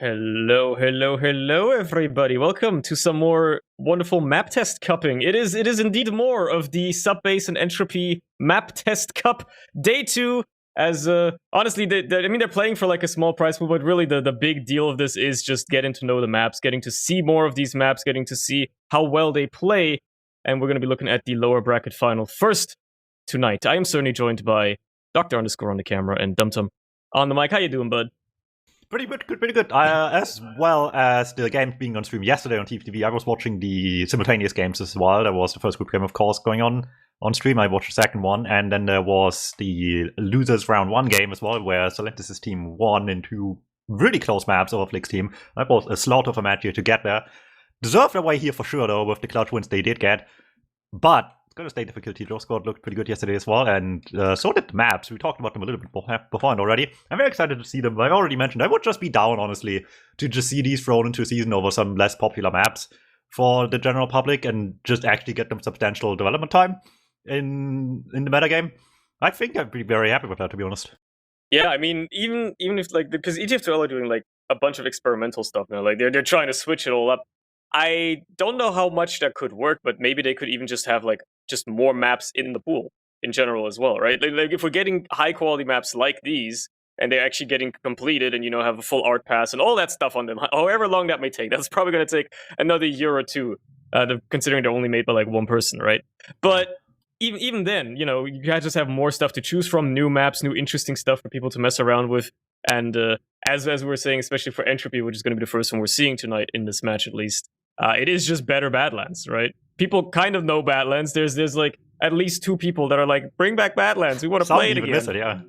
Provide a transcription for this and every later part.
Hello, hello, hello, everybody. Welcome to some more wonderful map test cupping. It is indeed more of the Subbase and Entropy map test cup day 2. As honestly, they're playing for like a small prize pool, but really the big deal of this is just getting to know the maps, getting to see more of these maps, getting to see how well they play, and we're going to be looking at the lower bracket final first tonight. I am certainly joined by Doctor Underscore on the camera and Dumtum on the mic. How you doing, bud? Pretty good. As well as the game being on stream yesterday on TV, I was watching the simultaneous games as well. There was the first group game, of course, going on stream. I watched the second one, and then there was the losers round 1 game as well, where Solentis' team won in 2 really close maps over Flick's team. That was a slaughter of a match here to get there. Deserved their way here for sure, though, with the clutch wins they did get. But going to stay difficulty. Draw squad looked pretty good yesterday as well, and so did the maps. We talked about them a little bit beforehand already. I'm very excited to see them. I already mentioned I would just be down, honestly, to just see these thrown into a season over some less popular maps for the general public and just actually get them substantial development time in the metagame. I think I'd be very happy with that, to be honest. Yeah, I mean, even if like because ETF2L are doing like a bunch of experimental stuff now, like they're trying to switch it all up. I don't know how much that could work, but maybe they could even just have like just more maps in the pool in general as well, right? Like if we're getting high quality maps like these and they're actually getting completed and have a full art pass and all that stuff on them, however long that may take, that's probably going to take another year or two, considering they're only made by like one person, right? But even then, you guys just have more stuff to choose from, new maps, new interesting stuff for people to mess around with. And as we were saying, especially for Entropy, which is going to be the first one we're seeing tonight in this match at least, it is just better Badlands, right? People kind of know Badlands. There's like at least 2 people that are like, bring back Badlands. We want to play it again. Miss it, yeah.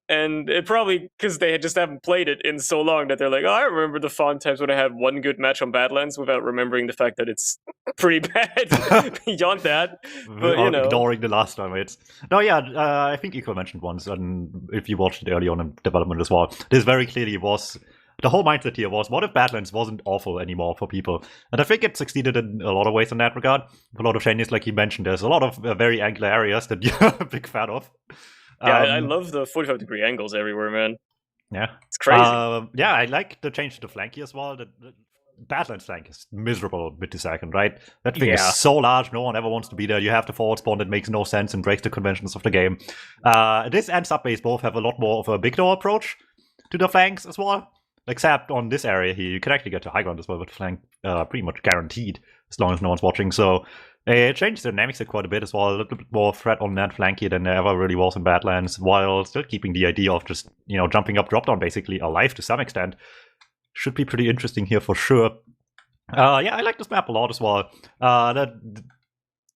And it probably because they just haven't played it in so long that they're like, oh, I remember the fun times when I had one good match on Badlands without remembering the fact that it's pretty bad beyond that. But ignoring the last time, I think Eco mentioned once, and if you watched it early on in development as well, this very clearly was. The whole mindset here was, what if Badlands wasn't awful anymore for people? And I think it succeeded in a lot of ways in that regard. A lot of changes, like he mentioned, there's a lot of very angular areas that you're a big fan of. Yeah, I love the 45-degree angles everywhere, man. Yeah. It's crazy. I like the change to the flanky as well. The Badlands flank is miserable mid to second, right? That thing is so large, no one ever wants to be there. You have the forward spawn that makes no sense and breaks the conventions of the game. This and Subbase both have a lot more of a big door approach to the flanks as well. Except on this area here, you can actually get to high ground as well with flank pretty much guaranteed, as long as no one's watching. So it changes the dynamics quite a bit as well. A little bit more threat on that flanky than there ever really was in Badlands, while still keeping the idea of just, jumping up, drop down basically alive to some extent. Should be pretty interesting here for sure. I like this map a lot as well. That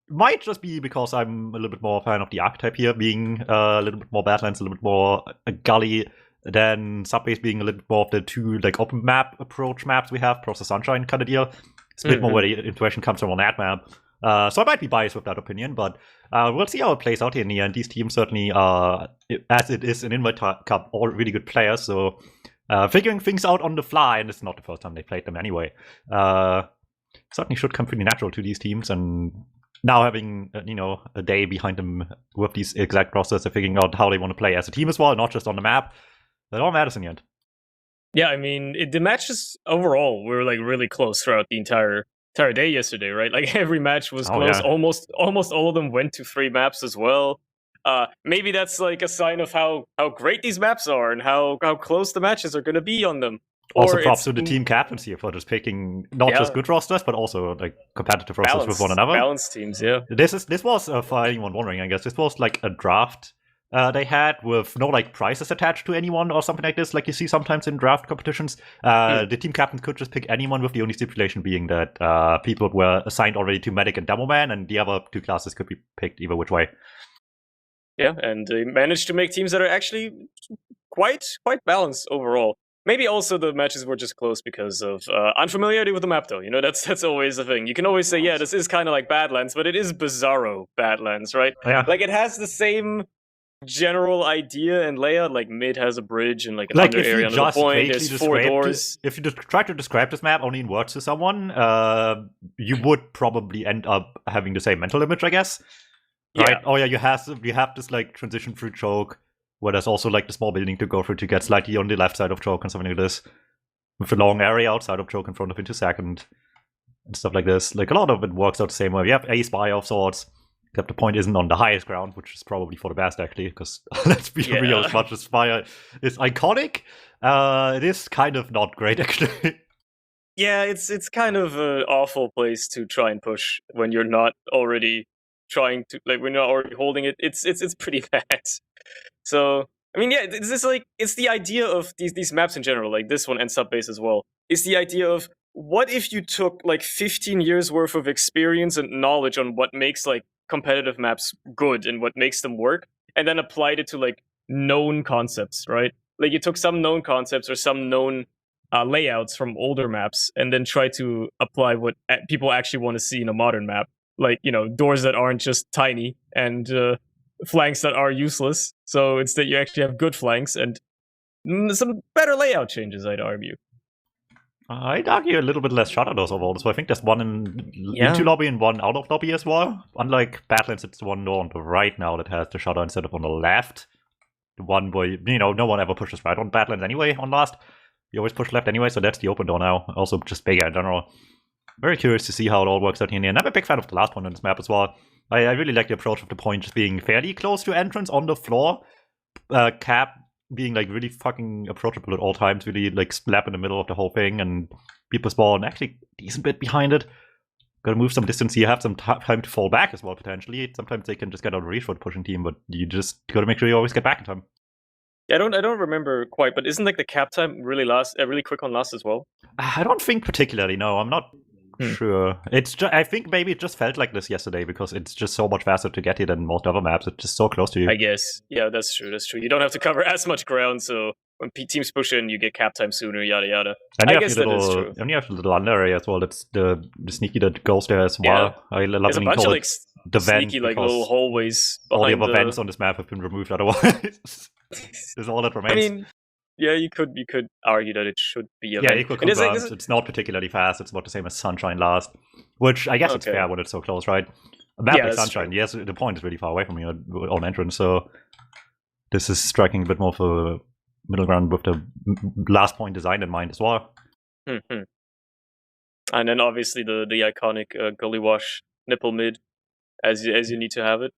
might just be because I'm a little bit more a fan of the archetype here, being a little bit more Badlands, a little bit more gully, than Subbase being a little bit more of the 2 like open map approach maps we have, Process Sunshine kind of deal. It's a bit more where the intuition comes from on that map. So I might be biased with that opinion, but we'll see how it plays out here in the end. These teams certainly, as it is an Invite Cup, all really good players, so figuring things out on the fly, and it's not the first time they played them anyway, certainly should come pretty natural to these teams, and now having, a day behind them with these exact process of figuring out how they want to play as a team as well, not just on the map, that all matters in the end. Yeah, I mean, the matches overall were like really close throughout the entire day yesterday, right? Like every match was close. Yeah. Almost all of them went to 3 maps as well. Maybe that's like a sign of how great these maps are and how close the matches are going to be on them. Also, props to the team captains here for just picking not just good rosters, but also like competitive rosters with one another. Balanced teams, yeah. This was for anyone wondering, I guess, this was like a draft they had with no like prizes attached to anyone or something like this, like you see sometimes in draft competitions. The team captain could just pick anyone, with the only stipulation being that people were assigned already to Medic and Demoman, and the other 2 classes could be picked either which way. Yeah, and they managed to make teams that are actually quite balanced overall. Maybe also the matches were just close because of unfamiliarity with the map, though. That's always the thing. You can always say, yeah, this is kind of like Badlands, but it is bizarro Badlands, right? Yeah. Like it has the same general idea and layout. Like mid has a bridge and like an under area under the point. There's 4 doors. If you just try to describe this map only in words to someone, you would probably end up having the same mental image, I guess. Right? Yeah. Oh yeah, you have this like transition through choke, where there's also like the small building to go through to get slightly on the left side of choke and something like this. with a long area outside of choke in front of into second and stuff like this. Like a lot of it works out the same way. You have a spy of sorts, except the point isn't on the highest ground, which is probably for the best actually, because let's be real, as much as Spire is iconic, it is kind of not great actually. Yeah, it's kind of an awful place to try and push when you're not already trying to, like, when you're not already holding it. It's pretty bad. So I mean, yeah, it's the idea of these maps in general, like this one and Subbase as well. It's the idea of, what if you took like 15 years worth of experience and knowledge on what makes like competitive maps good and what makes them work, and then applied it to like known concepts, right? Like you took some known concepts or some known layouts from older maps, and then try to apply what people actually want to see in a modern map, like, you know, doors that aren't just tiny and flanks that are useless. So instead, you actually have good flanks and some better layout changes, I'd argue. I'd argue a little bit less shot at those overall. So I think there's one into lobby and one out of lobby as well. Unlike Badlands, it's the one on the right now that has the shutter instead of on the left. The one where, you know, no one ever pushes right on Badlands anyway on last. You always push left anyway, so that's the open door now. Also just bigger in general. Very curious to see how it all works out here. And I'm a big fan of the last one on this map as well. I really like the approach of the point just being fairly close to entrance on the floor. Cap being like really fucking approachable at all times, really like slap in the middle of the whole thing, and people spawn actually a decent bit behind it. Gotta move some distance, you have some time to fall back as well, potentially. Sometimes they can just get out of reach for the pushing team, but you just gotta make sure you always get back in time. Yeah, I don't remember quite, but isn't like the cap time really quick on last as well? I don't think particularly, no, I'm not sure. It's just, I think maybe it just felt like this yesterday because it's just so much faster to get here than most other maps. It's just so close to you. I guess. Yeah, that's true. You don't have to cover as much ground, so when teams push in, you get cap time sooner, yada yada. And I guess that is true. And you have the little under area as well. That's the sneaky that goes there as well. Yeah. I love There's a bunch of like the sneaky like little hallways. All the other vents on this map have been removed otherwise. There's all that remains. I mean, yeah, you could argue that it should be a vent. It's not particularly fast. It's about the same as Sunshine last, which I guess it's fair when it's so close, right? A map like Sunshine, yes, the point is really far away from you on entrance, so this is striking a bit more for middle ground with the last point design in mind as well. Mm-hmm. And then obviously the iconic gully wash nipple mid, as you need to have it.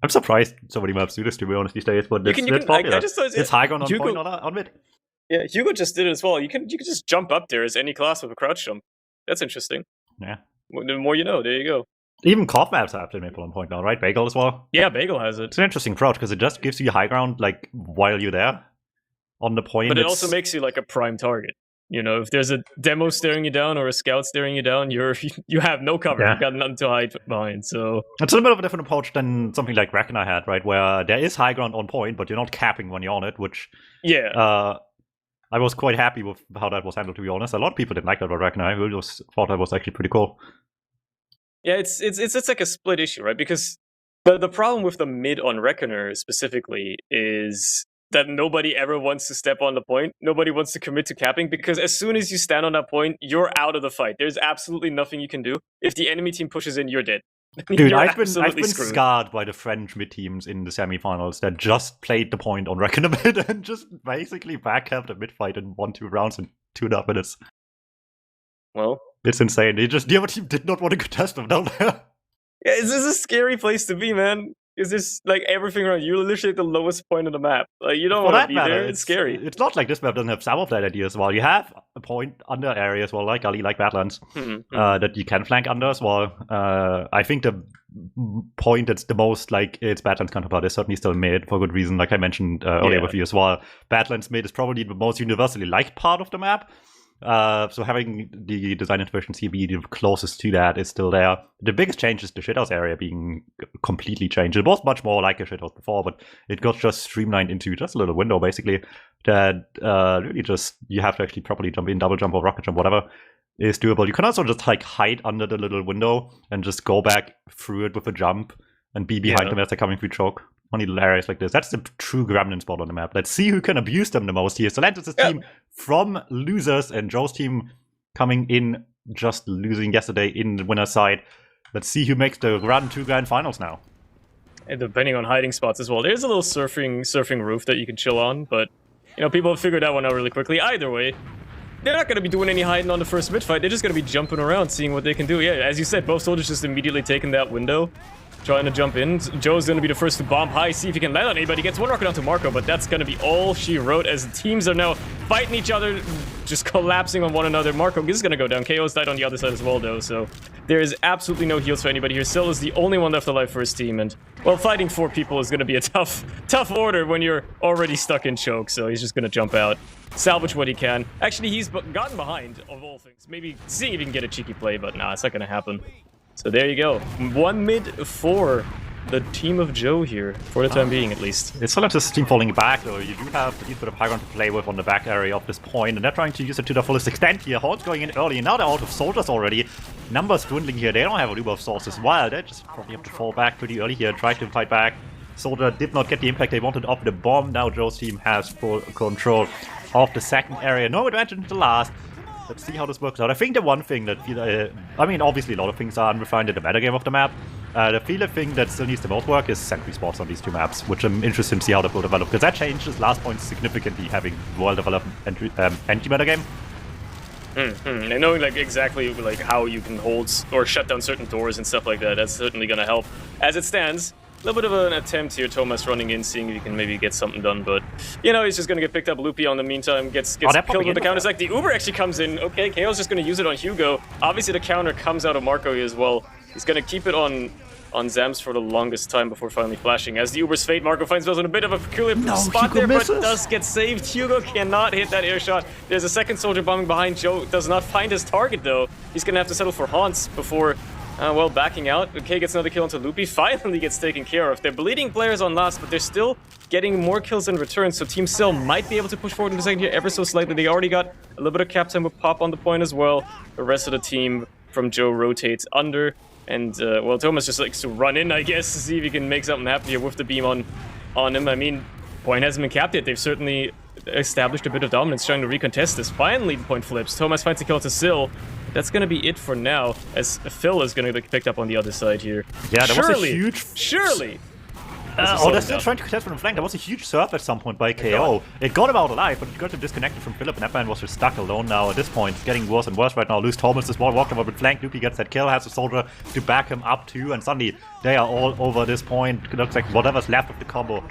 I'm surprised so many maps do this, to be honest, these days, but it's popular. It's high ground on point on mid. Yeah, Hugo just did it as well. You can just jump up there as any class with a crouch jump. That's interesting. Yeah. The more you know, there you go. Even Cough maps have the maple on point now, right? Bagel as well? Yeah, Bagel has it. It's an interesting approach because it just gives you high ground like while you're there on the point. But it also makes you like a prime target. You know, if there's a demo staring you down or a scout staring you down, you have no cover. Yeah. You've got nothing to hide behind. So it's a little bit of a different approach than something like Reckoner had, right? Where there is high ground on point, but you're not capping when you're on it, which I was quite happy with how that was handled, to be honest. A lot of people didn't like that about Reckoner. I really thought that was actually pretty cool. Yeah, it's like a split issue, right? Because the problem with the mid on Reckoner specifically is that nobody ever wants to step on the point. Nobody wants to commit to capping, because as soon as you stand on that point, you're out of the fight. There's absolutely nothing you can do. If the enemy team pushes in, you're dead. Dude, I've been scarred by the French mid teams in the semifinals that just played the point on Reckoner mid and just basically backcapped a mid fight in 1-2 rounds in 2.5 minutes. Well, it's insane. The other team did not want to contest them down there. Yeah, it's just a scary place to be, man. It's just like everything around you. You're literally at the lowest point of the map. Like, you don't want to be there. It's scary. It's not like this map doesn't have some of that idea as well. You have a point under area as well, like Gully, like Badlands, that you can flank under as well. I think the point that's the most like its Badlands counterpart is certainly still mid for good reason. Like I mentioned earlier with you as well. Badlands mid is probably the most universally liked part of the map. So having the design efficiency be the closest to that is still there. The biggest change is the shithouse area being completely changed. It was much more like a shithouse before, but it got just streamlined into just a little window, basically, that really just, you have to actually properly jump in, double jump or rocket jump, whatever is doable. You can also just like hide under the little window and just go back through it with a jump and be behind them as they're coming through choke. On little areas like this. That's the true gremlin spot on the map. Let's see who can abuse them the most here. Solantis' team from losers and Joe's team coming in just losing yesterday in the winner's side. Let's see who makes the two grand finals now. And depending on hiding spots as well. There's a little surfing roof that you can chill on, but You know, people have figured that one out really quickly. Either way, they're not going to be doing any hiding on the first mid fight. They're just going to be jumping around, seeing what they can do. Yeah, as you said, both soldiers just immediately taking that window, trying to jump in. Joe's going to be the first to bomb high, see if he can land on anybody. Gets one rocket onto Marco, but that's going to be all she wrote as the teams are now fighting each other, just collapsing on one another. Marco is going to go down. KO's died on the other side as well, though, so there is absolutely no heals for anybody here. Syl is the only one left alive for his team, and, well, fighting 4 people is going to be a tough order when you're already stuck in choke, so he's just going to jump out, salvage what he can. Actually, he's gotten behind, of all things. Maybe seeing if he can get a cheeky play, but nah, it's not going to happen. So there you go. 1 mid for the team of Joe here, for the time being at least. It's not just team falling back, though. You do have a bit of high ground to play with on the back area of this point, and they're trying to use it to the fullest extent here. Horde's going in early, and now they're out of soldiers already. Numbers dwindling here. They don't have a loop of sources. Well, they just probably have to fall back pretty early here, try to fight back. Soldier did not get the impact they wanted off the bomb. Now Joe's team has full control of the second area. No advantage in the last. Let's see how this works out. I think the one thing that, I mean, obviously a lot of things are unrefined in the metagame of the map. The thing that still needs the most work is sentry spots on these 2 maps, which I'm interested to see how that will develop, because that changes last point significantly, having well-developed anti-metagame. And knowing like exactly like how you can hold or shut down certain doors and stuff like that, that's certainly going to help. As it stands, a little bit of an attempt here, Thomas running in, seeing if he can maybe get something done, but, you know, he's just going to get picked up. Loopy on the meantime gets killed with the counter. Like the Uber actually comes in. Okay, KO's just going to use it on Hugo. Obviously, the counter comes out of Marco here as well. He's going to keep it on Zams for the longest time before finally flashing. As the Uber's fate, Marco finds himself in a bit of a peculiar spot there, but does get saved. Hugo cannot hit that air shot. There's a second soldier bombing behind. Joe does not find his target, though. He's going to have to settle for haunts before... well, backing out. Okay, gets another kill onto Loopy. Finally gets taken care of. They're bleeding players on last, but they're still getting more kills in return, so Team Syl might be able to push forward in the second here ever so slightly. They already got a little bit of cap time with Pop on the point as well. The rest of the team from Joe rotates under, and, well, Thomas just likes to run in, I guess, to see if he can make something happen here with the beam on him. I mean, point hasn't been capped yet. They've certainly established a bit of dominance, trying to recontest this. Finally, the point flips. Thomas finds a kill to Syl. That's going to be it for now, as Phil is going to get picked up on the other side here. Yeah, that was a huge... Surely! They're still trying to contest from the flank. There was a huge surf at some point by KO. It got him out alive, but it got him disconnected from Philip, and that man was just stuck alone now at this point. It's getting worse and worse right now. Lose Thomas, the small walked over with flank. Loopy gets that kill, has a soldier to back him up too, and suddenly they are all over this point. It looks like whatever's left of the combo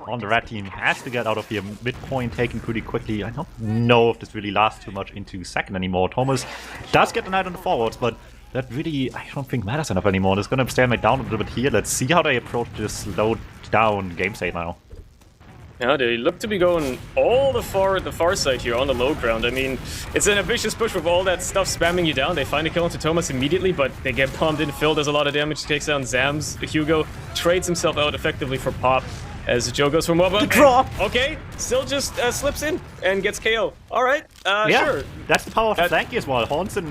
on the red team has to get out of here. Midpoint taken pretty quickly. I don't know if this really lasts too much into second anymore. Thomas does get the knight on the forwards, but that really, I don't think matters enough anymore. It's going to stalemate down a little bit here. Let's see how they approach this slowed down game state now. Yeah, they look to be going all the far side here on the low ground. I mean, it's an ambitious push with all that stuff spamming you down. They find a kill onto Thomas immediately, but they get bombed in. Phil does a lot of damage, takes down Zams. Hugo trades himself out effectively for Pop. As Joe goes for mobile. Drop! Okay, still just slips in and gets KO. Alright, yeah, sure. That's the power of the flanky as well. Horns and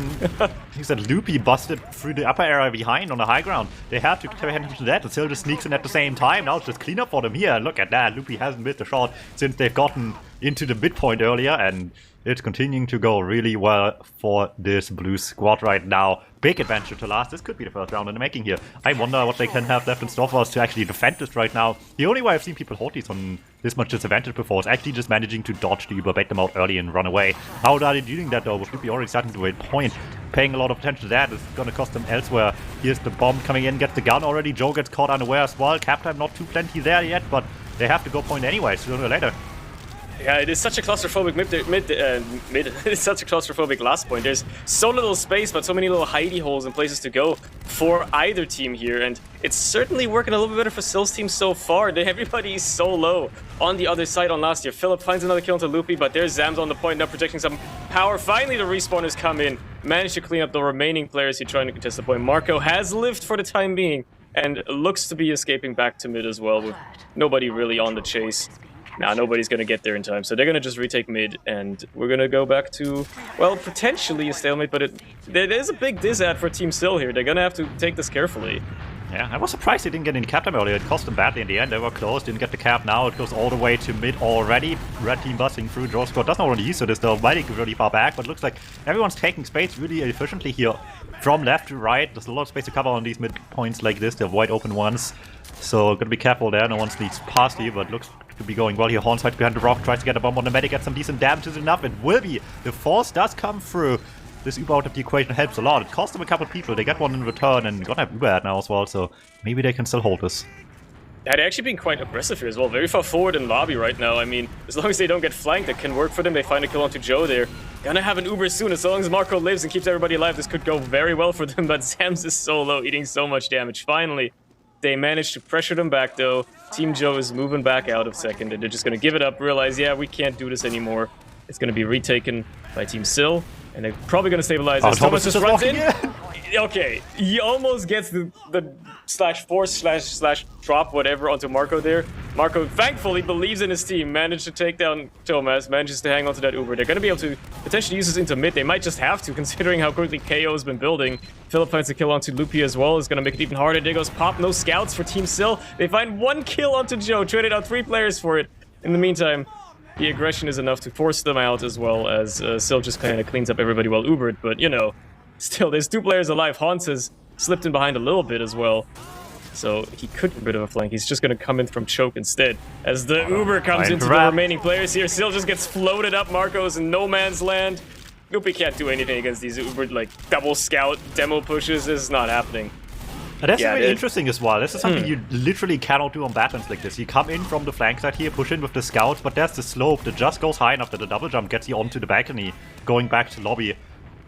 he said Loopy busted through the upper area behind on the high ground. They have to pay attention to that. The Syl just sneaks in at the same time. Now it's just clean up for them here. Look at that. Loopy hasn't missed a shot since they've gotten into the midpoint earlier, and it's continuing to go really well for this blue squad right now. Big adventure to last. This could be the first round in the making here. I wonder what they can have left in store for us to actually defend this right now. The only way I've seen people hold these on this much disadvantage before is actually just managing to dodge the Uber, bait them out early and run away. How are they doing that though? With Loopy already starting to wait point. Paying a lot of attention to that is going to cost them elsewhere. Here's the bomb coming in, gets the gun already. Joe gets caught unaware as well. Cap time not too plenty there yet, but they have to go point anyway, sooner or later. Yeah, it is such a claustrophobic it's such a claustrophobic last point. There's so little space, but so many little hidey holes and places to go for either team here, and it's certainly working a little bit better for Syl's team so far. Everybody is so low on the other side on last year. Philip finds another kill into Loopy, but there's Zams on the point now projecting some power. Finally, the respawners come in, manage to clean up the remaining players here trying to contest the point. Marco has lived for the time being, and looks to be escaping back to mid as well, with nobody really on the chase. Now, nobody's going to get there in time, so they're going to just retake mid, and we're going to go back to, well, potentially a stalemate, but there is a big dis-ad for Team Syl here. They're going to have to take this carefully. Yeah, I was surprised they didn't get any cap time earlier. It cost them badly in the end. They were close, didn't get the cap now. It goes all the way to mid already. Red team busting through. Draw squad doesn't already use this though. Mighty really far back, but looks like everyone's taking space really efficiently here. From left to right, there's a lot of space to cover on these mid points like this. They're wide open ones. So gotta be careful there. No one sneaks past you, but looks could be going well here. Horns hides behind the rock, tries to get a bomb on the medic, get some decent damages enough. It will be. The force does come through. This Uber out of the equation helps a lot. It cost them a couple people. They get one in return and gonna have Uber out now as well, so maybe they can still hold this. Yeah, they're actually being quite aggressive here as well. Very far forward in lobby right now. I mean, as long as they don't get flanked, it can work for them. They find a kill onto Joe there. Gonna have an Uber soon. As long as Marco lives and keeps everybody alive, this could go very well for them. But Zams is so low, eating so much damage. Finally, they managed to pressure them back, though. Team Joe is moving back out of second, and they're just gonna give it up, realize, yeah, we can't do this anymore. It's gonna be retaken by Team Sil, and they're probably gonna stabilize this. Thomas just runs in. Okay, he almost gets the /force/ drop whatever onto Marco there. Marco thankfully believes in his team, managed to take down Thomas, manages to hang on to that Uber. They're going to be able to potentially use this into mid. They might just have to, considering how quickly KO has been building. Philip finds a kill onto Loopy as well. It's going to make it even harder. There goes Pop, no scouts for Team Sil. They find one kill onto Joe, traded out 3 players for it. In the meantime, the aggression is enough to force them out, as well as Sil just kind of cleans up everybody while Ubered, but you know, still, there's 2 players alive. Hans has slipped in behind a little bit as well. So he could get rid of a flank. He's just going to come in from choke instead. As the Uber comes into the remaining players here, Sil just gets floated up. Marco's in no man's land. Loopy can't do anything against these Uber, like, double scout demo pushes. This is not happening. And that's really interesting as well. This is something you literally cannot do on battles like this. You come in from the flank side here, push in with the scouts, but there's the slope that just goes high enough that the double jump gets you onto the balcony, going back to lobby.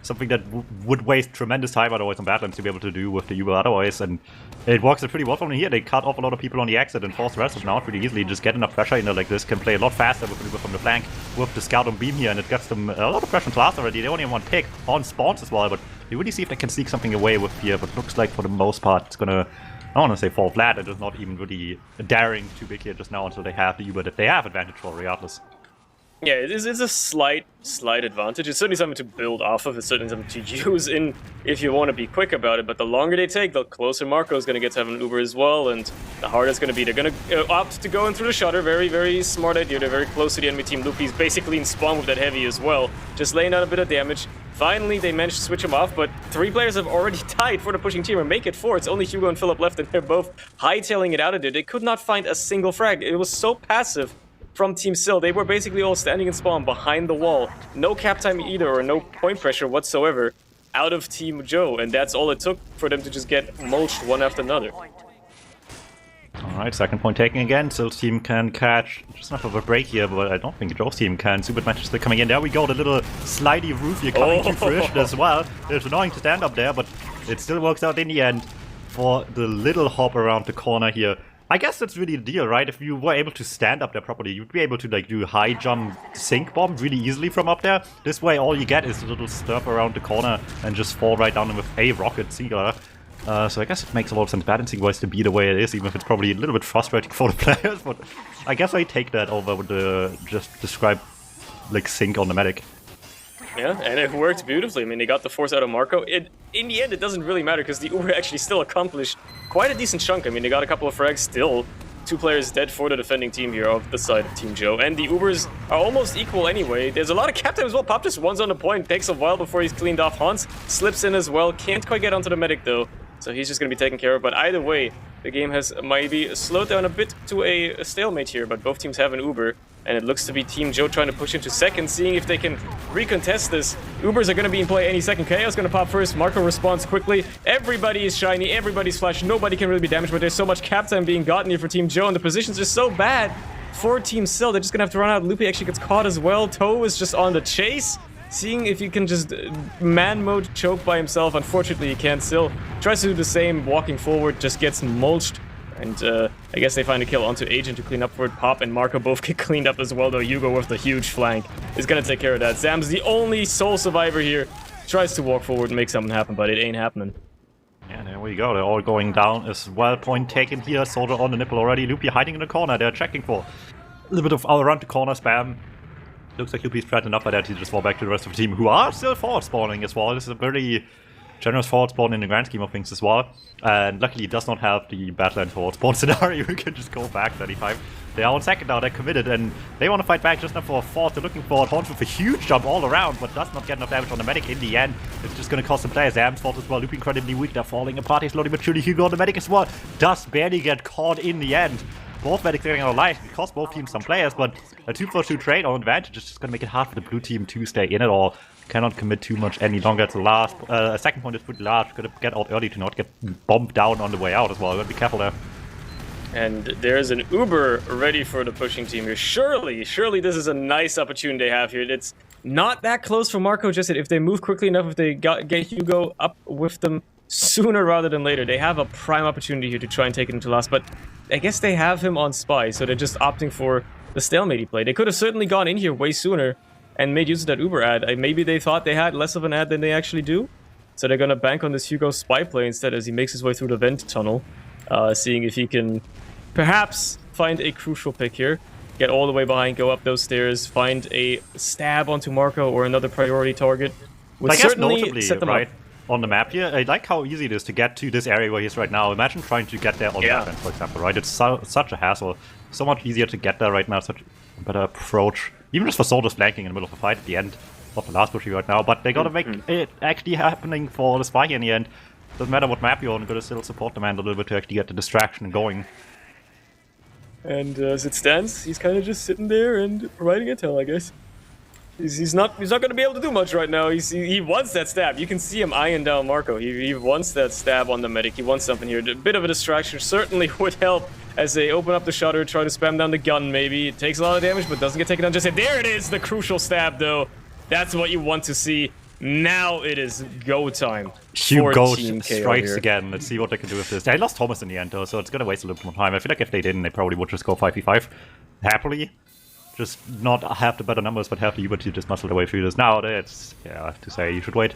Something that would waste tremendous time otherwise on Badlands to be able to do with the Uber otherwise, and it works pretty well from here. They cut off a lot of people on the exit and force the rest of them out pretty easily. Just get enough pressure in there like this, can play a lot faster with the Uber from the flank, with the scout on beam here, and it gets them a lot of pressure and class already. They only have 1 pick on spawns as well, but you really see if they can sneak something away with here, but looks like for the most part it's gonna, I don't want to say fall flat, it is not even really daring too big here just now until they have the Uber that they have advantage for regardless. Yeah, it's a slight advantage. It's certainly something to build off of. It's certainly something to use in if you want to be quick about it. But the longer they take, the closer Marco is going to get to have an Uber as well. And the harder it's going to be. They're going to opt to go in through the shutter. Very, very smart idea. They're very close to the enemy team. Loopy's basically in spawn with that heavy as well. Just laying down a bit of damage. Finally, they managed to switch him off, but 3 players have already died for the pushing team and make it 4. It's only Hugo and Philip left, and they're both hightailing it out of there. They could not find a single frag. It was so passive from Team Sil. They were basically all standing in spawn behind the wall. No cap time either, or no point pressure whatsoever out of Team Joe, and that's all it took for them to just get mulched one after another. Alright, second point taken again. Sil's team can catch just enough of a break here, but I don't think Joe's team can. Super matches still coming in. There we go, the little slidey roof here coming to fruition as well. It's annoying to stand up there, but it still works out in the end for the little hop around the corner here. I guess that's really the deal, right? If you were able to stand up there properly, you'd be able to like do high jump sink bomb really easily from up there. This way all you get is a little stirp around the corner and just fall right down with a rocket singular. So I guess it makes a lot of sense balancing wise to be the way it is, even if it's probably a little bit frustrating for the players, but I guess I take that over with the just describe like sink on the medic. Yeah, and it worked beautifully. I mean, they got the force out of Marco. In the end, it doesn't really matter, because the Uber actually still accomplished quite a decent chunk. I mean, they got a couple of frags still. 2 players dead for the defending team here of the side of Team Joe. And the Ubers are almost equal anyway. There's a lot of cap time as well. Pop just runs on the point. Takes a while before he's cleaned off. Hans slips in as well. Can't quite get onto the medic, though. So he's just going to be taken care of. But either way, the game has maybe slowed down a bit to a stalemate here. But both teams have an Uber. And it looks to be Team Joe trying to push into second, seeing if they can recontest this. Ubers are going to be in play any second. Chaos going to pop first. Marco responds quickly. Everybody is shiny. Everybody's flash. Nobody can really be damaged, but there's so much cap time being gotten here for Team Joe, and the positions are so bad for Team Sil. They're just going to have to run out. Loopy actually gets caught as well. Toe is just on the chase, seeing if he can just man mode choke by himself. Unfortunately, he can't. Sil tries to do the same, walking forward, just gets mulched. And I guess they find a kill onto Agent to clean up for it. Pop and Marco both get cleaned up as well, though Hugo with the huge flank is going to take care of that. Zam's the only sole survivor here. Tries to walk forward and make something happen, but it ain't happening. Yeah, there we go. They're all going down as well. Point taken here. Soldier on the nipple already. Loopy hiding in the corner. They're checking for a little bit of around the corner spam. Looks like Loopy's threatened enough by that. He just fall back to the rest of the team, who are still forward spawning as well. This is a very generous forward spawn in the grand scheme of things as well. And luckily it does not have the Badland forward spawn scenario. We can just go back 35. They are on second now, they're committed, and they want to fight back just now for a fourth. They're looking for Horns with a huge jump all around, but does not get enough damage on the medic in the end. It's just going to cost the players. Zam's fault as well. Loopy incredibly weak. They're falling apart. Slowly but surely. Hugo on the medic as well does barely get caught in the end. both medics getting out alive. It costs both teams some players, but a 2-for-2 trade on advantage is just going to make it hard for the blue team to stay in it all. Cannot commit too much any longer. It's the last. A second point is pretty large. Got to get out early to not get bombed down on the way out as well. Gotta be careful there. And there's an Uber ready for the pushing team here. Surely this is a nice opportunity they have here. It's not that close for Marco. Just if they move quickly enough, if they get Hugo up with them sooner rather than later, they have a prime opportunity here to try and take it into last. But I guess they have him on spy, so they're just opting for the stalemate play. They could have certainly gone in here way sooner and made use of that Uber ad. Maybe they thought they had less of an ad than they actually do. So they're going to bank on this Hugo spy play instead as he makes his way through the vent tunnel. Seeing if he can perhaps find a crucial pick here. Get all the way behind, go up those stairs, find a stab onto Marco or another priority target. Would certainly set them up on the map here. I like how easy it is to get to this area where he is right now. Imagine trying to get there on defense, for example, right? It's such a hassle. So much easier to get there right now, such a better approach. Even just for soldiers flanking in the middle of a fight at the end of the last push right now. But they gotta make it actually happening for the spy in the end. Doesn't matter what map you're on, gotta still support the man a little bit to actually get the distraction going. And as it stands, he's kind of just sitting there and providing intel, I guess. He's not going to be able to do much right now. He wants that stab. You can see him eyeing down Marco. He wants that stab on the medic. He wants something here. A bit of a distraction certainly would help as they open up the shutter, try to spam down the gun maybe. It takes a lot of damage, but doesn't get taken down just yet. There it is, the crucial stab though. That's what you want to see. Now it is go time. Hugo strikes again. Let's see what they can do with this. They lost Thomas in the end though, so it's gonna waste a little more time. I feel like if they didn't, they probably would just go 5v5 happily. Just not have the better numbers, but have the Uber to just muscle their way through this. Now it's, yeah, I have to say, you should wait.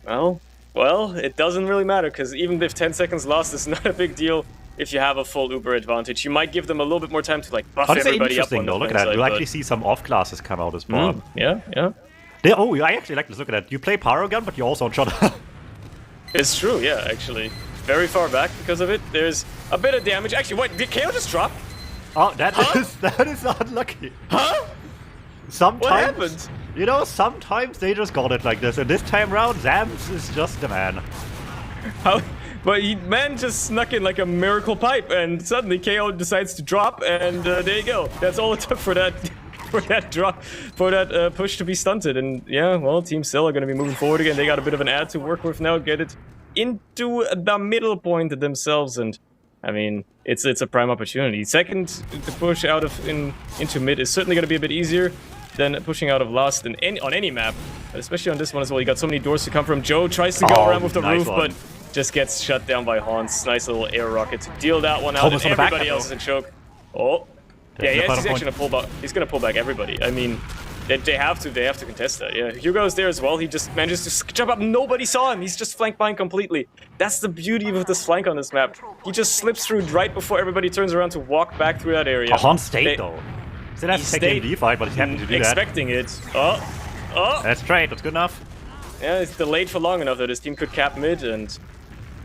Well, it doesn't really matter, because even if 10 seconds lost, it's not a big deal if you have a full Uber advantage. You might give them a little bit more time to like buff everybody up on the look at that. You'll actually see some off classes come out as well. Yeah. I actually like this. Look at that. You play Pyro Gun, but you also on shot. It's true, yeah, actually. Very far back because of it. There's a bit of damage. Actually, what? Did KO just drop? Oh, that is unlucky. Huh? Sometimes, what happened? You know, sometimes they just got it like this. And this time around, Zams is just the man. How? But man just snuck in like a miracle pipe, and suddenly KO decides to drop, and there you go. That's all it took for that. For that drop, for that push to be stunted. And yeah, well, Team Cell are going to be moving forward again. They got a bit of an ad to work with now, get it into the middle point themselves, and I mean, it's a prime opportunity. Second, to push out of into mid is certainly going to be a bit easier than pushing out of last on any map, but especially on this one as well. You got so many doors to come from. Joe tries to go around with the roof, but just gets shut down by Hans. Nice little air rocket to deal that one out, and everybody else is in choke. Oh. Yeah, he's actually gonna pull back. He's gonna pull back everybody. I mean, they have to contest that. Yeah, Hugo's there as well. He just manages to jump up. Nobody saw him. He's just flanked behind completely. That's the beauty of this flank on this map. He just slips through right before everybody turns around to walk back through that area. Hans stayed though. He didn't have to take the fight, but he's happy to do expecting it. Oh. That's great. That's good enough. Yeah, it's delayed for long enough that his team could cap mid, and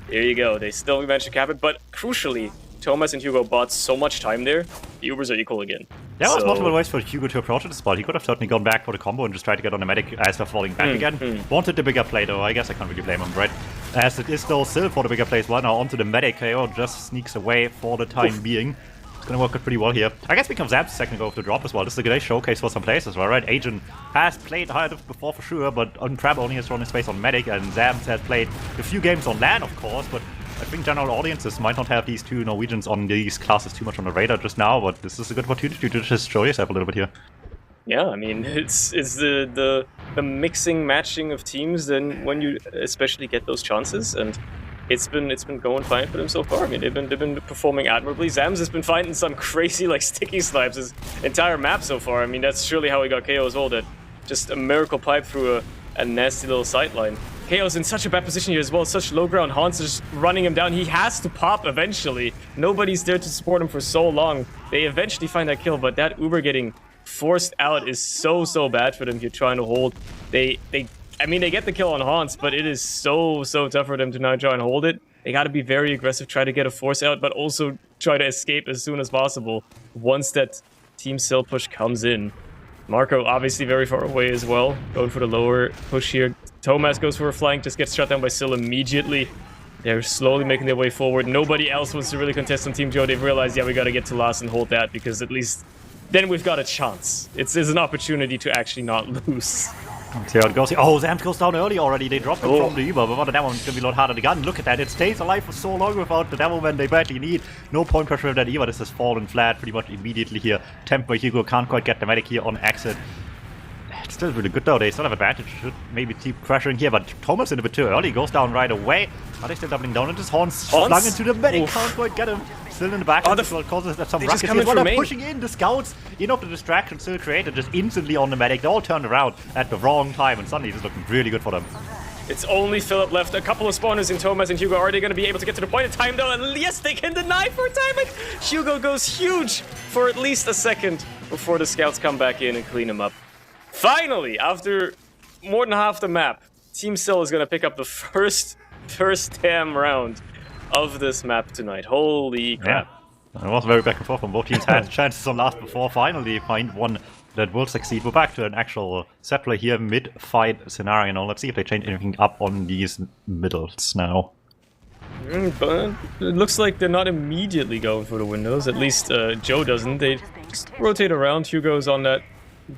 there you go. They still managed to cap it, but crucially, Thomas and Hugo bought so much time there, the Ubers are equal again. There was multiple ways for Hugo to approach the spot. He could have certainly gone back for the combo and just tried to get on the medic as they're falling back again. Wanted the bigger play though, I guess I can't really blame him, right? As it is though still for the bigger plays, well now onto the medic, KO just sneaks away for the time being. It's gonna work out pretty well here. I guess becomes Zab's second go of the drop as well. This is a great showcase for some plays as well, right? Agent has played higher before for sure, but on Trap only has thrown his face on medic, and Zabs has played a few games on LAN of course, but I think general audiences might not have these two Norwegians on these classes too much on the radar just now, but this is a good opportunity to just show yourself a little bit here. Yeah, I mean, it's the mixing, matching of teams then when you especially get those chances, and it's been going fine for them so far. I mean, they've been performing admirably. Zams has been finding some crazy like sticky snipes his entire map so far. I mean, that's surely how he got KO as well. That just a miracle pipe through a nasty little sightline. KO's in such a bad position here as well, such low ground. Hans is just running him down. He has to pop eventually. Nobody's there to support him for so long. They eventually find that kill, but that Uber getting forced out is so bad for them here trying to hold. I mean, they get the kill on Hans, but it is so tough for them to now try and hold it. They got to be very aggressive, try to get a force out, but also try to escape as soon as possible once that Team Cell push comes in. Marco obviously very far away as well, going for the lower push here. Thomas goes for a flank, just gets shut down by Syl immediately. They're slowly making their way forward. Nobody else wants to really contest on Team Joe. They've realized, yeah, we got to get to last and hold that, because at least then we've got a chance. It's an opportunity to actually not lose. See how it goes. Oh, Zams goes down early already. They dropped him from the Uber, but the Demo is going to be a lot harder to gun. Look at that. It stays alive for so long without the Demo when they badly need. No point pressure with that Eva. This has fallen flat pretty much immediately here. Temp by Hugo can't quite get the medic here on exit. It's still really good though. They still have advantage. Should maybe keep pressuring here, but Thomas in a bit too early. Goes down right away. Are they still doubling down? And this Horns slung into the medic. Can't quite get him. Still in the back. This causes some ruckus here. While they're pushing in the scouts, of the distraction still created just instantly on the medic. They all turned around at the wrong time, and suddenly it's looking really good for them. It's only Philip left. A couple of spawners in Thomas and Hugo. Are they going to be able to get to the point of time though? And yes, they can deny for a time. And Hugo goes huge for at least a second before the scouts come back in and clean him up. Finally, after more than half the map, Team Sill is going to pick up the first damn round of this map tonight. Holy crap. Yeah. It was very back and forth on both teams. Had chances on last before finally find one that will succeed. We're back to an actual set play here, mid-fight scenario. Now let's see if they change anything up on these middles now. But it looks like they're not immediately going for the windows. At least Joe doesn't. They just rotate around. Hugo's on that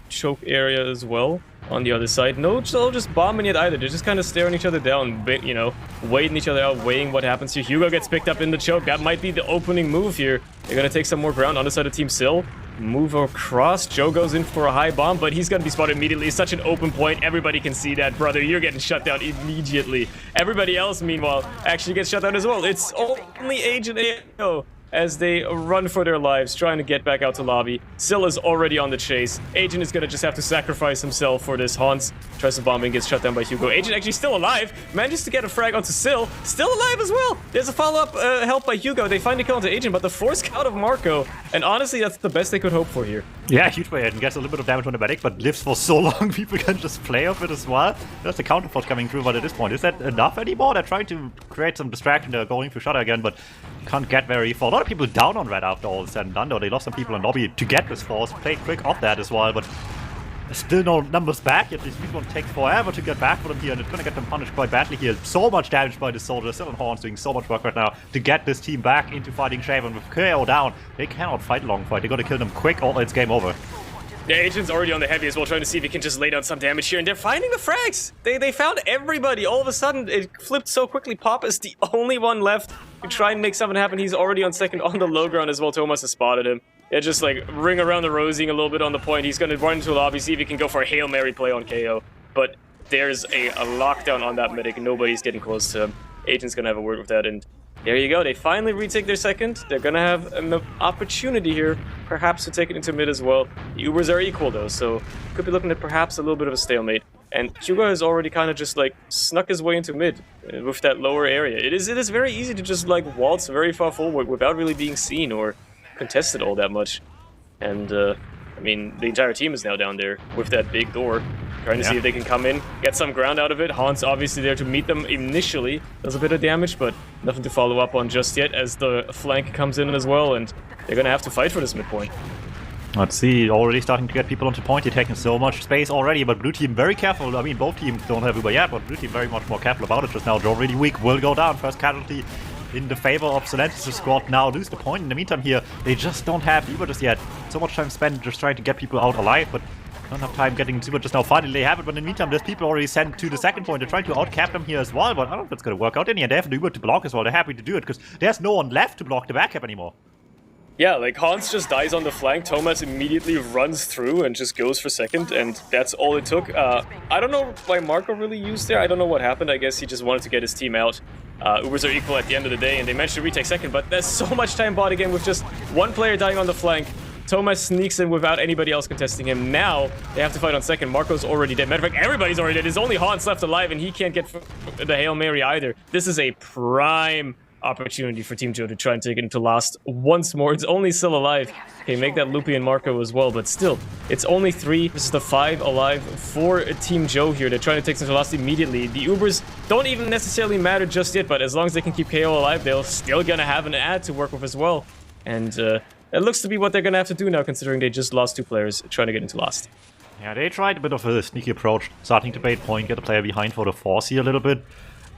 choke area as well on the other side. No just bombing it either. They're just kind of staring each other down, waiting each other out, weighing what happens here. Hugo gets picked up in the choke. That might be the opening move here. They're going to take some more ground on the side of Team Sill. Move across. Joe goes in for a high bomb, but he's going to be spotted immediately. It's such an open point. Everybody can see that, brother. You're getting shut down immediately. Everybody else, meanwhile, actually gets shut down as well. It's only Agent AO as they run for their lives, trying to get back out to lobby. Sill is already on the chase. Agent is gonna just have to sacrifice himself for this. Hans tries to bomb and gets shut down by Hugo. Agent actually still alive, manages to get a frag onto Sill, still alive as well. There's a follow-up help by Hugo. They find the kill onto Agent, but the force count of Marco, and honestly, that's the best they could hope for here. Yeah, huge way and gets a little bit of damage on the medic, but lives for so long, people can just play off it as well. There's the counter force coming through, but at this point, is that enough anymore? They're trying to create some distraction. They're going through Shutter again, but can't get very far. A lot of people down on Red after all is said and done, though. They lost some people in lobby to get this force. Played quick off that as well, but still no numbers back yet. These people take forever to get back for them here, and it's gonna get them punished quite badly here. So much damage by the soldier. Still and Horns doing so much work right now to get this team back into fighting shape, and with KO down, they cannot fight a long fight. They gotta kill them quick or it's game over. The Agent's already on the heavy as well, trying to see if he can just lay down some damage here, and they're finding the frags! They found everybody! All of a sudden, it flipped so quickly. Pop is the only one left to try and make something happen. He's already on second on the low ground as well. Thomas has spotted him. Yeah, just like ring around the rosing a little bit on the point. He's gonna run into a lobby, see if he can go for a Hail Mary play on KO. But there's a lockdown on that medic. Nobody's getting close to him. Agent's gonna have a word with that, and there you go. They finally retake their second. They're gonna have an opportunity here, perhaps to take it into mid as well. The Ubers are equal though, so could be looking at perhaps a little bit of a stalemate. And Hugo has already kind of just like snuck his way into mid with that lower area. It is very easy to just like waltz very far forward without really being seen or contested all that much. And I mean, the entire team is now down there with that big door, trying to see if they can come in, get some ground out of it. Hans obviously there to meet them initially. Does a bit of damage, but nothing to follow up on just yet as the flank comes in as well, and they're gonna have to fight for this midpoint. Let's see, already starting to get people onto point. They're taking so much space already, but blue team very careful. I mean, both teams don't have Uber yet, but blue team very much more careful about it just now. Joe really weak, will go down. First casualty in the favor of Solentis' squad now lose the point. In the meantime here, they just don't have Uber just yet. So much time spent just trying to get people out alive, but don't have time getting Uber just now. Finally they have it, but in the meantime there's people already sent to the second point. They're trying to outcap them here as well, but I don't know if that's going to work out in the end. They have the Uber to block as well. They're happy to do it because there's no one left to block the backup anymore. Yeah, like Hans just dies on the flank, Thomas immediately runs through and just goes for second, and that's all it took. I don't know why Marco really used there, I don't know what happened, I guess he just wanted to get his team out. Ubers are equal at the end of the day, and they managed to retake second, but there's so much time bought again with just one player dying on the flank. Thomas sneaks in without anybody else contesting him. Now, they have to fight on second. Marco's already dead. Matter of fact, everybody's already dead. There's only Hans left alive, and he can't get the Hail Mary either. This is a prime opportunity for Team Joe to try and take it into last once more. It's only still alive. Okay, make that Loopy and Marco as well, but still, it's only 3 versus the 5 alive for Team Joe here. They're trying to take it into last immediately. The Ubers don't even necessarily matter just yet, but as long as they can keep KO alive, they're still gonna have an ad to work with as well. And it looks to be what they're gonna have to do now, considering they just lost 2 players trying to get into last. Yeah, they tried a bit of a sneaky approach, starting to bait point, get a player behind for the force here a little bit.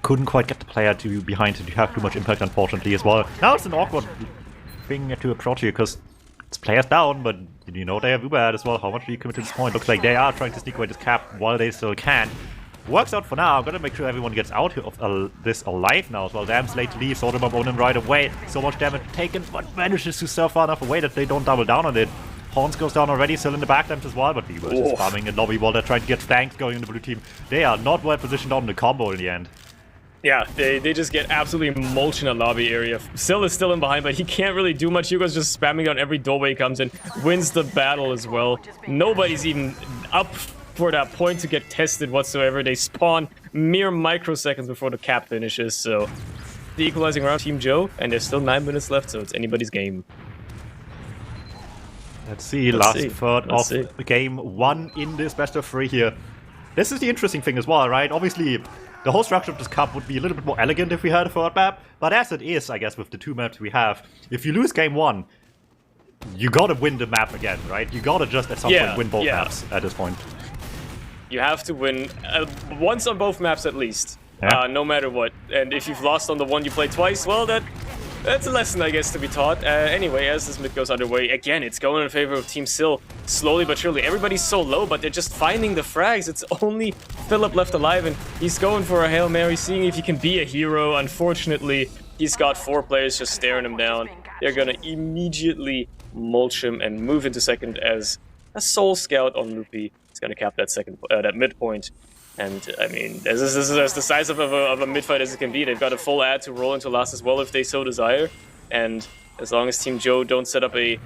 couldn't quite get the player to behind to have too much impact, unfortunately, as well. Now it's an awkward thing to approach here, because it's players down, but you know they have Uber as well. How much do you commit to this point? Looks like they are trying to sneak away this cap while they still can. Works out for now. I'm gonna make sure everyone gets out of this alive now as well. Damn's late to leave, sort of up on him right away. So much damage taken, but manages to surf far enough away that they don't double down on it. Horns goes down already, still in the back damage as well, but Beaver is just farming and lobby while they're trying to get flanks going in the blue team. They are not well positioned on the combo in the end. Yeah, they just get absolutely mulched in a lobby area. Syl is still in behind, but he can't really do much. Hugo's just spamming on every doorway he comes in. Wins the battle as well. Nobody's even up for that point to get tested whatsoever. They spawn mere microseconds before the cap finishes, so the equalizing round Team Joe, and there's still 9 minutes left, so it's anybody's game. Let's see, last third of game 1 in this best of 3 here. This is the interesting thing as well, right? Obviously, the whole structure of this cup would be a little bit more elegant if we had a third map, but as it is, I guess, with the 2 maps we have, if you lose game 1, you gotta win the map again, right? You gotta just at some point win both maps at this point. You have to win once on both maps at least, no matter what. And if you've lost on the one you played twice, well, that's a lesson, I guess, to be taught. Anyway, as this mid goes underway, again, it's going in favor of Team Syl, slowly but surely. Everybody's so low, but they're just finding the frags. It's only Philip left alive, and he's going for a Hail Mary, seeing if he can be a hero. Unfortunately, he's got 4 players just staring him down. They're gonna immediately mulch him and move into second as a Soul Scout on Loopy. It's gonna cap that that midpoint. And, I mean, this is as the size of a mid-fight as it can be. They've got a full ad to roll into last as well if they so desire. And as long as Team Joe don't set up a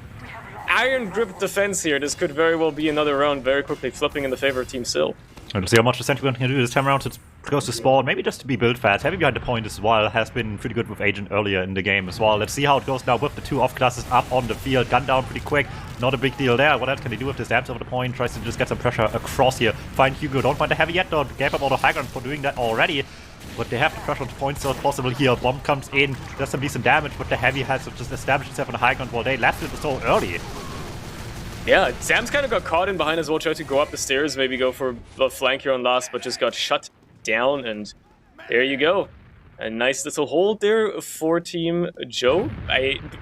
iron-gripped defense here, this could very well be another round very quickly flipping in the favor of Team Syl. Let's see how much the Sentiment can do this time around. It's close to spawn, maybe just to be built fast. Heavy behind the point as well has been pretty good with Agent earlier in the game as well. Let's see how it goes now with the 2 off-classes up on the field. Gun down pretty quick. Not a big deal there. What else can he do with this? Stabs over the point, tries to just get some pressure across here. Find Hugo. Don't find the heavy yet though. Gave up all the high ground for doing that already. But they have the pressure on the point, so it's possible here. Bomb comes in, does some decent damage, but the heavy has just established itself on the high ground while they left it so early. Yeah, Sam's kind of got caught in behind as well, tried to go up the stairs, maybe go for a flank here on last, but just got shut down, and there you go. A nice little hold there for Team Joe.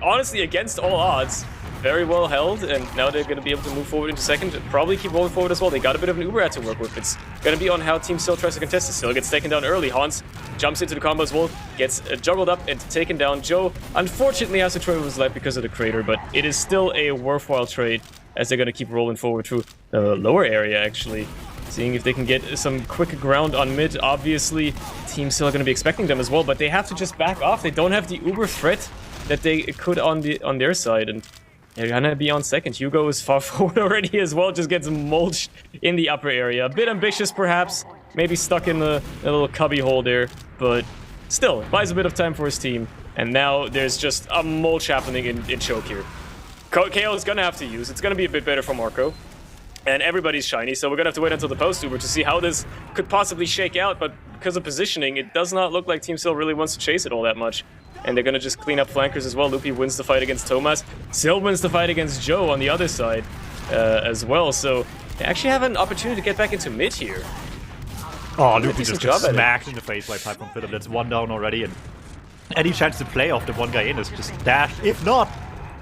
Honestly, against all odds, very well held, and now they're going to be able to move forward into second, probably keep rolling forward as well. They got a bit of an Uber ad to work with. It's going to be on how Team Syl tries to contest it. Syl gets taken down early. Hans jumps into the combo as well, gets juggled up and taken down. Joe, unfortunately, has to trade with his life because of the crater, but it is still a worthwhile trade as they're going to keep rolling forward through the lower area, actually. Seeing if they can get some quick ground on mid. Obviously, Team Syl are going to be expecting them as well, but they have to just back off. They don't have the Uber threat that they could on their side, and they're going to be on second. Hugo is far forward already as well, just gets mulched in the upper area. A bit ambitious, perhaps. Maybe stuck in a little cubby hole there, but still, buys a bit of time for his team. And now there's just a mulch happening in choke here. KO is going to have to use. It's going to be a bit better for Marco. And everybody's shiny, so we're going to have to wait until the post-Uber to see how this could possibly shake out. But because of positioning, it does not look like Team Syl really wants to chase it all that much. And they're going to just clean up flankers as well. Loopy wins the fight against Thomas. Syl wins the fight against Joe on the other side as well. So they actually have an opportunity to get back into mid here. Oh, Loopy just gets smacked in the face by pipe from Philip. That's 1 down already. And any chance to play off the 1 guy in is just dashed. If not,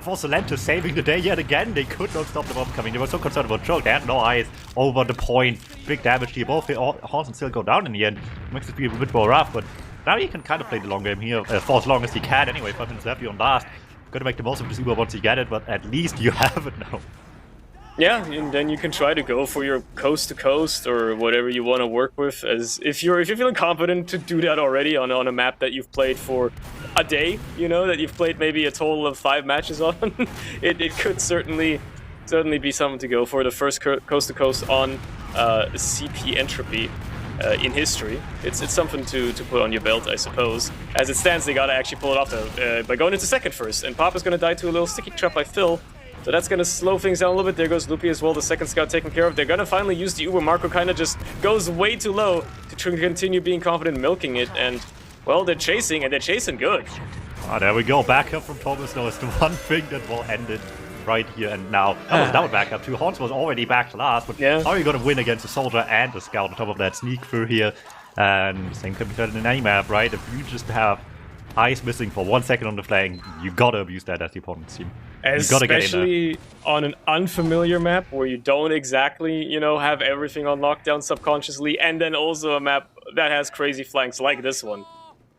for Solento saving the day yet again. They could not stop the bomb coming. They were so concerned about choke. They had no eyes over the point. Big damage here. Both Horns and Syl go down in the end. Makes it be a bit more rough, but now he can kind of play the long game here for as long as he can anyway. 5 minutes left, you're on last. Gotta make the most of this Uber once you get it, but at least you have it now. Yeah, and then you can try to go for your coast to coast or whatever you want to work with. As if you're feeling confident to do that already on a map that you've played for a day, you know, that you've played maybe a total of 5 matches on, it could certainly be something to go for. The first coast to coast on CP Entropy in history. It's something to put on your belt, I suppose. As it stands, they gotta actually pull it off though, by going into second first, and Papa's gonna die to a little sticky trap by Phil. So that's going to slow things down a little bit. There goes Loopy as well, the second scout taken care of. They're going to finally use the Uber. Marco kind of just goes way too low to continue being confident milking it. And, well, they're chasing, and they're chasing good. Ah, there we go. Backup from Thomas now is the one thing that will end it right here and now. That was double backup too. Horns was already back last, but how are you going to win against a soldier and a scout on top of that? Sneak through here. And same can be said in any map, right? If you just have eyes missing for 1 second on the flank, you gotta abuse that as the opponent's team. Especially on an unfamiliar map where you don't exactly, you know, have everything on lockdown subconsciously, and then also a map that has crazy flanks like this one.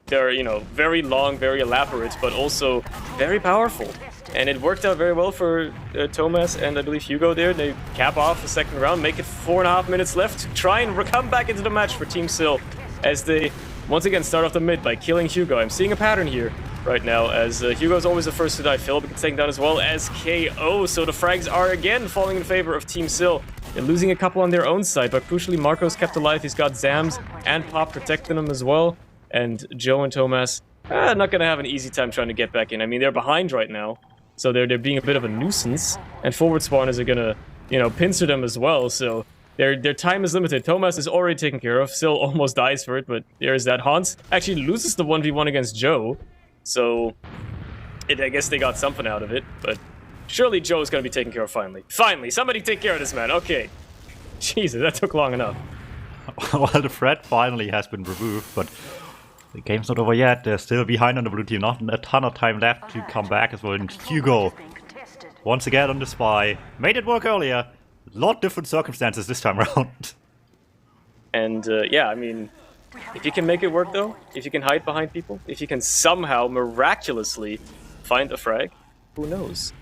They're, you know, very long, very elaborate, but also very powerful. And it worked out very well for Thomas and I believe Hugo there. They cap off the second round, make it 4.5 minutes left to try and come back into the match for Team Sil as they once again start off the mid by killing Hugo. I'm seeing a pattern here right now as Hugo's always the first to die. Philip gets taken down as well as KO, so the frags are again falling in favor of Team Sil. They're losing a couple on their own side, but crucially Marco's kept alive. He's got Zams and Pop protecting him as well. And Joe and Thomas not gonna have an easy time trying to get back in. I mean, they're behind right now, so they're being a bit of a nuisance. And forward spawners are gonna, you know, pincer them as well. So their time is limited. Thomas is already taken care of. Still almost dies for it, but there's that. Hans actually loses the 1v1 against Joe, so I guess they got something out of it. But surely Joe's gonna be taken care of finally. Finally, somebody take care of this man. Okay, Jesus, that took long enough. Well, the threat finally has been removed, but the game's not over yet. They're still behind on the blue team. Not a ton of time left to come back as well. And Hugo, once again on the spy, made it work earlier. A lot different circumstances this time around. And yeah, I mean, if you can make it work though, if you can hide behind people, if you can somehow miraculously find a frag, who knows?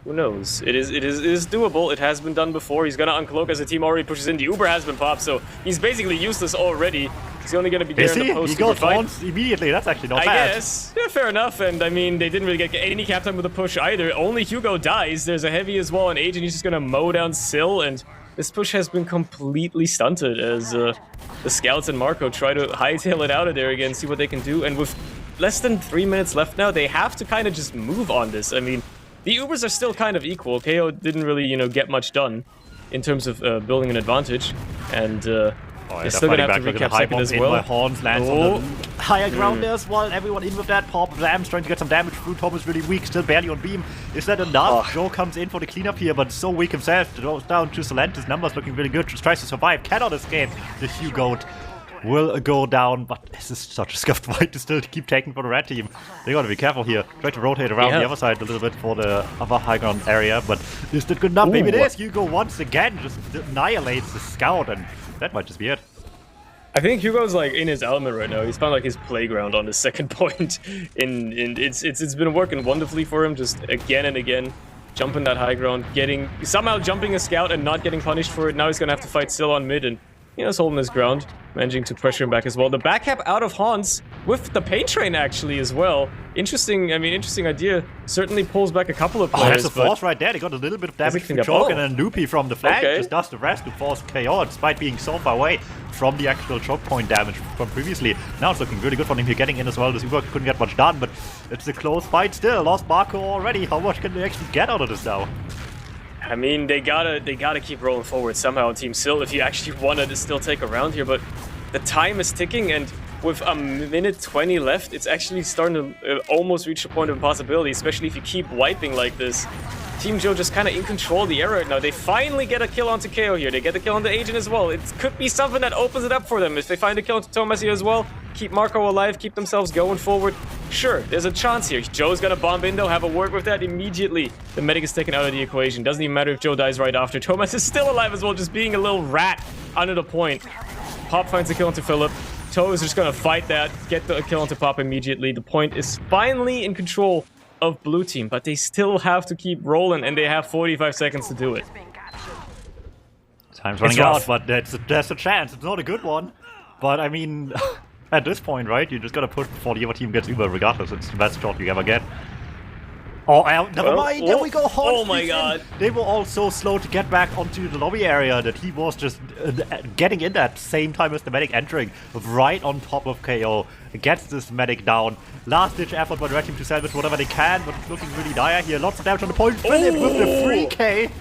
Who knows? It is doable. It has been done before. He's gonna uncloak as the team already pushes in. The Uber has been popped, so he's basically useless already. He's only gonna be there in the post. He got taunts immediately. That's actually not bad. I guess. Yeah, fair enough. And I mean, they didn't really get any cap time with the push either. Only Hugo dies. There's a heavy as well, and Agent. He's just gonna mow down Sil, and this push has been completely stunted as the scouts and Marco try to hightail it out of there again, see what they can do. And with less than 3 minutes left now, they have to kind of just move on this. I mean, the Ubers are still kind of equal. KO didn't really, you know, get much done in terms of building an advantage, and they're still gonna have to recap second as well. Horns lands on the higher ground there as well. Everyone in with that. Pop Rams trying to get some damage through. Thomas really weak, still barely on beam. Is that enough? Joe comes in for the cleanup here, but so weak himself. Goes down to Solantis. Numbers looking really good. Just tries to survive. Cannot escape. The Hugo will go down, but this is such a scuffed fight to still keep taking for the red team. They gotta be careful here. Try to rotate around the other side a little bit for the other high ground area, but is that good enough? Maybe it is. Hugo once again just annihilates the scout, and that might just be it. I think Hugo's like in his element right now. He's found like his playground on the second point. It's been working wonderfully for him, just again and again. Jumping that high ground, somehow jumping a scout and not getting punished for it. Now he's gonna have to fight Sil on mid, and you know, he's holding his ground, managing to pressure him back as well. The back cap out of Hans with the paint train actually as well. Interesting, I mean, interesting idea. Certainly pulls back a couple of players. Oh, that's a force right there. They got a little bit of damage from Choke, and then Loopy from the flank just does the rest to force KO, despite being so far away from the actual choke point damage from previously. Now it's looking really good for him here, getting in as well. The Super couldn't get much done, but it's a close fight still. Lost Marco already. How much can they actually get out of this now? I mean, they gotta keep rolling forward somehow on Team Sil if you actually wanted to still take a round here, but the time is ticking, and with a minute 20 left, it's actually starting to almost reach the point of impossibility, especially if you keep wiping like this. Team Joe just kind of in control of the area right now. They finally get a kill onto KO here. They get the kill on the Agent as well. It could be something that opens it up for them. If they find a kill onto Thomas here as well, keep Marco alive, keep themselves going forward. Sure, there's a chance here. Joe's gonna bomb in though, have a word with that immediately. The medic is taken out of the equation. Doesn't even matter if Joe dies right after. Thomas is still alive as well, just being a little rat under the point. Pop finds a kill onto Philip. Toe is just gonna fight that, get the kill onto Pop immediately. The point is finally in control of blue team, but they still have to keep rolling, and they have 45 seconds to do it. Time's running out, but there's a chance. It's not a good one, but I mean, at this point, right, you just gotta push before the other team gets Uber regardless. It's the best shot you ever get. Oh, never mind, there we go. Oh my god. They were all so slow to get back onto the lobby area that he was just getting in that same time as the medic entering, right on top of KO. Gets this medic down. Last ditch effort by the red team to salvage whatever they can, but it's looking really dire here. Lots of damage on the point. Philip with the 3k.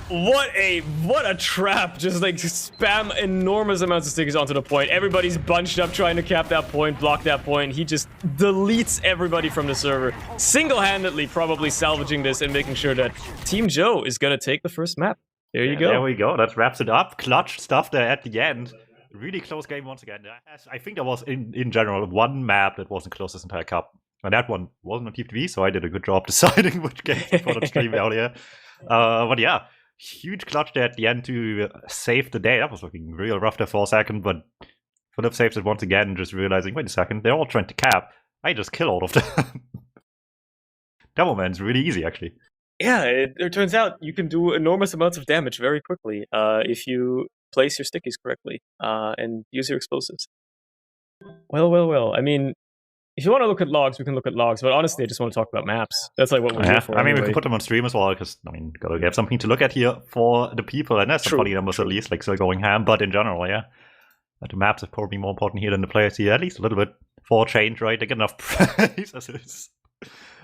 What a trap! Just like spam enormous amounts of stickers onto the point. Everybody's bunched up trying to cap that point, block that point. He just deletes everybody from the server. Single-handedly probably salvaging this and making sure that Team Joe is gonna take the first map. There you go. There we go. That wraps it up. Clutch stuff there at the end. really close game once again. I think there was, in general, one map that wasn't close this entire cup. And that one wasn't on TV, so I did a good job deciding which games to put on stream earlier. But yeah, huge clutch there at the end to save the day. That was looking real rough there for a second, but Philip saves it once again, just realizing, wait a second, they're all trying to cap. I just kill all of them. Devilman's really easy, actually. Yeah, it turns out you can do enormous amounts of damage very quickly if you place your stickies correctly and use your explosives. Well. I mean, if you want to look at logs, we can look at logs, but honestly, I just want to talk about maps. That's like what we're here for. I mean, anyway. we can put them on stream as well, because, I mean, gotta have something to look at here for the people, and there's some funny numbers at least, like still going ham, but in general, yeah. The maps are probably more important here than the players here, at least a little bit, for change, right? They get enough praise as it is.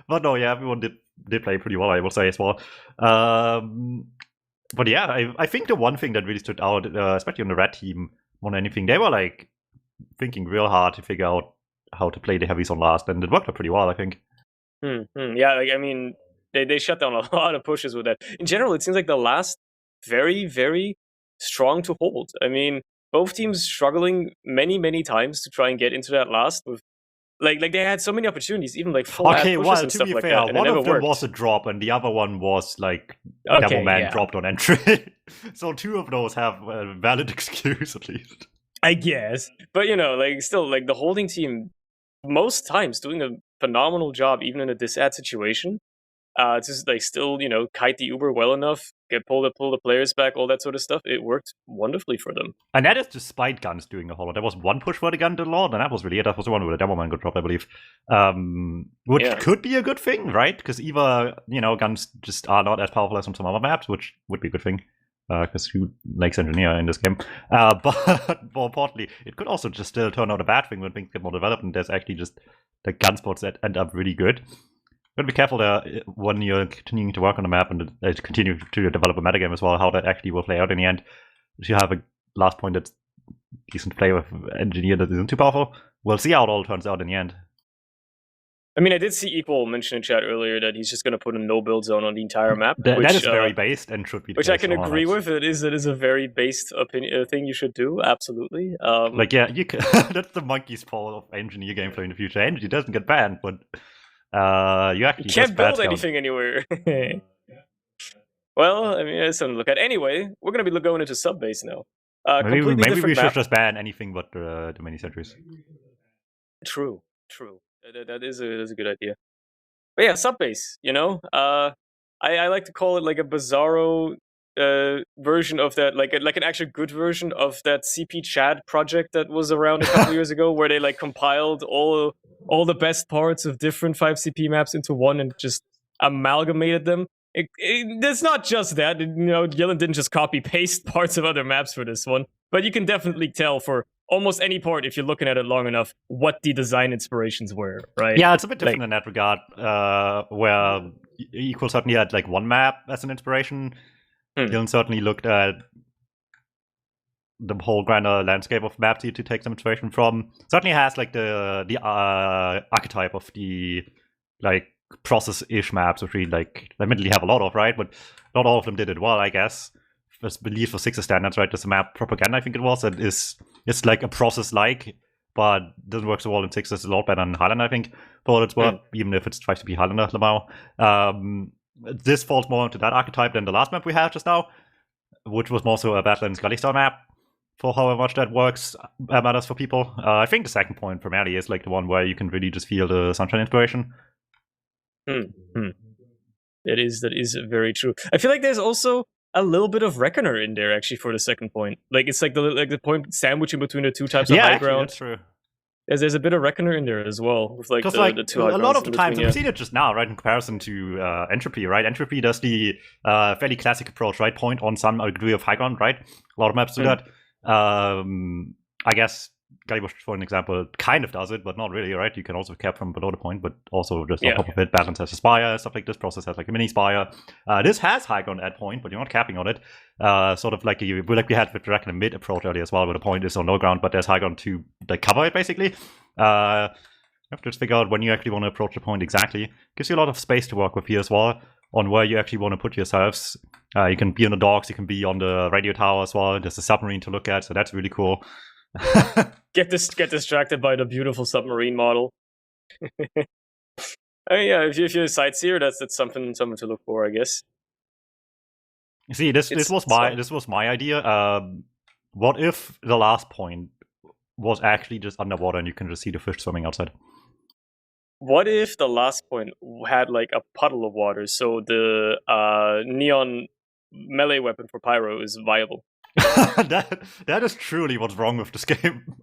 But no, yeah, everyone did play pretty well, I will say, as well. But yeah, I think the one thing that really stood out, especially on the red team, more than anything, they were like thinking real hard to figure out how to play the heavies on last, and it worked out pretty well, I think. Yeah, like, I mean, they shut down a lot of pushes with that. In general, it seems like the last very, very strong to hold. I mean, both teams struggling many times to try and get into that last with like they had so many opportunities, even like full pushes and stuff like that. One of them was a drop, and the other one was like Devilman dropped on entry. So two of those have a valid excuse at least. I guess, but you know, like still, like the holding team most times doing a phenomenal job, even in a disad situation. Just like still, you know, kite the Uber well enough, pull the players back, all that sort of stuff. It worked wonderfully for them. And that is despite guns doing a whole lot. There was one push where the gun did a lot, and that was really it. That was the one where the Devilman got dropped, I believe. Which could be a good thing, right? Because either, you know, guns just are not as powerful as on some other maps, which would be a good thing. Because who likes engineer in this game? But more importantly, it could also just still turn out a bad thing when things get more developed, and there's actually just the gun spots that end up really good. Gotta be careful there when you're continuing to work on the map and continue to develop a metagame as well, how that actually will play out in the end. If you have a last point that's decent to play with engineer that isn't too powerful, we'll see how it all turns out in the end. I mean, I did see Equal mention in chat earlier that he's just going to put a no build zone on the entire map. That is very based and should be. Which I can agree with. It is a very based opinion thing you should do. Absolutely. Like yeah, you can, that's the monkey's paw of engineer gameplay in the future. Engineer doesn't get banned, but you actually can't build anything anywhere. Well, I mean, there's something to look at. Anyway, we're going to be going into Subbase now. Maybe we should just ban anything but the mini sentries. True. That is a good idea. But yeah, Subbase, you know? I like to call it like a bizarro version of that, like an actual good version of that CP Chad project that was around a couple years ago, where they like compiled all the best parts of different 5CP maps into one and just amalgamated them. It's not just that, you know, Yellen didn't just copy-paste parts of other maps for this one, but you can definitely tell for almost any part, if you're looking at it long enough, what the design inspirations were, right? Yeah, it's a bit different in that regard, where Equal certainly had like one map as an inspiration. Yellen certainly looked at the whole grander landscape of maps to take some inspiration from. Certainly has like the archetype of the like process-ish maps, which we like admittedly have a lot of, right? But not all of them did it well, I guess. I believe for 6 standards, right? There's a map Propaganda, I think it was, that it's like a process-like, but doesn't work so well in 6. It's a lot better in Highlander, I think, for what it's worth, even if it's tries to be Highlander Lamau. This falls more into that archetype than the last map we had just now, which was more so a Battle in Scully style map. For however much that works matters for people. I think the second point primarily is like the one where you can really just feel the Sunshine inspiration. That is very true. I feel like there's also a little bit of Reckoner in there actually for the second point. Like it's like the point sandwich in between the two types of high ground. That's true. There's a bit of Reckoner in there as well, with like the two high grounds. A lot of the times, we've seen it just now, right, in comparison to Entropy, right? Entropy does the fairly classic approach, right? Point on some degree of high ground, right? A lot of maps do that. I guess Galleybush, for an example, kind of does it, but not really, right? You can also cap from below the point, but also just on top of it, Balance has a spire, stuff like this. Process has like a mini spire. This has high ground at point, but you're not capping on it. Sort of like we had with the Reckoner mid approach earlier as well, where the point is on no ground, but there's high ground to like cover it basically. You have to just figure out when you actually want to approach the point exactly. Gives you a lot of space to work with here as well, on where you actually want to put yourselves. You can be on the docks, you can be on the radio tower as well. There's a submarine to look at, so that's really cool. Get distracted by the beautiful submarine model. Yeah, if you're a sightseer, that's something to look for, I guess. See, this was my idea. What if the last point was actually just underwater and you can just see the fish swimming outside? What if the last point had like a puddle of water, so the neon melee weapon for Pyro is viable? that is truly what's wrong with this game.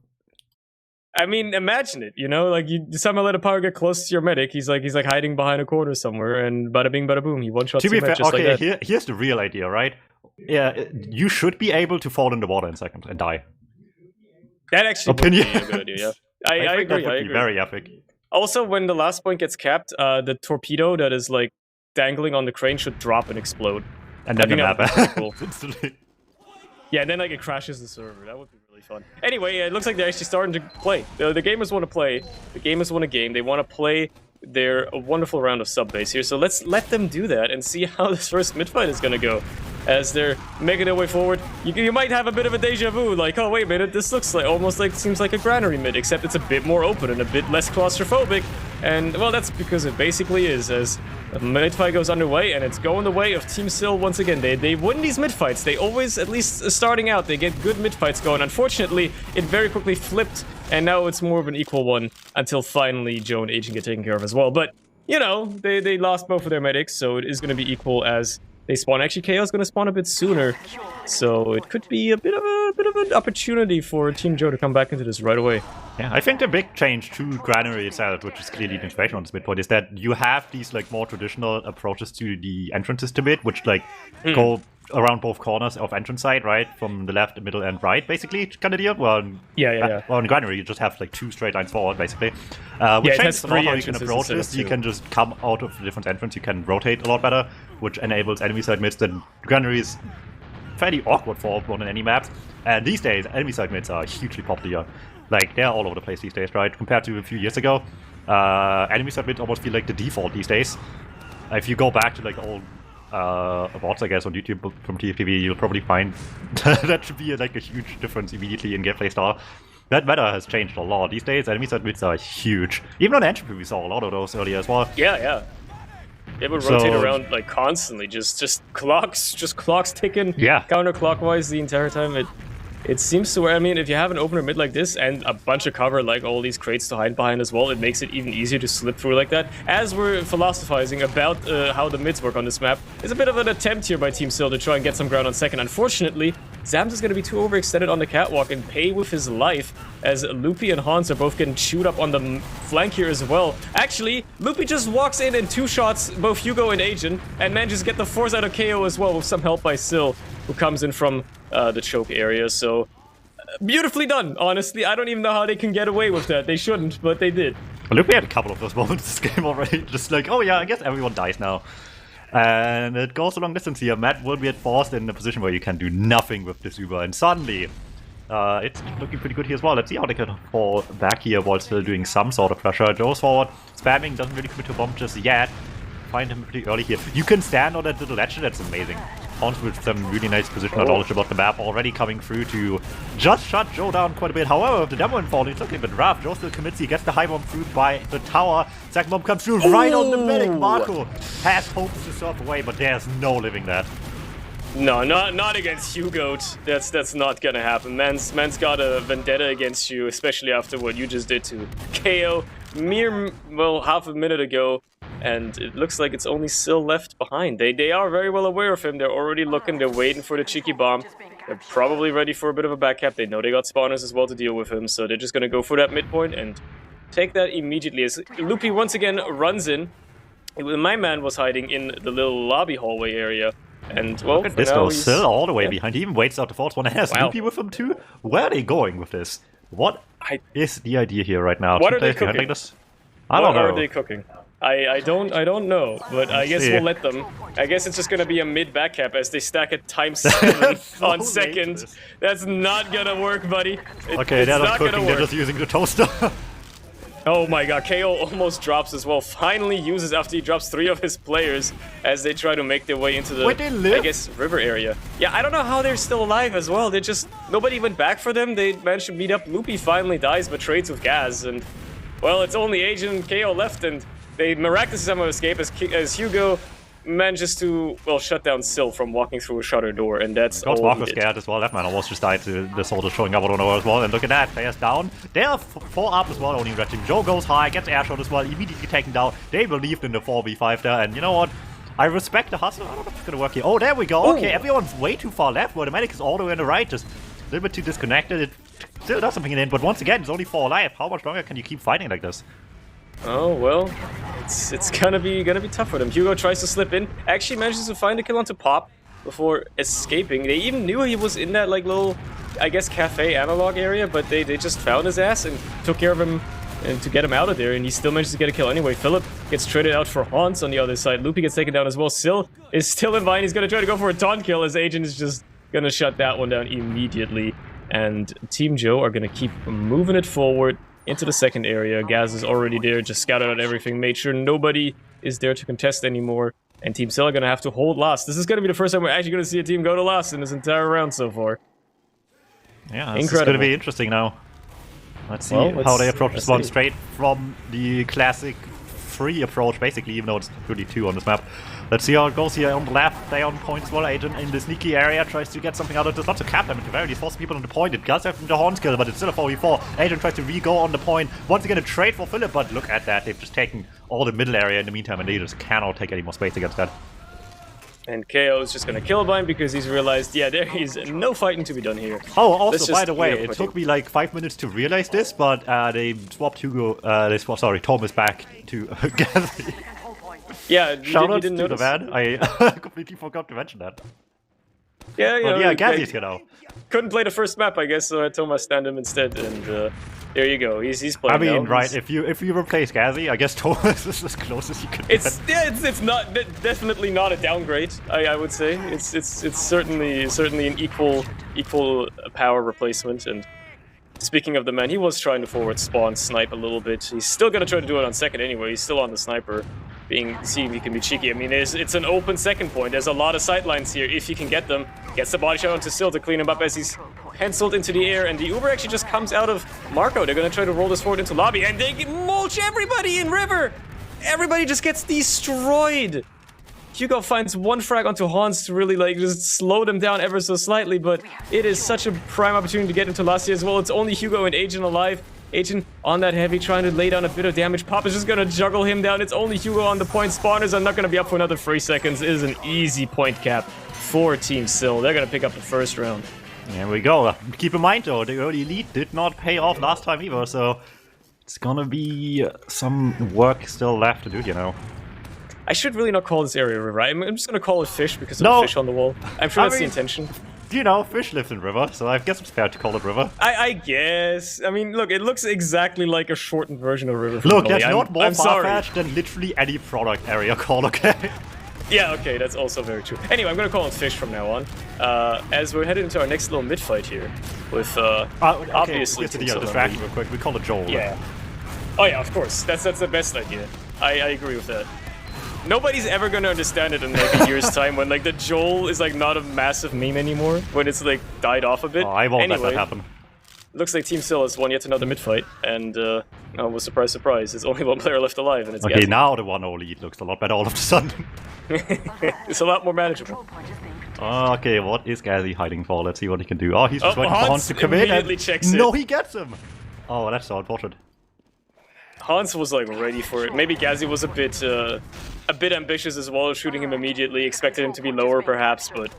I mean, imagine it, you know, like you somehow let a Pyro get close to your medic, he's like hiding behind a corner somewhere, and bada bing, bada boom, he one-shots your medic just like that. Here's the real idea, right? Yeah, you should be able to fall in the water in seconds and die. That actually would be a good idea, yeah. I agree, that would be very epic. Also, when the last point gets capped, the torpedo that is like dangling on the crane should drop and explode. And then the map cool. Yeah, and then like it crashes the server. That would be really fun. Anyway, it looks like they're actually starting to play. The gamers want to play. The gamers want a game. They want to play their wonderful round of Subbase here. So let's let them do that and see how this first mid-fight is going to go. As they're making their way forward, you might have a bit of a deja vu, like, oh wait a minute, this looks like almost like seems like a granary mid, except it's a bit more open and a bit less claustrophobic. And well, that's because it basically is, as the mid fight goes underway, and it's going the way of Team Sil once again. They win these mid fights. They always, at least starting out, they get good mid fights going. Unfortunately, it very quickly flipped, and now it's more of an equal one until finally Joe and Agent get taken care of as well. But you know, they lost both of their medics, so it is going to be equal as they spawn. Actually, KO is going to spawn a bit sooner, so it could be a bit of an opportunity for Team Joe to come back into this right away. Yeah, I think the big change to Granary itself, which is clearly the inspiration on this midpoint, is that you have these like more traditional approaches to the entrances to mid, which like go around both corners of entrance side, right? From the left, middle, and right, basically, kind of deal. Well, well, in Granary, you just have like 2 straight lines forward, basically. Which changes a lot how you can approach this. You can just come out of the different entrance, you can rotate a lot better, which enables enemy side mids. Then Granary is fairly awkward for one in any maps. And these days, enemy side mids are hugely popular. Like, they're all over the place these days, right? Compared to a few years ago, enemy side mids almost feel like the default these days. If you go back to like old awards, I guess, on YouTube from TFTV, you'll probably find that should be like a huge difference immediately in gameplay style. That meta has changed a lot. These days, enemy side mids are huge. Even on Entropy, we saw a lot of those earlier as well. Yeah. They would rotate around like constantly, just clocks ticking counterclockwise the entire time. It seems to where, I mean, if you have an opener mid like this and a bunch of cover like all these crates to hide behind as well, it makes it even easier to slip through like that. As we're philosophizing about how the mids work on this map, it's a bit of an attempt here by Team Sil to try and get some ground on second. Unfortunately, Zams is going to be too overextended on the catwalk and pay with his life, as Loopy and Hans are both getting chewed up on the flank here as well. Actually, Loopy just walks in and 2 shots both Hugo and Agent, and manages to get the force out of KO as well with some help by Sil, who comes in from the choke area. So beautifully done, honestly. I don't even know how they can get away with that. They shouldn't, but they did. Loopy had a couple of those moments this game already. Just like, oh yeah, I guess everyone dies now. And it goes a long distance here. Matt will be forced in a position where you can do nothing with this Uber. And suddenly, it's looking pretty good here as well. Let's see how they can fall back here while still doing some sort of pressure. Joe's forward, spamming, doesn't really commit to a bomb just yet. Find him pretty early here. You can stand on that little ledge, that's amazing. Hans with some really nice positional knowledge about the map, already coming through to just shut Joe down quite a bit. However, the demo infall is looking a bit rough. Joe still commits, he gets the high bomb through by the tower. Second bomb comes through right on the medic. Marco has hopes to surf away, but there's no living that. No, not against Hugo. That's not gonna happen. Man's got a vendetta against you, especially after what you just did to KO mere, well, half a minute ago. And it looks like it's only Sil left behind. They are very well aware of him. They're already looking. They're waiting for the cheeky bomb. They're probably ready for a bit of a back cap. They know they got spawners as well to deal with him. So they're just going to go for that midpoint and take that immediately. As Loopy once again runs in. My man was hiding in the little lobby hallway area. And, well, look at this though. Sil all the way behind. He even waits out the fourth one. And has Loopy with him too? Where are they going with this? What is the idea here right now? What are they cooking? Like this? I don't know. What are they cooking? I don't know, but I guess we'll let them. I guess it's just gonna be a mid back cap as they stack it ×7 on second. That's not gonna work, buddy. Okay, they're not cooking, they're just using the toaster. Oh my god, KO almost drops as well. Finally uses after he drops 3 of his players as they try to make their way into the, I guess, river area. Yeah, I don't know how they're still alive as well. They just, nobody went back for them. They managed to meet up. Loopy finally dies, but trades with Gaz. And, well, it's only Agent and KO left, and they miraculously somehow escape as Hugo manages to, well, shut down Syl from walking through a shutter door, and that's all Marco scared as well. That man almost just died to the soldier showing up. I don't know as well. And look at that, players down. They're 4 up as well, only resting. Joe goes high, gets air shot as well, immediately taken down. They believed in the 4v5 there, and you know what? I respect the hustle. I don't know if it's gonna work here. Oh, there we go. Okay, everyone's way too far left, where the medic is all the way on the right, just a little bit too disconnected. It still does something in the end, but once again, it's only 4 alive. How much longer can you keep fighting like this? Oh, well, it's gonna be tough for them. Hugo tries to slip in, actually manages to find a kill onto Pop before escaping. They even knew he was in that, like, little, I guess, cafe analog area, but they just found his ass and took care of him and to get him out of there, and he still manages to get a kill anyway. Philip gets traded out for Hans on the other side. Loopy gets taken down as well. Syl is still in line. He's gonna try to go for a taunt kill. His agent is just gonna shut that one down immediately, and Team Joe are gonna keep moving it forward into the second area. Gaz is already there, just scouted out everything, made sure nobody is there to contest anymore. And Team Syl are going to have to hold last. This is going to be the first time we're actually going to see a team go to last in this entire round so far. Yeah, this is going to be interesting now. Let's see how they approach this one, straight from the classic free approach, basically, even though it's really 2 on this map. Let's see how it goes here on the left. They on point as well. Agent in the sneaky area tries to get something out of this. Not to cap them, at the very least, force people on the point. It does have the horn skill, but it's still a 4v4. Agent tries to re-go on the point. Once again, a trade for Philip, but look at that. They've just taken all the middle area in the meantime, and they just cannot take any more space against that. And KO is just going to kill him because he's realized, yeah, there is no fighting to be done here. Oh, also, by the way, it took me like 5 minutes to realize this, but they swapped Thomas back to Gazzy. Yeah, shout out to the man. I completely forgot to mention that. Yeah, yeah, Gazzy's here now. Couldn't play the first map, I guess, so I had Thomas stand him instead, and there you go. He's playing. I mean, now. Right? If you replace Gazzy, I guess Thomas is as close as you can. It's not definitely not a downgrade. I would say it's certainly an equal power replacement. And speaking of the man, he was trying to forward spawn snipe a little bit. He's still gonna try to do it on second anyway. He's still on the sniper, seeing if he can be cheeky. I mean, it's an open second point. There's a lot of sightlines here if he can get them. Gets the body shot onto Syl to clean him up as he's penciled into the air, and the Uber actually just comes out of Marco. They're gonna try to roll this forward into lobby, and they mulch everybody in river. Everybody just gets destroyed. Hugo finds one frag onto Hans to really like just slow them down ever so slightly, but it is such a prime opportunity to get into Lassie as well. It's only Hugo and Agent alive. Agent on that heavy, trying to lay down a bit of damage. Pop is just gonna juggle him down. It's only Hugo on the point. Spawners are not gonna be up for another 3 seconds. It is an easy point cap for Team Syl. They're gonna pick up the first round. There we go. Keep in mind though, the early lead did not pay off last time either, so it's gonna be some work still left to do, you know. I should really not call this area river. I'm just gonna call it fish because of the fish on the wall. I'm sure that's the intention. You know, fish lives in river, so I guess it's fair to call it river. I guess. I mean, look, it looks exactly like a shortened version of river. Look, that's not more far-fetched than literally any product area call, okay? Yeah, okay, that's also very true. Anyway, I'm gonna call it fish from now on. As we're headed into our next little mid-fight here with, obviously... Okay, distraction real quick. We call it Joel. Yeah. Oh yeah, of course. That's the best idea. I agree with that. Nobody's ever gonna understand it in like a year's time when like the Joel is like not a massive meme anymore, when it's like died off a bit. Oh, I won't let that happen. Looks like Team Syl has won yet another mid-fight, and well, surprise, surprise, there's only one player left alive, and it's okay, Gazzy. Now the 1-0 lead looks a lot better all of a sudden. It's a lot more manageable. Okay, what is Gazzy hiding for? Let's see what he can do. Oh, he's just waiting for Hans to come in, and checks no, he gets him! Oh, that's so unfortunate. Hans was like ready for it. Maybe Gazzy was a bit ambitious as well, shooting him immediately, expected him to be lower perhaps, but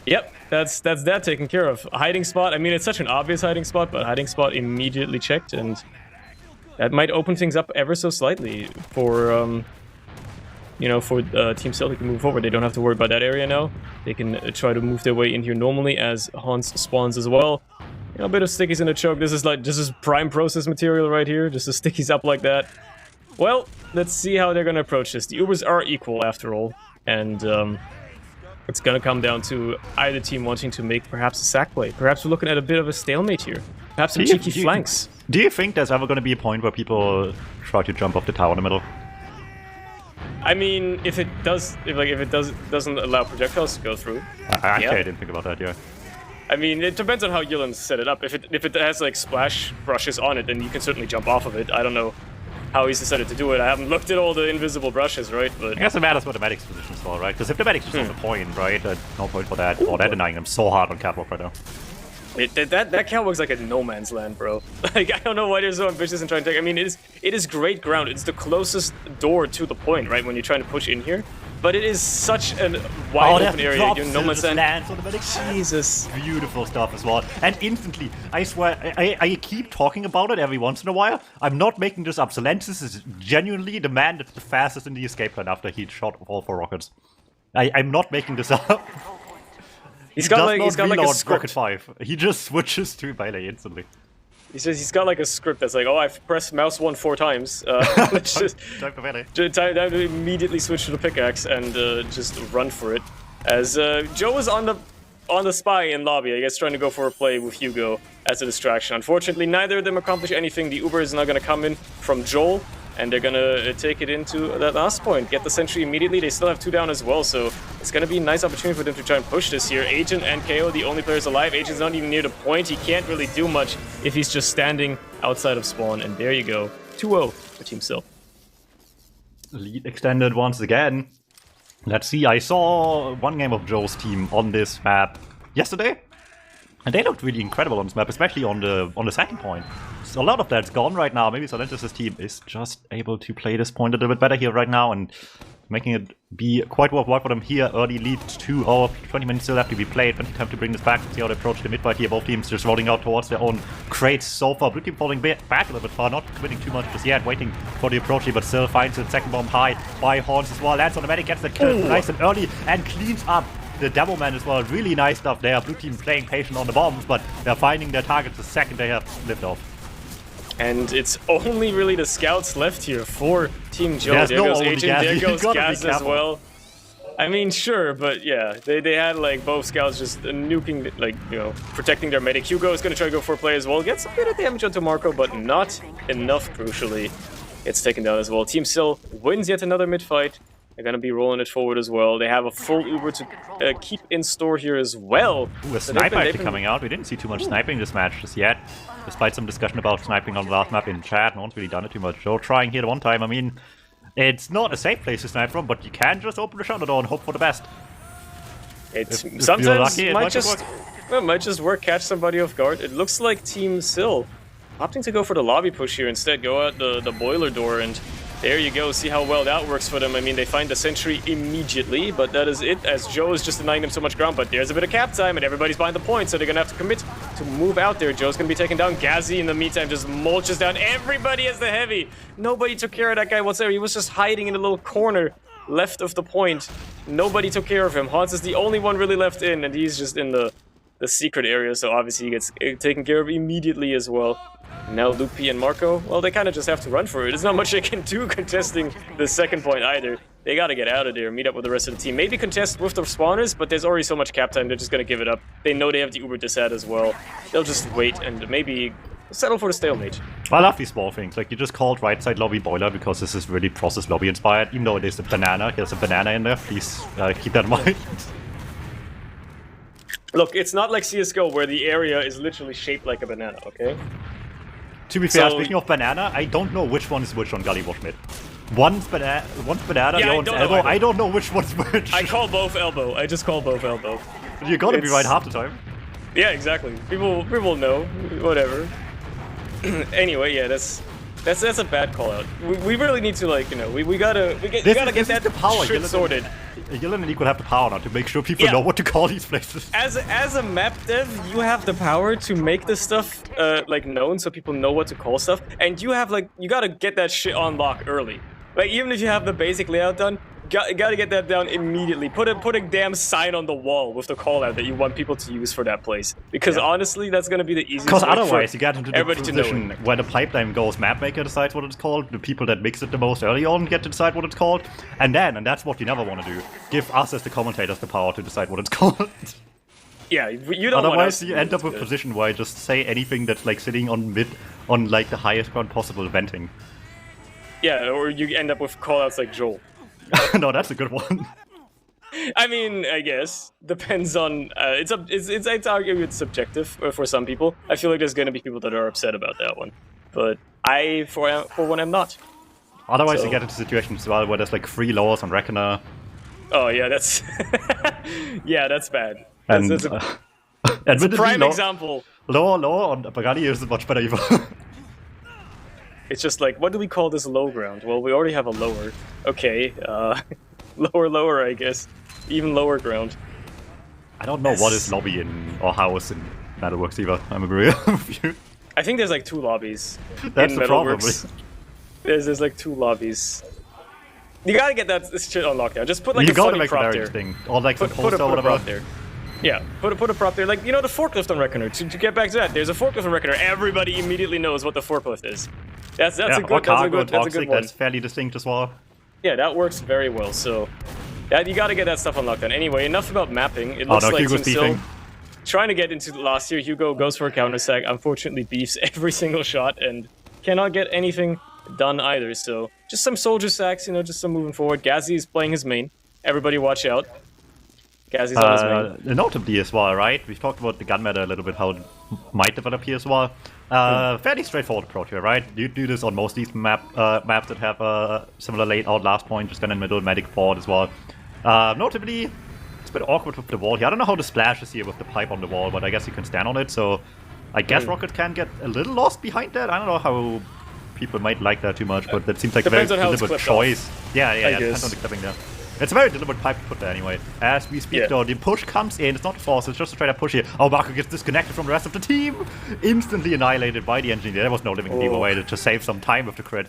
yep, that's that taken care of. Hiding spot, I mean, it's such an obvious hiding spot, but hiding spot immediately checked, and that might open things up ever so slightly for, you know, for Team Syl. They can move forward. They don't have to worry about that area now. They can try to move their way in here normally as Hans spawns as well. You know, a bit of stickies in the choke. This is prime process material right here. Just the stickies up like that. Well, let's see how they're gonna approach this. The Ubers are equal after all, and It's gonna come down to either team wanting to make perhaps a sack play. Perhaps we're looking at a bit of a stalemate here. Perhaps some cheeky flanks. Do you think there's ever going to be a point where people try to jump off the tower in the middle? I mean, if it doesn't allow projectiles to go through. I didn't think about that. Yeah. I mean, it depends on how Yulin set it up. If it has like splash brushes on it, then you can certainly jump off of it. I don't know how he's decided to do it. I haven't looked at all the invisible brushes, right? But I guess it matters what the medic's position is for, right? Because if the medic's just on the point, right, no point for that. Oh, they're denying them so hard on catwalk right now. That catwalk's like a no man's land, bro. Like, I don't know why they're so ambitious in trying to take. I mean, it is great ground. It's the closest door to the point, right? When you're trying to push in here. But it is such a wide open area. You're no man's land. Jesus. Beautiful stuff as well. And instantly, I swear, I keep talking about it every once in a while. I'm not making this up. Solensis is genuinely the man that's the fastest in the escape plan after he shot all 4 rockets. I'm not making this up. He's got like a script. Rocket 5. He just switches to melee instantly. He says he's got like a script that's like, oh, I've pressed mouse 1 4 times. Let's just time for melee. Time to immediately switch to the pickaxe and just run for it. As Joe is on the spy in lobby, I guess, trying to go for a play with Hugo as a distraction. Unfortunately, neither of them accomplish anything. The Uber is now going to come in from Joel, and they're going to take it into that last point. Get the sentry immediately. They still have 2 down as well, so it's going to be a nice opportunity for them to try and push this here. Agent and KO, the only players alive. Agent's not even near the point. He can't really do much if he's just standing outside of spawn. And there you go. 2-0 for Team Sil. Lead extended once again. Let's see. I saw one game of Joe's team on this map yesterday. And they looked really incredible on this map, especially on the second point. So a lot of that's gone right now. Maybe Solentis' team is just able to play this point a little bit better here right now and making it be quite worthwhile for them here. Early lead 2-0. 20 minutes still have to be played. Plenty of time to bring this back and see how they approach the mid-fight here. Both teams just rolling out towards their own crates so far. Blue team falling back a little bit far, not committing too much just yet, waiting for the approach here, but still finds it. Second bomb high by Horns as well. Lands on the medic, gets the kill nice and early and cleans up the Devilman as well. Really nice stuff there. Blue team playing patient on the bombs, but they're finding their targets the second they have lived off. And it's only really the scouts left here for Team Joe. There's there no goes Agent, Gaz. there goes Gaz as well. I mean, sure, but yeah, they had like both scouts just nuking, like, you know, protecting their medic. Hugo is going to try to go for a play as well. Gets a bit of damage onto Marco, but not enough, crucially. Gets taken down as well. Team Sil wins yet another mid-fight. They're going to be rolling it forward as well. They have a full Uber to keep in store here as well. Ooh, a sniper actually coming out. We didn't see too much sniping this match just yet. Despite some discussion about sniping on the last map in chat, no one's really done it too much. Joe trying here the one time. I mean, it's not a safe place to snipe from, but you can just open the shutter door and hope for the best. Sometimes it might just work, catch somebody off guard. It looks like Team Sil opting to go for the lobby push here instead. Go out the boiler door, and there you go. See how well that works for them. I mean, they find the sentry immediately, but that is it, as Joe is just denying them so much ground. But there's a bit of cap time, and everybody's behind the point, so they're going to have to commit to move out there. Joe's going to be taken down. Gazzy, in the meantime, just mulches down everybody as the heavy. Nobody took care of that guy whatsoever. He was just hiding in a little corner left of the point. Nobody took care of him. Hans is the only one really left in, and he's just in the secret area, so obviously he gets taken care of immediately as well. Now Lupi and Marco, well, they kind of just have to run for it. There's not much they can do contesting the second point either. They got to get out of there, meet up with the rest of the team. Maybe contest with the spawners, but there's already so much cap time, they're just going to give it up. They know they have the Uber Disad as well. They'll just wait and maybe settle for the stalemate. I love these small things. Like, you just called right side lobby boiler because this is really process lobby inspired. Even though it is a banana, there's a banana in there. Please keep that in mind. Look, it's not like CSGO where the area is literally shaped like a banana, okay? To be fair, speaking of banana, I don't know which one is which on Gully Wash mid. One's banana, the other one's elbow. I don't know which one's which. I call both elbow. I just call both elbow. You gotta be right half the time. Yeah, exactly. People know. Whatever. Anyway, yeah, that's a bad call out. We really need to, like, you know, we gotta get that power shit sorted. Yilin and Equal have the power now to make sure people know what to call these places. As a map dev, you have the power to make this stuff like known, so people know what to call stuff. And you have, like, you gotta get that shit on lock early. Like, even if you have the basic layout done, Gotta get that down immediately. Put a damn sign on the wall with the call out that you want people to use for that place. Because honestly, that's gonna be the easiest. Because otherwise, you get into the everybody position where the pipeline goes, map maker decides what it's called, the people that mix it the most early on get to decide what it's called, and that's what you never want to do. Give us as the commentators the power to decide what it's called. Yeah, you don't. Otherwise, you end up with a position where I just say anything that's like sitting on like the highest ground possible, venting. Yeah, or you end up with callouts like Joel. No, that's a good one. I mean, I guess depends on. It's arguably it's subjective for some people. I feel like there's gonna be people that are upset about that one, but I, for one, am not. Otherwise, you get into situations as well where there's like 3 lowers on Reckoner. Oh yeah, that's yeah, that's bad. And that's a prime example. Lower on Pagani is much better even. It's just like, what do we call this low ground? Well, we already have a lower. Okay, lower, I guess. Even lower ground. I don't know what is lobby in or house in Metalworks either. I'm agree with you. I think there's like 2 lobbies. That's in the problem. There's like 2 lobbies. You gotta get that shit on lockdown. Just put like you a gotta funny make prop it there. interesting. Or like Put a prop there. Yeah, put a prop there. Like, you know, the forklift on Reckoner. To get back to that, there's a forklift on Reckoner. Everybody immediately knows what the forklift is. That's a good one. That's fairly distinct as well. Yeah, that works very well. So, you gotta get that stuff on lockdown. Anyway, enough about mapping. It looks like Team Still trying to get into the last year. Hugo goes for a counter sack. Unfortunately, beefs every single shot and cannot get anything done either. So, just some soldier sacks, you know, just some moving forward. Gazzy is playing his main. Everybody watch out. Gazzy's on his main. Notably as well, right? We've talked about the gun meta a little bit, how it might develop here as well. Fairly straightforward approach here, right? You do this on most of these maps that have a similar layout. Last point, just gun in middle, medic forward as well. Notably, it's a bit awkward with the wall here. I don't know how the splash is here with the pipe on the wall, but I guess you can stand on it, so I guess Rocket can get a little lost behind that. I don't know how people might like that too much, but that seems like a very deliberate choice. Yeah, it depends on the clipping there. It's a very deliberate pipe to put there anyway. As we speak though, the push comes in. It's not a force, it's just a straight up push here. Oh, Marco gets disconnected from the rest of the team. Instantly annihilated by the engineer. There was no living leeway to save some time with the crit.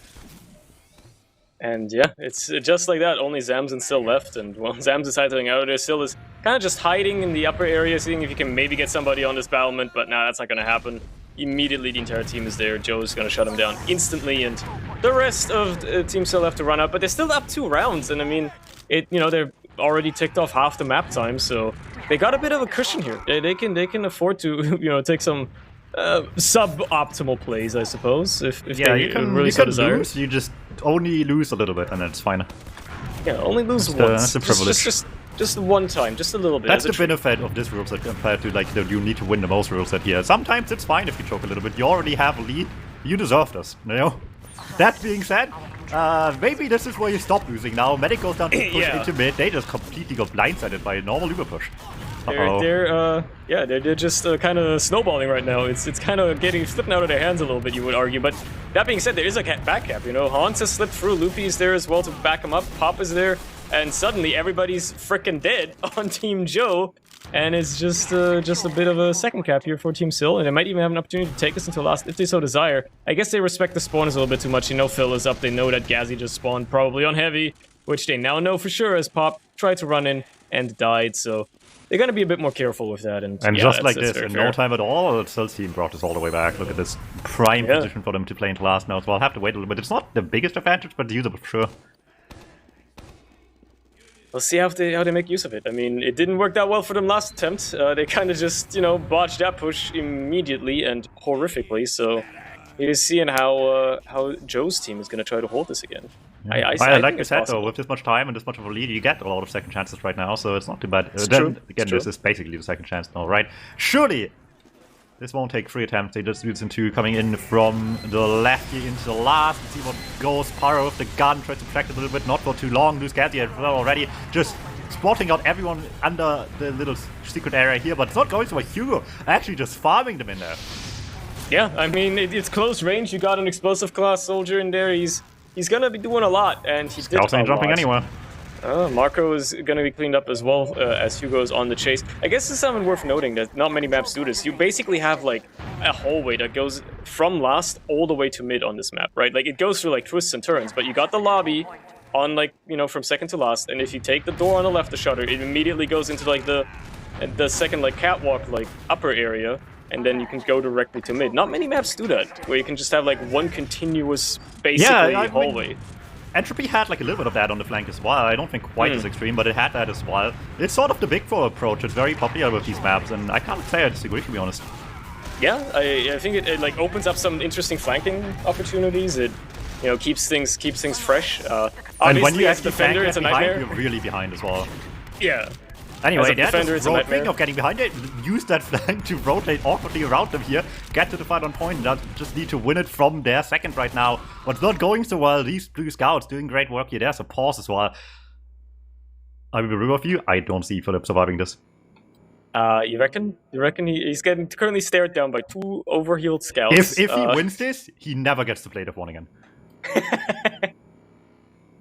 And yeah, it's just like that. Only Zamzin still left, and well, Zamzin's hiding out there. Still is kind of just hiding in the upper area, seeing if he can maybe get somebody on this battlement, but nah, that's not going to happen. Immediately the entire team is there. Joe's going to shut him down instantly, and the rest of the team still have to run out, but they're still up 2 rounds, and I mean, they're already ticked off half the map time, so they got a bit of a cushion here. They can afford to, take some suboptimal plays, I suppose, if they really so desire. Lose, you just only lose a little bit, and it's fine. Yeah, only lose once. That's a privilege. Just one time, just a little bit. That's the benefit of this rule set compared to like you need to win the most rule set here. Sometimes it's fine if you choke a little bit. You already have a lead. You deserve this, you know? That being said, maybe this is where you stop losing now. Medic goes down to push into mid. They just completely got blindsided by a normal Uber push. They're just kind of snowballing right now. It's kind of slipping out of their hands a little bit, you would argue. But that being said, there is a back cap, you know. Hans has slipped through. Loopy is there as well to back him up. Pop is there. And suddenly everybody's frickin' dead on Team Joe. And it's just a bit of a second cap here for Team Sil. And they might even have an opportunity to take this until last if they so desire. I guess they respect the spawners a little bit too much. You know Phil is up. They know that Gazzy just spawned probably on heavy, which they now know for sure as Pop tried to run in and died. So they're going to be a bit more careful with that. And just like this, in no time at all, the Sil team brought us all the way back. Look at this prime position for them to play into last now. So I'll have to wait a little bit. It's not the biggest advantage, but usable for sure. We'll see how they make use of it. I mean, it didn't work that well for them last attempt. They kind of just, botched that push immediately and horrifically. So you're seeing how Joe's team is going to try to hold this again. Yeah. I like you said, though, with this much time and this much of a lead, you get a lot of second chances right now, so it's not too bad. Again, this is basically the second chance now, right? Surely this won't take 3 attempts. They just do this in 2, coming in from the left here into the last. Let's see what goes. Pyro with the gun, tries to track it a little bit, not for too long. Lose Gazzy as well already. Just spotting out everyone under the little secret area here, but it's not going to Hugo. Actually just farming them in there. Yeah, I mean, it's close range. You got an explosive class soldier in there. He's gonna be doing a lot, and he did a lot. Ain't jumping anywhere. Marco is going to be cleaned up as well as Hugo is on the chase. I guess it's something worth noting that not many maps do this. You basically have like a hallway that goes from last all the way to mid on this map, right? Like it goes through like twists and turns, but you got the lobby, on like, you know, from second to last, and if you take the door on the left, the shutter, it immediately goes into like the second like catwalk like upper area, and then you can go directly to mid. Not many maps do that, where you can just have like one continuous basically hallway. Entropy had like a little bit of that on the flank as well. I don't think quite as extreme, but it had that as well. It's sort of the Big Four approach. It's very popular with these maps, and I can't say I disagree, to be honest. Yeah, I think it like opens up some interesting flanking opportunities. It, you know, keeps things fresh. And when you as actually defender, it's a nightmare. You're really behind as well. Yeah. Anyway, they're just rotating of getting behind it. Use that flank to rotate awkwardly around them here. Get to the fight on point. And just need to win it from their second right now. But it's not going so well. These blue scouts doing great work here. There's a pause as well. I will be real with you. I don't see Philip surviving this. You reckon? He's getting currently stared down by 2 overhealed scouts. If he wins this, he never gets to play Div 1 again.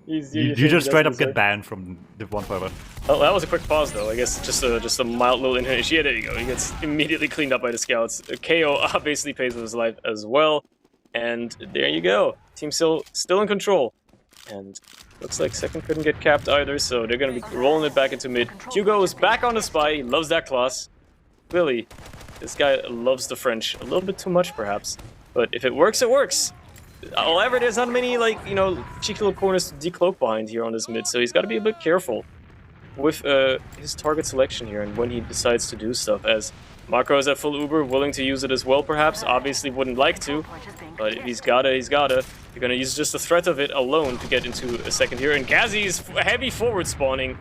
You just straight up get banned from Div 1 forever. Oh, that was a quick pause though. I guess just a mild little inhibition. Yeah, there you go. He gets immediately cleaned up by the scouts. KO obviously pays with his life as well. And there you go. Team still in control. And looks like second couldn't get capped either, so they're going to be rolling it back into mid. Hugo is back on the spy. He loves that class. Clearly, this guy loves the French. A little bit too much, perhaps. But if it works, it works. However, there's not many, like, you know, cheeky little corners to decloak behind here on this mid, so he's got to be a bit careful with his target selection here and when he decides to do stuff, as Marco is at full Uber, willing to use it as well, perhaps. Obviously wouldn't like to, but if he's gotta. You're gonna use just the threat of it alone to get into a second here, and Gazi's heavy forward spawning,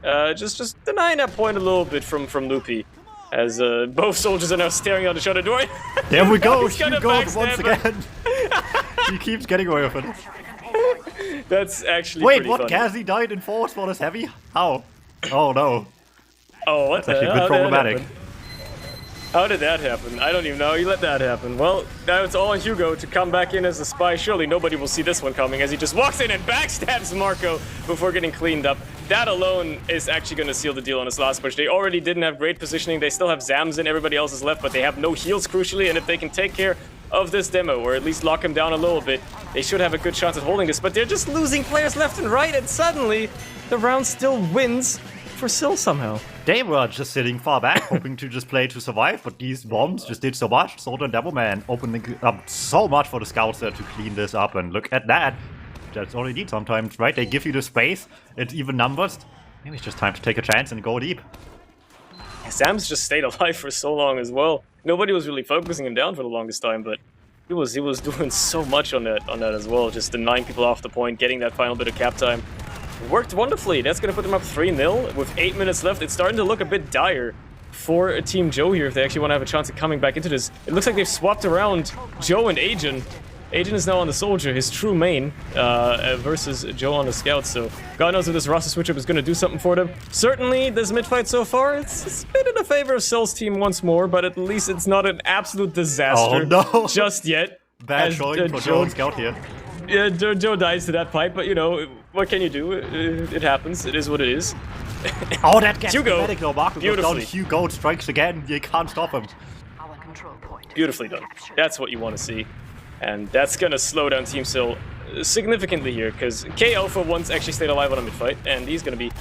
just denying that point a little bit from Loopy, as both soldiers are now staring out the shutter door. There we go, Hugo once again. He keeps getting away with it. That's actually Wait, pretty what? funny. Gazi died in forward spawn as heavy? How? Oh no. Oh, what That's actually a bit problematic. How did that happen? I don't even know. You let that happen. Well, now it's all on Hugo to come back in as a spy. Surely nobody will see this one coming, as he just walks in and backstabs Marco before getting cleaned up. That alone is actually going to seal the deal on his last push. They already didn't have great positioning. They still have Zams and everybody else is left, but they have no heals, crucially. And if they can take care of this demo, or at least lock him down a little bit, they should have a good chance at holding this. But they're just losing players left and right, and suddenly the round still wins for Sil somehow. They were just sitting far back, hoping to just play to survive, but these bombs just did so much. Soldier and Devilman opening up so much for the scouts there to clean this up, and look at that. That's all you need sometimes, right? They give you the space, it's even numbers. Maybe it's just time to take a chance and go deep. Sam's just stayed alive for so long as well. Nobody was really focusing him down for the longest time, but he was doing so much on that as well. Just denying people off the point, getting that final bit of cap time. Worked wonderfully. That's going to put them up 3-0 with 8 minutes left. It's starting to look a bit dire for Team Joe here if they actually want to have a chance of coming back into this. It looks like they've swapped around Joe and Agent. Agent is now on the Soldier, his true main, versus Joe on the Scout, so God knows if this roster switch-up is going to do something for them. Certainly, this mid-fight so far, it's been in the favor of Cell's team once more, but at least it's not an absolute disaster just yet. Bad showing for Joe and Scout here. Yeah, Joe dies to that pipe, but you know, what can you do? It happens. It is what it is. Oh, that gets Hugo. dramatic though. Marco goes down. Hugo strikes again. You can't stop him. Beautifully done. That's what you want to see. And that's going to slow down Team Sil significantly here, because KO for once actually stayed alive on a mid-fight, and he's going to be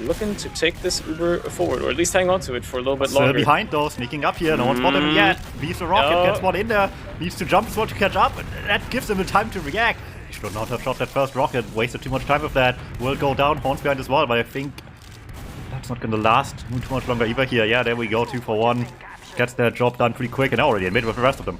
looking to take this Uber forward, or at least hang on to it for a little bit longer. Still behind though, sneaking up here. No one's spotted him yet. Beats the rocket, gets one in there. Needs to jump as well to catch up, and that gives him the time to react. He should not have shot that first rocket. Wasted too much time with that. Will go down. Horns behind as well, but I think that's not going to last too much longer either here. Yeah, there we go. 2 for 1. Gets their job done pretty quick, and already in mid with the rest of them.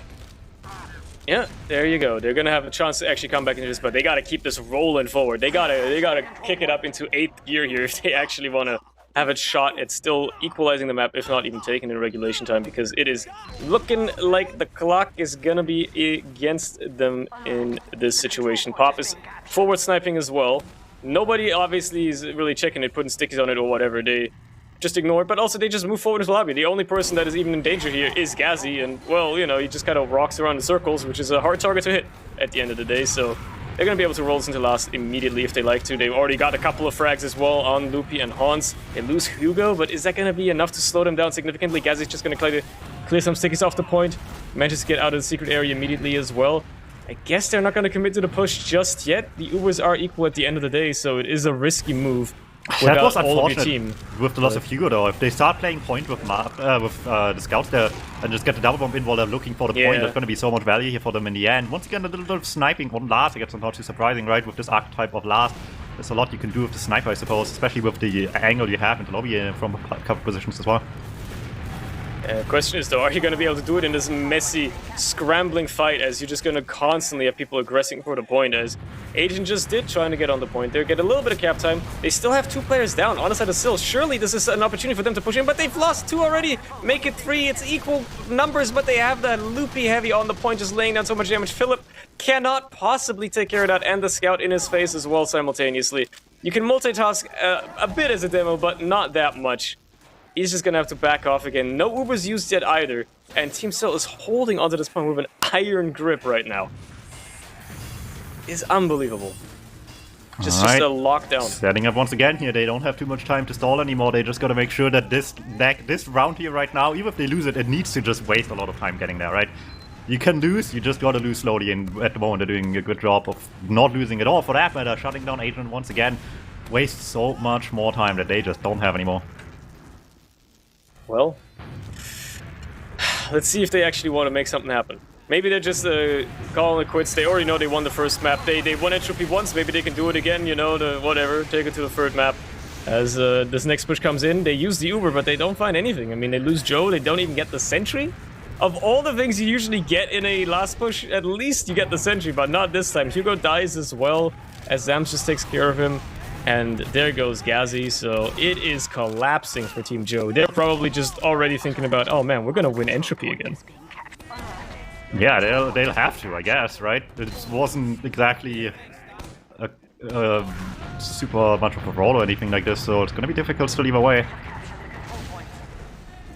Yeah, there you go. They're gonna have a chance to actually come back into this, but they gotta keep this rolling forward. They gotta kick it up into 8th gear here if they actually want to have a shot at still equalizing the map, if not even taking in regulation time, because it is looking like the clock is gonna be against them in this situation. Pop is forward sniping as well. Nobody obviously is really checking it, putting stickies on it or whatever. They just ignore it, but also they just move forward into the lobby. The only person that is even in danger here is Gazi, and, well, you know, he just kind of rocks around in circles, which is a hard target to hit at the end of the day, so they're going to be able to roll this into last immediately if they like to. They've already got a couple of frags as well on Loopy and Hans. They lose Hugo, but is that going to be enough to slow them down significantly? Gazi's just going to clear some stickies off the point, manages to get out of the secret area immediately as well. I guess they're not going to commit to the push just yet. The Ubers are equal at the end of the day, so it is a risky move. That was all of your unfortunate team. with the loss of Hugo, though. If they start playing point with the scouts there and just get the double bomb in while they're looking for the point, there's going to be so much value here for them in the end. Once again, a little bit of sniping on last. I guess not too surprising, right? With this archetype of last, there's a lot you can do with the sniper, I suppose, especially with the angle you have in the lobby from cover positions as well. Question is, though, are you going to be able to do it in this messy, scrambling fight as you're just going to constantly have people aggressing for the point, as Agent just did trying to get on the point there, get a little bit of cap time. They still have 2 players down on the side of Sill. Surely this is an opportunity for them to push in, but they've lost 2 already. Make it 3. It's equal numbers, but they have that loopy heavy on the point just laying down so much damage. Philip cannot possibly take care of that, and the scout in his face as well simultaneously. You can multitask a bit as a demo, but not that much. He's just gonna have to back off again. No Ubers used yet either, and Team Sill is holding onto this point with an iron grip right now. It's unbelievable. Just a lockdown. Setting up once again here. They don't have too much time to stall anymore. They just gotta make sure that this round here right now, even if they lose it, it needs to just waste a lot of time getting there, right? You can lose, you just gotta lose slowly, and at the moment they're doing a good job of not losing at all. For that matter, shutting down Agent once again wastes so much more time that they just don't have anymore. Well, let's see if they actually want to make something happen. Maybe they're just calling it quits. They already know they won the first map. They won Entropy once. Maybe they can do it again, you know, whatever. Take it to the third map. As this next push comes in, they use the Uber, but they don't find anything. I mean, they lose Joe. They don't even get the sentry. Of all the things you usually get in a last push, at least you get the sentry, but not this time. Hugo dies as well, as Zams just takes care of him. And there goes Ghazi, so it is collapsing for Team Joe. They're probably just already thinking about, oh man, we're gonna win Entropy again. Yeah, they'll have to, I guess, right? It wasn't exactly a super much of a roll or anything like this, so it's gonna be difficult to leave away.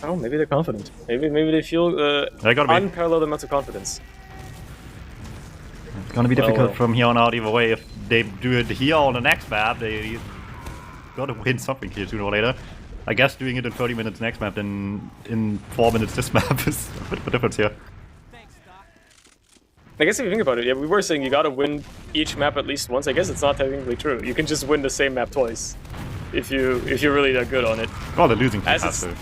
Oh, maybe they're confident. Maybe they feel unparalleled amounts of confidence. It's gonna be difficult from here on out either way. If they do it here on the next map, they gotta win something here sooner or later. I guess doing it in 30 minutes next map, then in 4 minutes this map is a bit of a difference here. I guess if you think about it, yeah, we were saying you gotta win each map at least once. I guess it's not technically true. You can just win the same map twice if you're really that good on it. Well, the losing team has to.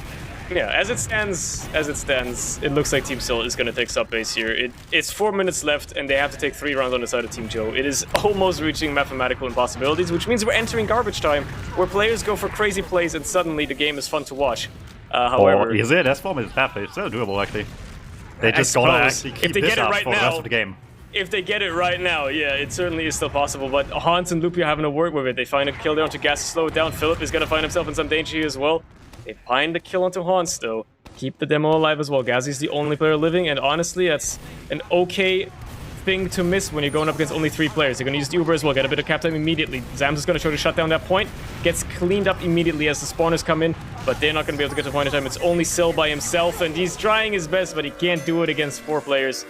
Yeah, as it stands, it looks like Team Sill is going to take Subbase here. It's 4 minutes left, and they have to take 3 rounds on the side of Team Joe. It is almost reaching mathematical impossibilities, which means we're entering garbage time, where players go for crazy plays, and suddenly the game is fun to watch. However... Or is it? That's 4 minutes left. It's still doable, actually. They just gotta actually keep this up for the rest of the game. If they get it right now, yeah, it certainly is still possible, but Hans and Loopy are having to work with it. They find a kill there onto Gas to slow it down. Philip is going to find himself in some danger here as well. They find the kill onto Hans, though. Keep the demo alive as well. Ghazi's the only player living, and honestly, that's an okay thing to miss when you're going up against only 3 players. They're going to use the Uber as well, get a bit of cap time immediately. Zams is going to try to shut down that point. Gets cleaned up immediately as the spawners come in, but they're not going to be able to get to point in time. It's only Sill by himself, and he's trying his best, but he can't do it against 4 players.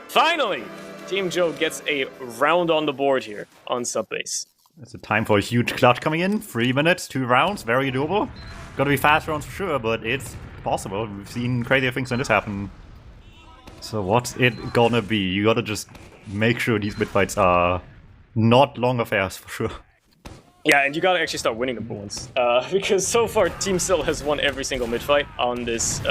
Finally, Team Joe gets a round on the board here on Subbase. It's a time for a huge clutch coming in. 3 minutes, 2 rounds, very doable. Gotta be fast rounds for sure, but it's possible. We've seen crazier things than this happen. So what's it gonna be? You gotta just make sure these mid fights are not long affairs for sure. Yeah, and you gotta actually start winning them for once. Because so far, Team Sill has won every single mid-fight on this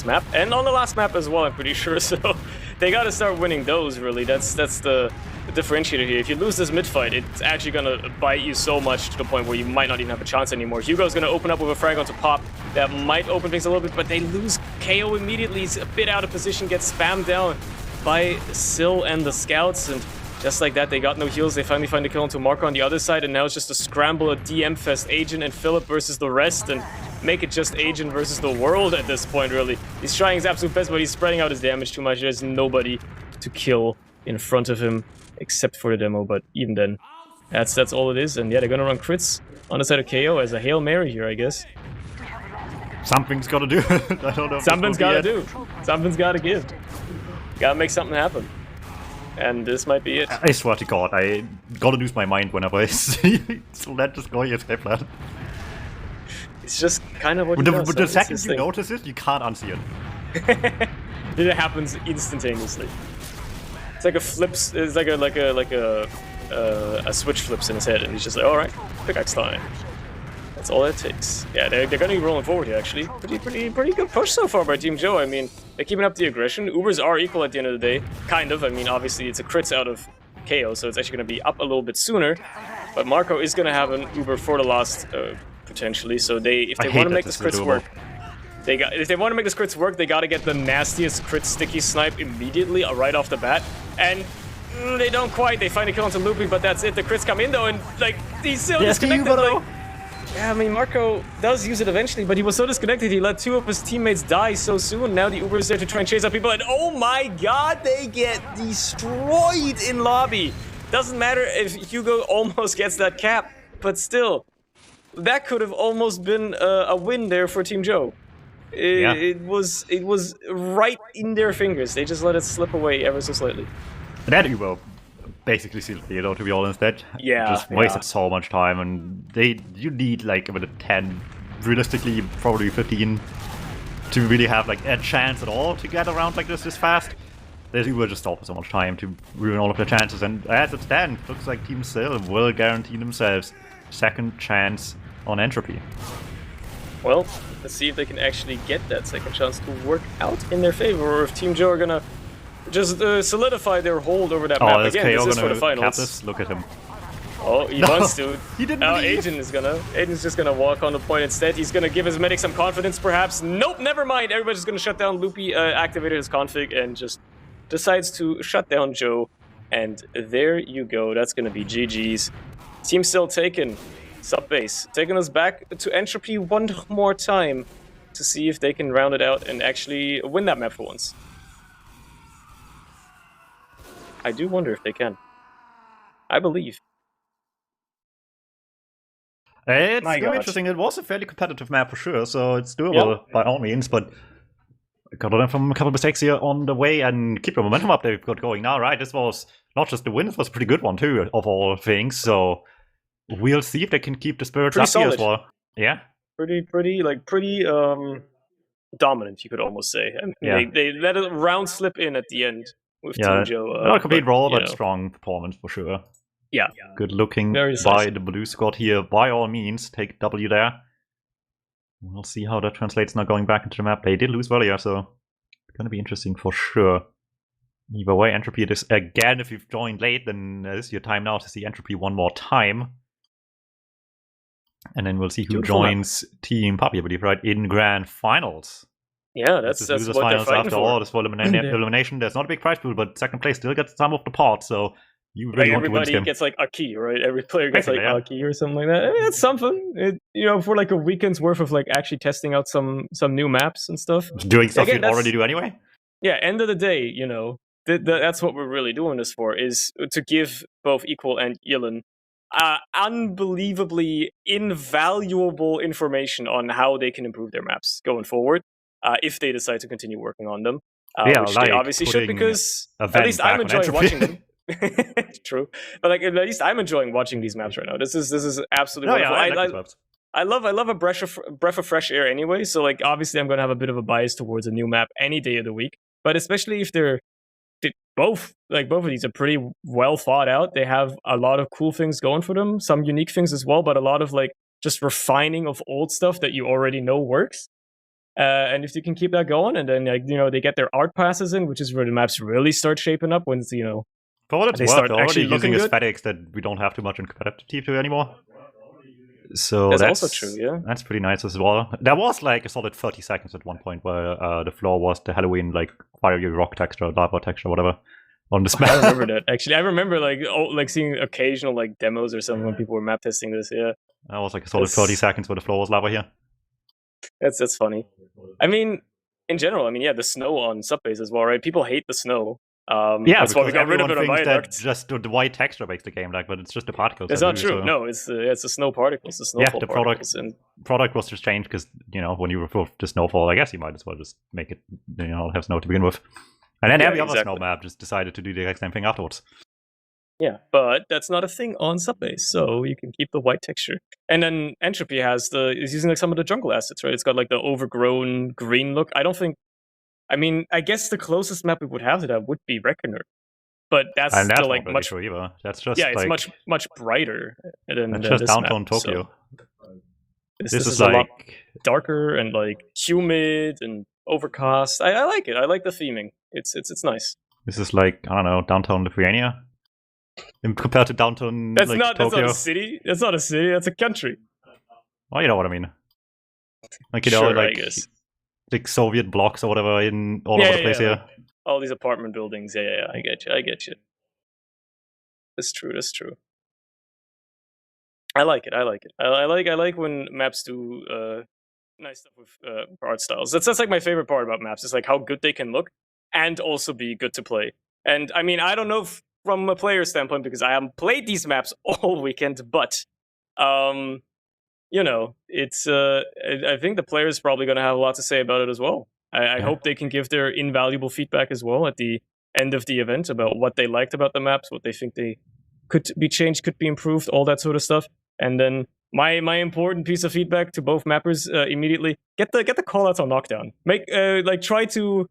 map. And on the last map as well, I'm pretty sure, so they gotta start winning those, really. That's the differentiator here. If you lose this mid-fight, it's actually gonna bite you so much to the point where you might not even have a chance anymore. Hugo's gonna open up with a frag onto Pop. That might open things a little bit, but they lose KO immediately. He's a bit out of position, gets spammed down by Sill and the scouts, and just like that, they got no heals. They finally find a kill onto Marco on the other side, and now it's just a scramble, a DM fest. Agent and Philip versus the rest, and make it just Agent versus the world at this point, really. He's trying his absolute best, but he's spreading out his damage too much. There's nobody to kill in front of him, except for the demo, but even then, that's all it is. And yeah, they're gonna run crits on the side of KO as a Hail Mary here, I guess. Something's gotta do. I don't know. Something's gotta do. Something's gotta give. Gotta make something happen. And this might be it. I swear to God, I gotta lose my mind whenever I see Let just go escape plan. It's just kind of what he does. But the second you notice it, you can't unsee it. It happens instantaneously. It's like a flips. It's like a switch flips in his head, and he's just like, all right, pickaxe time. That's all it takes. Yeah, they're going to be rolling forward here, actually. Pretty good push so far by Team Joe. I mean, they're keeping up the aggression. Ubers are equal at the end of the day. Kind of. I mean, obviously, it's a crits out of KO, so it's actually going to be up a little bit sooner. But Marco is going to have an Uber for the last, potentially. So if they want to make this crits work, if they want to make this crits work, they got to get the nastiest crit sticky snipe immediately, right off the bat. And they don't quite. They find a kill onto Loopy, but that's it. The crits come in, though, and, like, he's still disconnected. Yeah, I mean, Marco does use it eventually, but he was so disconnected, he let 2 of his teammates die so soon. Now the Uber is there to try and chase up people, and oh my god, they get destroyed in lobby. Doesn't matter if Hugo almost gets that cap, but still, that could have almost been a win there for Team Joe. It was right in their fingers. They just let it slip away ever so slightly. That Uber basically sealed the deal, to be honest. That just wasted so much time, and you need like a minute 10, realistically probably 15, to really have like a chance at all to get around like this fast. They Uber just stalled for so much time to ruin all of their chances, and as it stands, looks like Team Sil will guarantee themselves second chance on Entropy. Well, let's see if they can actually get that second chance to work out in their favor, or if Team Joe are gonna just solidify their hold over that map again. This is for the finals. Look at him. Oh, he wants to. He didn't. Aiden's just gonna walk on the point instead. He's gonna give his medic some confidence, perhaps. Nope, never mind. Everybody's gonna shut down. Loopy activated his config and just decides to shut down Joe. And there you go. That's gonna be GG's. Team still taken. Subbase taking us back to Entropy one more time to see if they can round it out and actually win that map for once. I do wonder if they can. I believe. It's going to be interesting. It was a fairly competitive map for sure, so it's doable by all means, but got to learn from a couple of mistakes here on the way and keep the momentum up they've got going now, right? This was not just the win, this was a pretty good one too, of all things, so we'll see if they can keep the spirits up here as well. Yeah. Pretty dominant, you could almost say. I mean, they let a round slip in at the end. With Team Joe, not a complete roll, but strong performance for sure. Yeah. Good looking by the blue squad here. By all means, take W there. We'll see how that translates now going back into the map. They did lose earlier, so it's going to be interesting for sure. Either way, Entropy this again. If you've joined late, then this is your time now to see Entropy one more time. And then we'll see who joins Team Puppy, I believe, right, in Grand Finals. Yeah, that's what they're fighting after all. This for elimination. There's not a big prize pool, but second place still gets some of the pot, so you really want to win this game. Everybody gets like a key, right? Every player gets like a key or something like that. I mean, it's something. For like a weekend's worth of like actually testing out some new maps and stuff. Doing stuff you already do anyway? Yeah, end of the day, that's what we're really doing this for, is to give both Equal and Yilin unbelievably invaluable information on how they can improve their maps going forward. If they decide to continue working on them, which they obviously should, because at least I'm enjoying watching them. True, but like at least I'm enjoying watching these maps right now. This is absolutely wonderful. I love a breath of fresh air anyway. So like obviously I'm going to have a bit of a bias towards a new map any day of the week, but especially if both of these are pretty well thought out. They have a lot of cool things going for them, some unique things as well, but a lot of like just refining of old stuff that you already know works. And if you can keep that going, and then they get their art passes in, which is where the maps really start shaping up. When for what it's worth, they're already using aesthetics that we don't have too much in competitive T2 anymore. So that's also true. Yeah, that's pretty nice as well. There was like a solid 30 seconds at one point where the floor was the Halloween like fiery rock texture, lava texture, whatever on the map. I remember that actually. I remember like seeing occasional like demos or something when people were map testing this. Yeah, that was like a solid 30 seconds where the floor was lava here. That's funny. I mean, in general, the snow on Subbase as well, right? People hate the snow. That's why we got rid of it on Viaduct. Just the white texture makes the game but it's just the particles. It's not true. So. No, it's the snow particles, the snowfall particles. Product was just changed because when you refer to snowfall, I guess you might as well just make it have snow to begin with, and then every other snow map just decided to do the exact same thing afterwards. Yeah, but that's not a thing on Subbase, so you can keep the white texture. And then Entropy is using like some of the jungle assets, right? It's got like the overgrown green look. I guess the closest map we would have to that would be Reckoner. but that's And that's still not like really much. true either. That's just Yeah, it's like much brighter than that's just this downtown map. Tokyo. So this This is is a lot like darker and like humid and overcast. I like it. I like the theming. It's nice. this is like I don't know downtown Lithuania compared to downtown That's like not Tokyo. a city. That's not a city. That's a country. Well, you know what I mean. Like Sure, I like guess. Soviet blocks or whatever in all over the place here. Like all these apartment buildings. Yeah. I get you. That's true. I like it. I like when maps do nice stuff with art styles. That's like my favorite part about maps. Is like how good they can look and also be good to play. And I mean, I don't know from a player standpoint because I haven't played these maps all weekend, but you know, it's I think the players probably going to have a lot to say about it as well. I hope they can give their invaluable feedback as well at the end of the event about what they liked about the maps, what they think they could be changed, could be improved, all that sort of stuff. And then my important piece of feedback to both mappers immediately: get the callouts on knockdown. Make like try to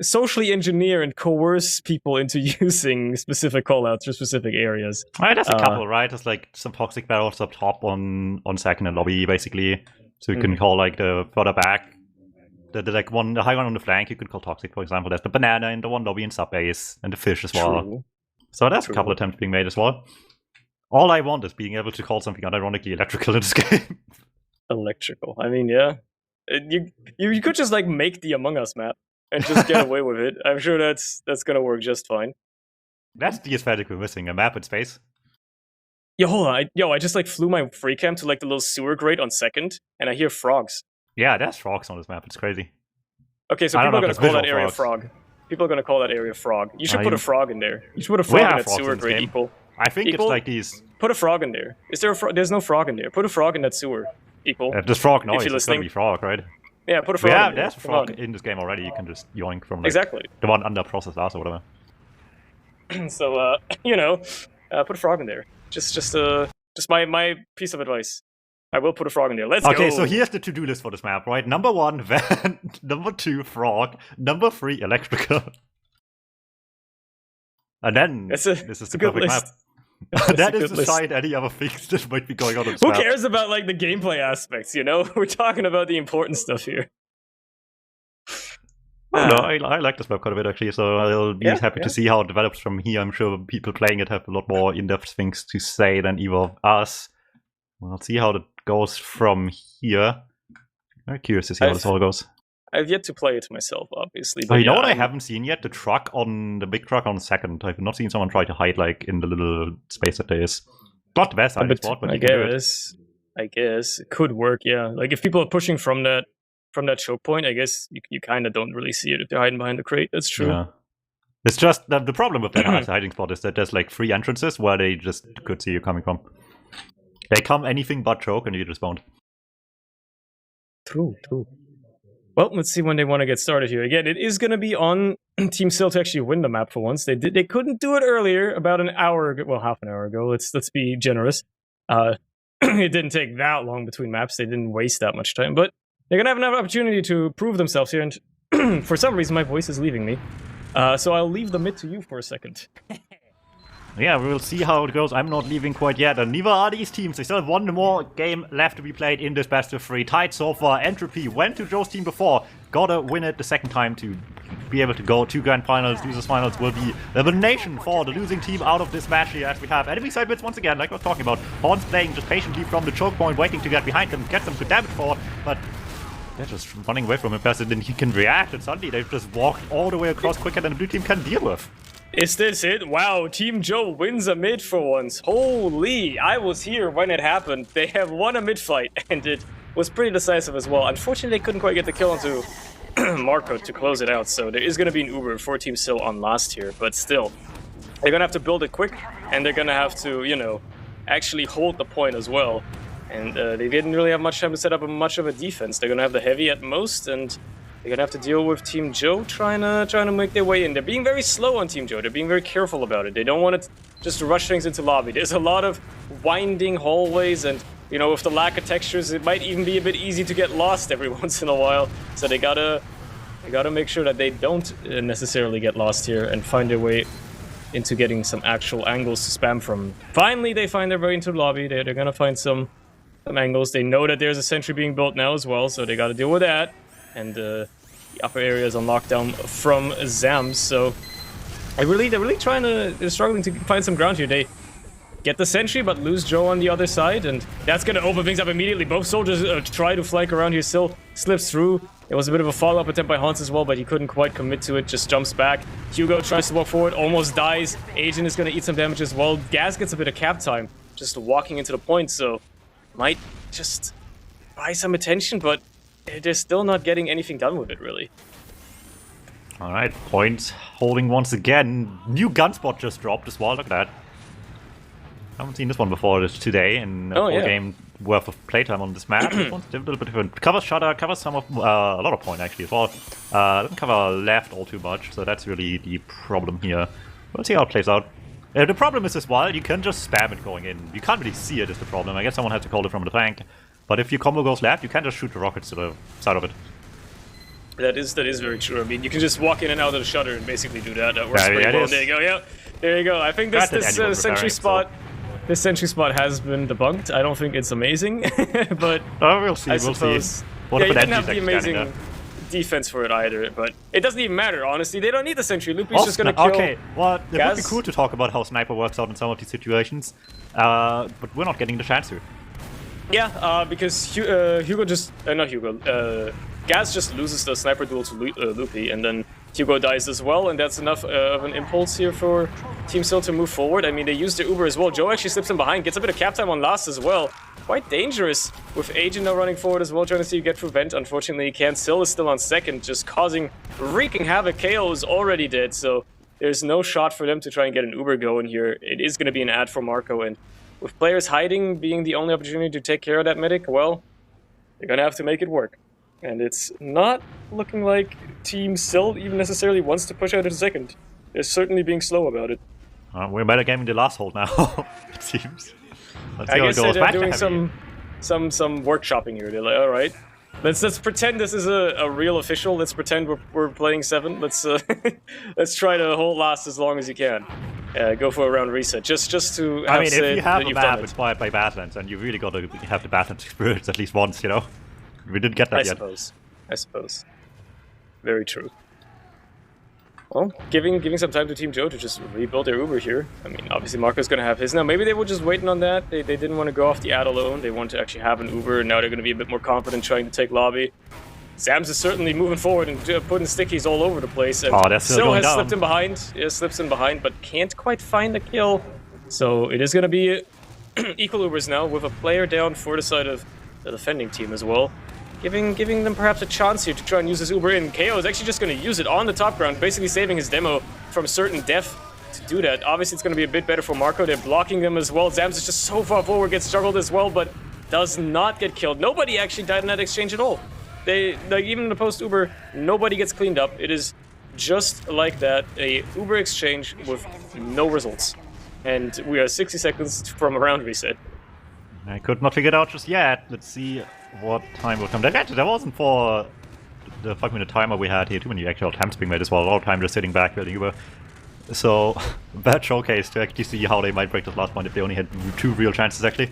socially engineer and coerce people into using specific callouts for specific areas. Right, there's a couple, right? There's like some toxic barrels up top on second and lobby, basically. So you can call like the further back, the like the high one on the flank. You could call toxic, for example. There's the banana in the one lobby in Subbase and the fish as well. True. So there's a couple attempts being made as well. All I want is being able to call something unironically electrical in this game. Electrical. I mean, yeah. You could just like make the Among Us map and just get away with it. I'm sure that's gonna work just fine. That's the aesthetic we're missing, a map in space. Yo, hold on. I just like flew my free cam to like the little sewer grate on second, and I hear frogs. Yeah, there's frogs on this map. It's crazy. Okay, so people are gonna call that area frog. People are gonna call that area frog. You should put a frog in there. You should put a frog in that sewer grate. Equal. I think it's like these. Put a frog in there. Is there a frog? There's no frog in there. Put a frog in that sewer. Equal. There's frog noise. It's gonna be frog, right? Yeah, put a frog. Yeah, there's a frog in this game already. You can just yoink from like, the one under process last or whatever. So put a frog in there. Just my piece of advice. I will put a frog in there. Let's go. Okay, so here's the to-do list for this map, right? Number 1, vent. Number 2, frog. Number 3, electrical. And then this is the perfect map. That is beside any other things that might be going on in this map. Who cares about like the gameplay aspects, you know? We're talking about the important stuff here. No, I like this map quite a bit actually, so I'll be happy to see how it develops from here. I'm sure people playing it have a lot more in-depth things to say than either of us. We'll see how that goes from here. Very curious to see how this all goes. I've yet to play it myself, obviously. But you know what I haven't seen yet? The big truck on second. I've not seen someone try to hide like in the little space that there is. Not the best hiding spot, but I guess it could work. Yeah, like if people are pushing from that choke point, I guess you kind of don't really see it if they're hiding behind the crate. That's true. Yeah. It's just the problem with that hiding spot is that there's like 3 entrances where they just could see you coming from. They come anything but choke and you just won't. True. Well, let's see when they want to get started here. Again, it is going to be on Team Still to actually win the map for once. They couldn't do it earlier, about an hour ago. Well, half an hour ago. Let's be generous. It didn't take that long between maps. They didn't waste that much time. But they're going to have another opportunity to prove themselves here. And for some reason, my voice is leaving me. So I'll leave the mid to you for a second. Yeah, we will see how it goes. I'm not leaving quite yet, and neither are these teams. They still have one more game left to be played in this best of 3. Tied so far. Entropy went to Joe's team before. Gotta win it the second time to be able to go to grand finals. Losers finals will be elimination for the losing team out of this match here, as we have enemy side bits once again, like I was talking about. Horns playing just patiently from the choke point, waiting to get behind them, get some good damage for, but they're just running away from him fast, and then he can react, and suddenly they've just walked all the way across quicker than the blue team can deal with. Is this it? Wow, Team Joe wins a mid for once. Holy, I was here when it happened. They have won a mid fight, and it was pretty decisive as well. Unfortunately, they couldn't quite get the kill onto Marco to close it out, so there is going to be an Uber for Team Still on last here, but still. They're going to have to build it quick, and they're going to have to, actually hold the point as well. And they didn't really have much time to set up much of a defense. They're going to have the heavy at most, and they're going to have to deal with Team Joe trying to make their way in. They're being very slow on Team Joe. They're being very careful about it. They don't want to just rush things into lobby. There's a lot of winding hallways, and, with the lack of textures, it might even be a bit easy to get lost every once in a while. So they gotta make sure that they don't necessarily get lost here and find their way into getting some actual angles to spam from. Finally, they find their way into the lobby. They're gonna find some angles. They know that there's a sentry being built now as well, so they gotta deal with that. And the upper area is on lockdown from Zams, so they're really trying to. They're struggling to find some ground here. They get the sentry, but lose Joe on the other side, and that's gonna open things up immediately. Both soldiers try to flank around here. Still slips through. It was a bit of a follow-up attempt by Hans as well, but he couldn't quite commit to it. Just jumps back. Hugo tries to walk forward, almost dies. Agent is gonna eat some damage as well. Gaz gets a bit of cap time, just walking into the point, so might just buy some attention, but they're still not getting anything done with it, really. Alright, point holding once again. New gun spot just dropped as well, look at that. I haven't seen this one before today in a full game worth of playtime on this map. This one's a little bit different. Covers shutter, covers some of a lot of point actually as well. Doesn't cover left all too much, so that's really the problem here. We'll see how it plays out. The problem is as well, you can just spam it going in. You can't really see it is the problem. I guess someone has to call it from the flank. But if your combo goes left, you can just shoot the rockets to the side of it. That is very true. I mean, you can just walk in and out of the shutter and basically do that. That works pretty well. There you go. Yeah, there you go. I think this sentry spot. So. This sentry spot has been debunked. I don't think it's amazing, but we'll see. We'll see. You didn't have the amazing defense for it either, but it doesn't even matter. Honestly, they don't need the sentry. Loopy's just gonna kill. Okay, well, it would be cool to talk about how sniper works out in some of these situations, but we're not getting the chance to. Yeah, because Gaz just loses the sniper duel to Loopy, and then Hugo dies as well, and that's enough of an impulse here for Team Still to move forward. I mean, they used their Uber as well. Joe actually slips in behind, gets a bit of cap time on last as well. Quite dangerous with Agent now running forward as well, trying to see you get through Vent. Unfortunately, he can't. Still is still on second, just wreaking havoc. KO is already dead, so there's no shot for them to try and get an Uber going here. It is going to be an ad for Marco, and with players hiding being the only opportunity to take care of that medic, well, they're going to have to make it work. And it's not looking like Team Still even necessarily wants to push out in second. They're certainly being slow about it. We're better gaming the last hold now, it seems. I guess they're doing some workshopping here. They're like, all right, let's pretend this is a real official. Let's pretend we're playing 7. Let's let's try to hold last as long as you can. Go for a round reset, just to have if you have a map inspired by Badlands, and you really got to have the Badlands experience at least once, you know. We didn't get that yet. I suppose. Very true. Well, giving some time to Team Joe to just rebuild their Uber here. I mean, obviously Marco's going to have his now. Maybe they were just waiting on that. They didn't want to go off the ad alone. They wanted to actually have an Uber, and now they're going to be a bit more confident trying to take lobby. Zams is certainly moving forward and putting stickies all over the place. And that's still going down. Slipped in behind. Yeah, slips in behind, but can't quite find the kill. So it is going to be equal Ubers now with a player down for the side of the defending team as well. Giving them perhaps a chance here to try and use this Uber in. KO is actually just going to use it on the top ground, basically saving his demo from certain death to do that. Obviously, it's going to be a bit better for Marco. They're blocking them as well. Zams is just so far forward, gets struggled as well, but does not get killed. Nobody actually died in that exchange at all. Even in the post-Uber, nobody gets cleaned up. It is just like that, a Uber exchange with no results. And we are 60 seconds from a round reset. I could not figure it out just yet. Let's see what time will come. There wasn't for the 5-minute timer we had here too many actual attempts being made as well. A lot of time just sitting back building Uber. So, bad showcase to actually see how they might break this last point if they only had 2 real chances actually.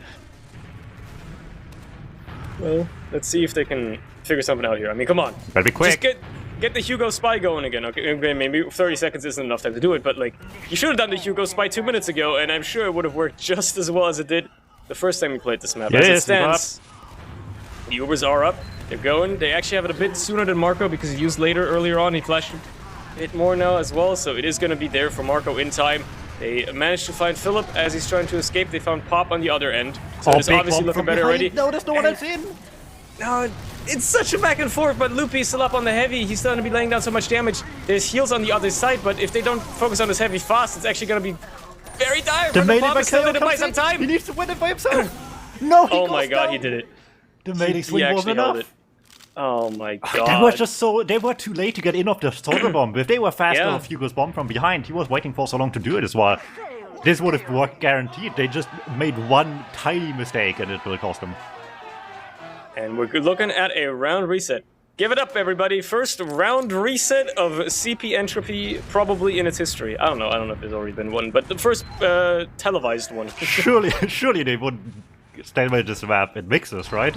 Well, let's see if they can figure something out here. I mean, come on. Better be quick. Just get the Hugo Spy going again. Okay, maybe 30 seconds isn't enough time to do it, but like, you should have done the Hugo Spy 2 minutes ago, and I'm sure it would have worked just as well as it did the first time we played this map. As it stands, the Ubers are up. They're going. They actually have it a bit sooner than Marco because he used later earlier on. He flashed a bit more now as well, so it is going to be there for Marco in time. They managed to find Philip as he's trying to escape. They found Pop on the other end, so it's obviously looking better already. No, there's no one else in. No, it's such a back and forth, but Loopy's still up on the heavy. He's still going to be laying down so much damage. There's heals on the other side, but if they don't focus on this heavy fast, it's actually going to be very dire. The Pop is still going to buy some time. He needs to win it by himself. No, he oh my god, he did it. The melee swing wasn't enough. Oh my god. They were too late to get in off the soldier bomb. If they were faster off Hugo's bomb from behind, he was waiting for so long to do it as well. This would have worked guaranteed. They just made one tiny mistake and it will cost them. And we're looking at a round reset Give it up, everybody. First round reset of CP Entropy, probably in its history. I don't know if there's already been one, but the first televised one. surely they wouldn't stage this map in mixes, right?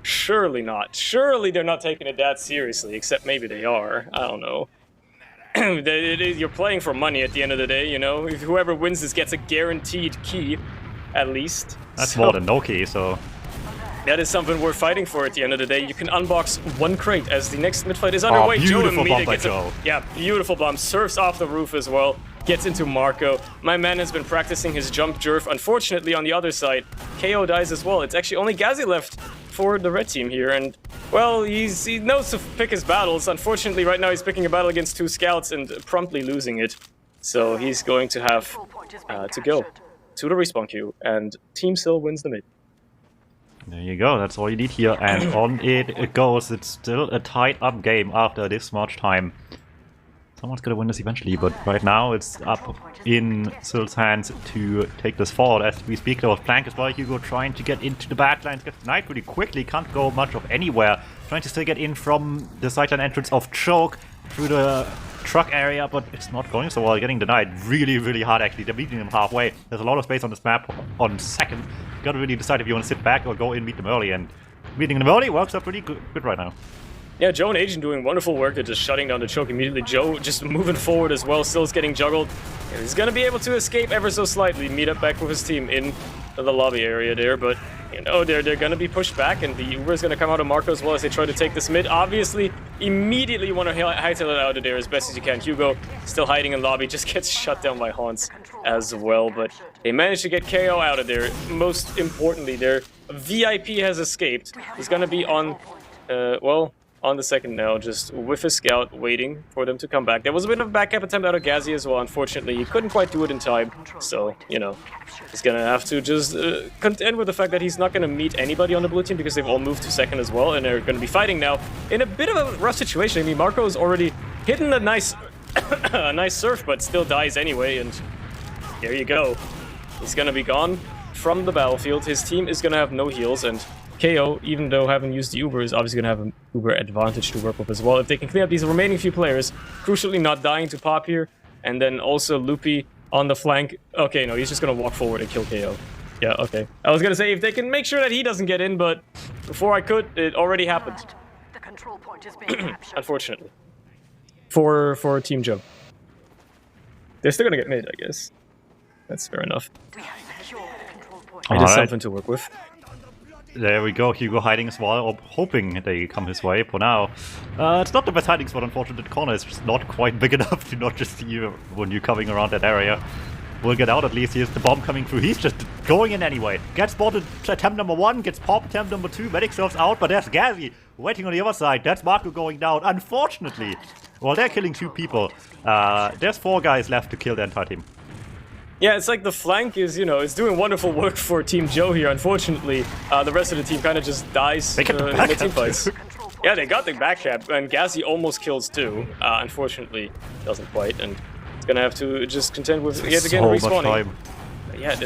Surely not. Surely they're not taking it that seriously, except maybe they are. I don't know. You're playing for money at the end of the day, you know? If whoever wins this gets a guaranteed key, at least. That's more than no key, so... That is something worth fighting for at the end of the day. You can unbox one crate as the next mid fight is underway. Beautiful Joe bomb by Joe. Yeah, beautiful bomb. Surfs off the roof as well. Gets into Marco. My man has been practicing his jump jerf. Unfortunately, on the other side, KO dies as well. It's actually only Gazi left for the red team here. And, well, he knows to pick his battles. Unfortunately, right now he's picking a battle against 2 scouts and promptly losing it. So he's going to have to go to the respawn queue. And Team Sil wins the mid. There you go, that's all you need here, and on it goes. It's still a tied-up game after this much time. Someone's gonna win this eventually, but right now it's up in Sil's hands to take this forward. As we speak, there was flank as well. Hugo trying to get into the backlines, gets denied really quickly, can't go much of anywhere. Trying to still get in from the sideline entrance of Choke through the truck area, but it's not going so well. Getting denied really hard, actually. They're meeting him halfway. There's a lot of space on this map on second. You gotta really decide if you want to sit back or go in, meet them early, and meeting them early works out pretty good right now. Yeah, Joe and Agent doing wonderful work. They're just shutting down the choke immediately. Joe just moving forward as well. Still's getting juggled. And he's gonna be able to escape ever so slightly. Meet up back with his team in the lobby area there, but you know, they're gonna be pushed back, and the Uber is gonna come out of Marco as well as they try to take this mid. Obviously, immediately you want to hightail it out of there as best as you can. Hugo still hiding in lobby, just gets shut down by Hans as well, but they managed to get KO out of there. Most importantly, their VIP has escaped. He's gonna be on, well, on the second now, just with his scout, waiting for them to come back. There was a bit of a backup attempt out of Gazi as well. Unfortunately, he couldn't quite do it in time, so, you know, he's gonna have to just contend with the fact that he's not gonna meet anybody on the blue team because they've all moved to second as well, and they're gonna be fighting now in a bit of a rough situation. I mean, Marco's already hitting a nice, a nice surf, but still dies anyway, and there you go. He's gonna be gone from the battlefield. His team is gonna have no heals, and KO, even though having used the Uber, is obviously going to have an Uber advantage to work with as well. If they can clean up these remaining few players, crucially not dying to pop here, and then also Loopy on the flank. Okay, no, he's just going to walk forward and kill KO. Yeah, okay. I was going to say, if they can make sure that he doesn't get in, but before I could, it already happened. The control point is being captured. Unfortunately. For Team Joe. They're still going to get mid, I guess. That's fair enough. We have secured the control point. It is something to work with. There we go, Hugo hiding as well, hoping they come his way for now. It's not the best hiding spot, unfortunately. The corner is just not quite big enough to not just see you when you're coming around that area. We'll get out at least. Here's the bomb coming through. He's just going in anyway. Gets spotted attempt number 1, gets popped attempt number 2. Medic surfs out, but there's Gazi waiting on the other side. That's Marco going down, unfortunately. Well, they're killing 2 people. There's 4 guys left to kill the entire team. Yeah, it's like the flank is, you know, it's doing wonderful work for Team Joe here. Unfortunately, the rest of the team kind of just dies in the team fights. Yeah, they got the backcap, and Gazi almost kills 2. Unfortunately, doesn't quite, and it's gonna have to just contend with yet again respawning. Yeah,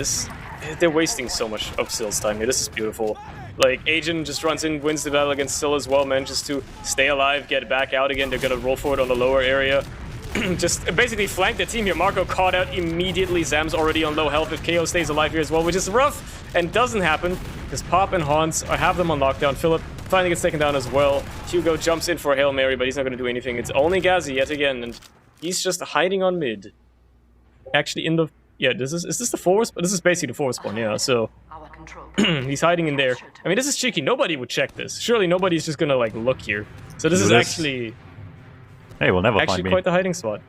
they're wasting so much of Sil's time here. This is beautiful. Like, Agent just runs in, wins the battle against Sil as well, manages to stay alive, get back out again. They're gonna roll forward on the lower area. Just basically flank the team here. Marco caught out immediately. Zam's already on low health if KO stays alive here as well, which is rough and doesn't happen because Pop and Hans have them on lockdown. Philip finally gets taken down as well. Hugo jumps in for a Hail Mary, but he's not going to do anything. It's only Gazi yet again, and he's just hiding on mid. Actually, in the... Yeah, is this the forward spawn? This is basically the forward spawn, yeah, so... he's hiding in there. I mean, this is cheeky. Nobody would check this. Surely nobody's just going to, like, look here. So this is actually... Hey, we'll never find me. Actually, quite the hiding spot.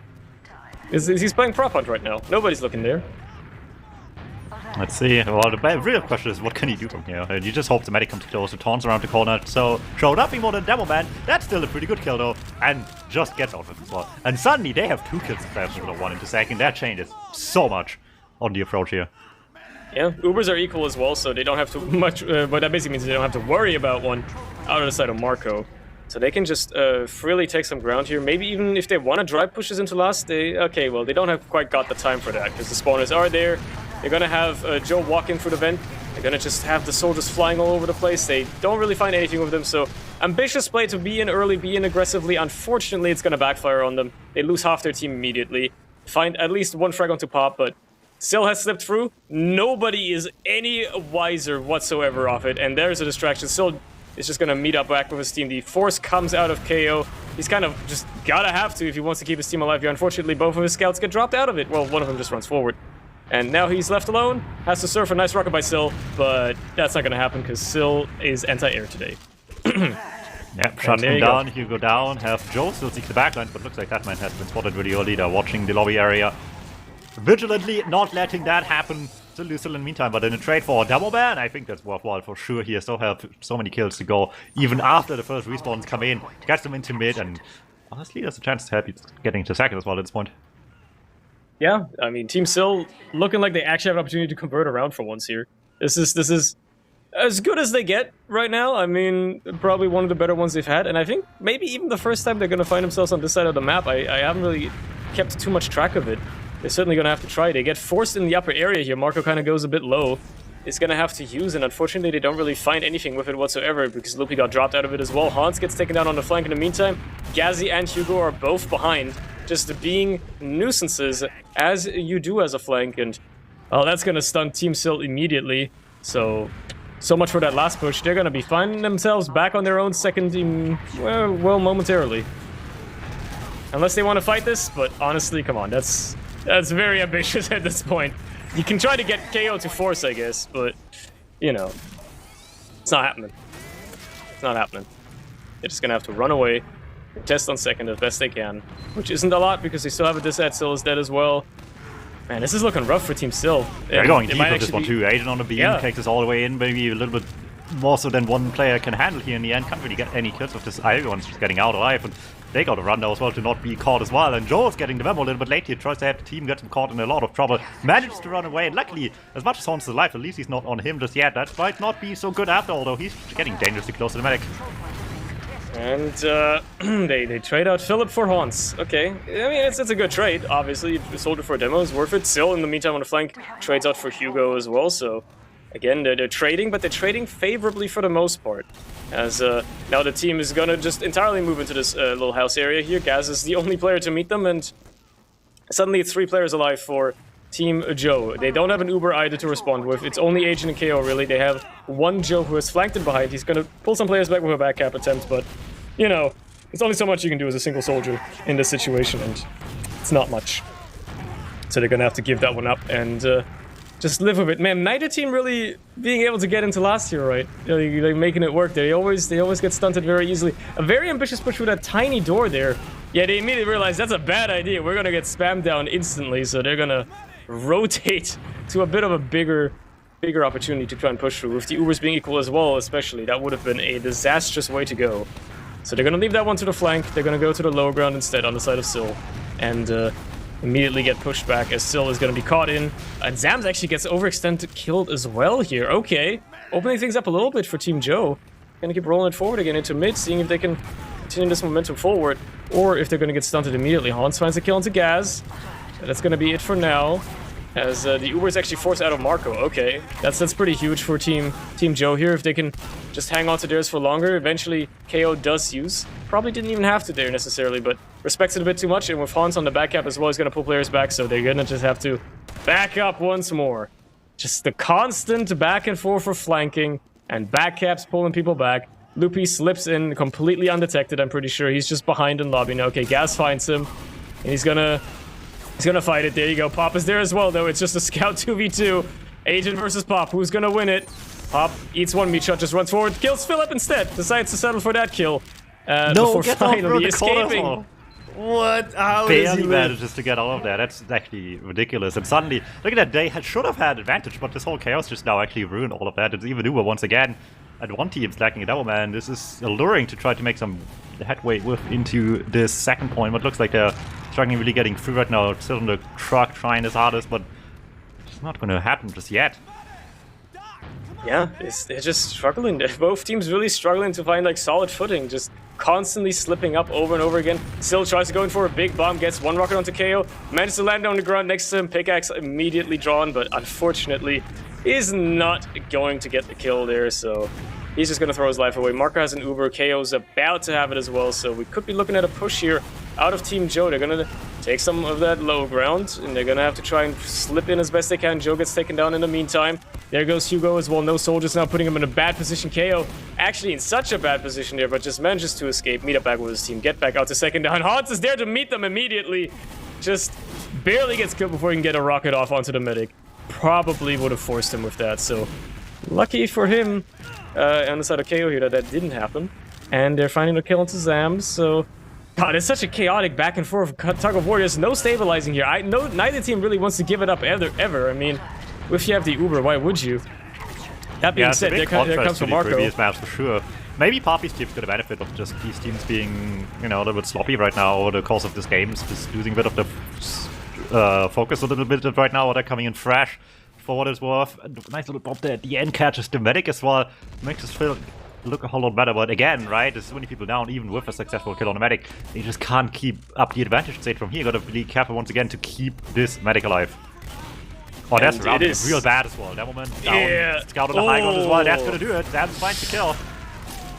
He's playing prop hunt right now. Nobody's looking there. Let's see. Well, the real question is, what can he do from here? You just hope the medic comes close, taunts around the corner. So, show nothing more than Demo Man. That's still a pretty good kill, though. And just gets out of the spot. And suddenly, they have 2 kills instead of 1 into second. That changes so much on the approach here. Yeah, Ubers are equal as well, so they don't have to much... but that basically means they don't have to worry about one out of the side of Marco. So they can just freely take some ground here. Maybe even if they want to drive pushes into last, okay, well, they don't have quite got the time for that because the spawners are there. They're going to have Joe walk in through the vent. They're gonna just have the soldiers flying all over the place. They don't really find anything with them, so ambitious play to be in early, be in aggressively. Unfortunately, it's gonna backfire on them. They lose half their team immediately. Find at least one frag onto Pop, but Syl has slipped through. Nobody is any wiser whatsoever off it, and there's a distraction. Syl is just gonna meet up back with his team. The force comes out of KO. He's kind of just gotta have to if he wants to keep his team alive here. Unfortunately, both of his scouts get dropped out of it. Well, one of them just runs forward. And now he's left alone, has to surf a nice rocket by Syl, but that's not gonna happen because Syl is anti-air today. Yep, shut him down, Hugo down, have Joe still seek the backline, but looks like that man has been spotted really early. They're watching the lobby area, vigilantly not letting that happen. Still lose in the meantime, but in a trade for a double ban, I think that's worthwhile for sure here. Still have so many kills to go, even after the first respawns come in, gets them into mid, and honestly, there's a chance to help you getting to second as well at this point. Yeah, I mean, Team Syl looking like they actually have an opportunity to convert around for once here. This is as good as they get right now. I mean, probably one of the better ones they've had, and I think maybe even the first time they're going to find themselves on this side of the map. I haven't really kept too much track of it. They're certainly going to have to try. They get forced in the upper area here. Marco kind of goes a bit low. It's going to have to use, and unfortunately they don't really find anything with it whatsoever because Loopy got dropped out of it as well. Hans gets taken down on the flank in the meantime. Gazzy and Hugo are both behind, just being nuisances as you do as a flank, and well, that's going to stun Team Syl immediately. So much for that last push. They're going to be finding themselves back on their own second team, well, momentarily. Unless they want to fight this, but honestly, come on, that's very ambitious at this point. You can try to get KO to force, I guess, but, you know, it's not happening. It's not happening. They're just going to have to run away, test on second as best they can, which isn't a lot because they still have a disad. Syl is dead as well. Man, this is looking rough for Team Syl. They're going deep with this one too. Agent on the beam, takes us all the way in, maybe a little bit more so than one player can handle here in the end. Can't really get any kills with this. Everyone's just getting out alive, and they got to run now as well to not be caught as well. And Joe's getting the memo a little bit late here, tries to have the team, gets him caught in a lot of trouble, manages to run away, and luckily, as much as Hans is alive, at least he's not on him just yet. That might not be so good after all, though. He's getting dangerously close to the medic. And they trade out Philip for Hans. Okay, I mean, it's a good trade, obviously. Sold it for a demo, is worth it. Syl, in the meantime, on the flank, trades out for Hugo as well, so again, they're trading, but they're trading favorably for the most part. As now the team is gonna just entirely move into this little house area here. Gaz is the only player to meet them, and suddenly it's 3 players alive for Team Joe. They don't have an Uber either to respond with. It's only Agent and KO, really. They have one Joe who is flanked in behind. He's gonna pull some players back with a back cap attempt, but, you know, there's only so much you can do as a single soldier in this situation, and it's not much. So they're gonna have to give that one up and just live with it. Man, neither team really being able to get into last year, right? They're making it work. They always get stunted very easily. A very ambitious push with that tiny door there. Yeah, they immediately realize that's a bad idea. We're gonna get spammed down instantly, so they're gonna rotate to a bit of a bigger opportunity to try and push through. With the Ubers being equal as well, especially, that would have been a disastrous way to go. So they're gonna leave that one to the flank. They're gonna go to the lower ground instead on the side of Syl, and immediately get pushed back as Syl is going to be caught in. And Zams actually gets overextended, killed as well here. Okay, opening things up a little bit for Team Joe. Going to keep rolling it forward again into mid, seeing if they can continue this momentum forward, or if they're going to get stunted immediately. Hans finds a kill into Gaz. That's going to be it for now, as the Uber is actually forced out of Marco. Okay, that's pretty huge for Team Joe here. If they can just hang on to theirs for longer, eventually KO does use. Probably didn't even have to there necessarily, but respects it a bit too much, and with Hans on the back cap as well, he's going to pull players back, so they're going to just have to back up once more. Just the constant back and forth for flanking, and back caps pulling people back. Loopy slips in completely undetected, I'm pretty sure. He's just behind in lobby now. Okay, Gaz finds him, and he's gonna fight it. There you go. Pop is there as well, though. It's just a scout 2v2. Agent versus Pop. Who's gonna win it? Pop eats one meat shot, just runs forward, kills Philip instead. Decides to settle for that kill. Before finally escaping. What? How barely manages to get out of there. That's actually ridiculous. And suddenly, look at that. They should have had advantage, but this whole chaos just now actually ruined all of that. It's even Uber once again. And one team's lacking a double man. This is alluring to try to make some headway into this second point. But looks like they're struggling really getting through right now. Still on the truck, trying his hardest, but it's not going to happen just yet. Yeah, they're just struggling. Both teams really struggling to find like solid footing. Just constantly slipping up over and over again. Still tries to go in for a big bomb, gets one rocket onto KO, manages to land on the ground next to him, pickaxe immediately drawn, but unfortunately is not going to get the kill there, so he's just going to throw his life away. Marco has an Uber, KO's about to have it as well, so we could be looking at a push here out of Team Joe. They're going to take some of that low ground, and they're going to have to try and slip in as best they can. Joe gets taken down in the meantime. There goes Hugo as well. No soldiers now, putting him in a bad position. KO actually in such a bad position there, but just manages to escape, meet up back with his team, get back out to second down. Hans is there to meet them immediately. Just barely gets killed before he can get a rocket off onto the medic. Probably would have forced him with that, so lucky for him on the side of KO here that didn't happen. And they're finding a kill onto Zams, so God, it's such a chaotic back and forth tug of war. There's no stabilizing here. I know neither team really wants to give it up ever. I mean, if you have the Uber, why would you? That being said, there comes from Marco. Previous maps for sure. Maybe Poppy's team's got a benefit of just these teams being, you know, a little bit sloppy right now over the course of this game, just losing a bit of the focus a little bit right now, or they're coming in fresh for what it's worth. And nice little pop there at the end, catches the medic as well, makes us feel look a whole lot better. But again, right, there's so many people down, even with a successful kill on the medic, they just can't keep up the advantage state from here. Gotta be careful once again to keep this medic alive. Oh, that's rounded real bad as well. That moment down, yeah. Scout on the high ground as well. That's gonna do it. Zams finds the kill.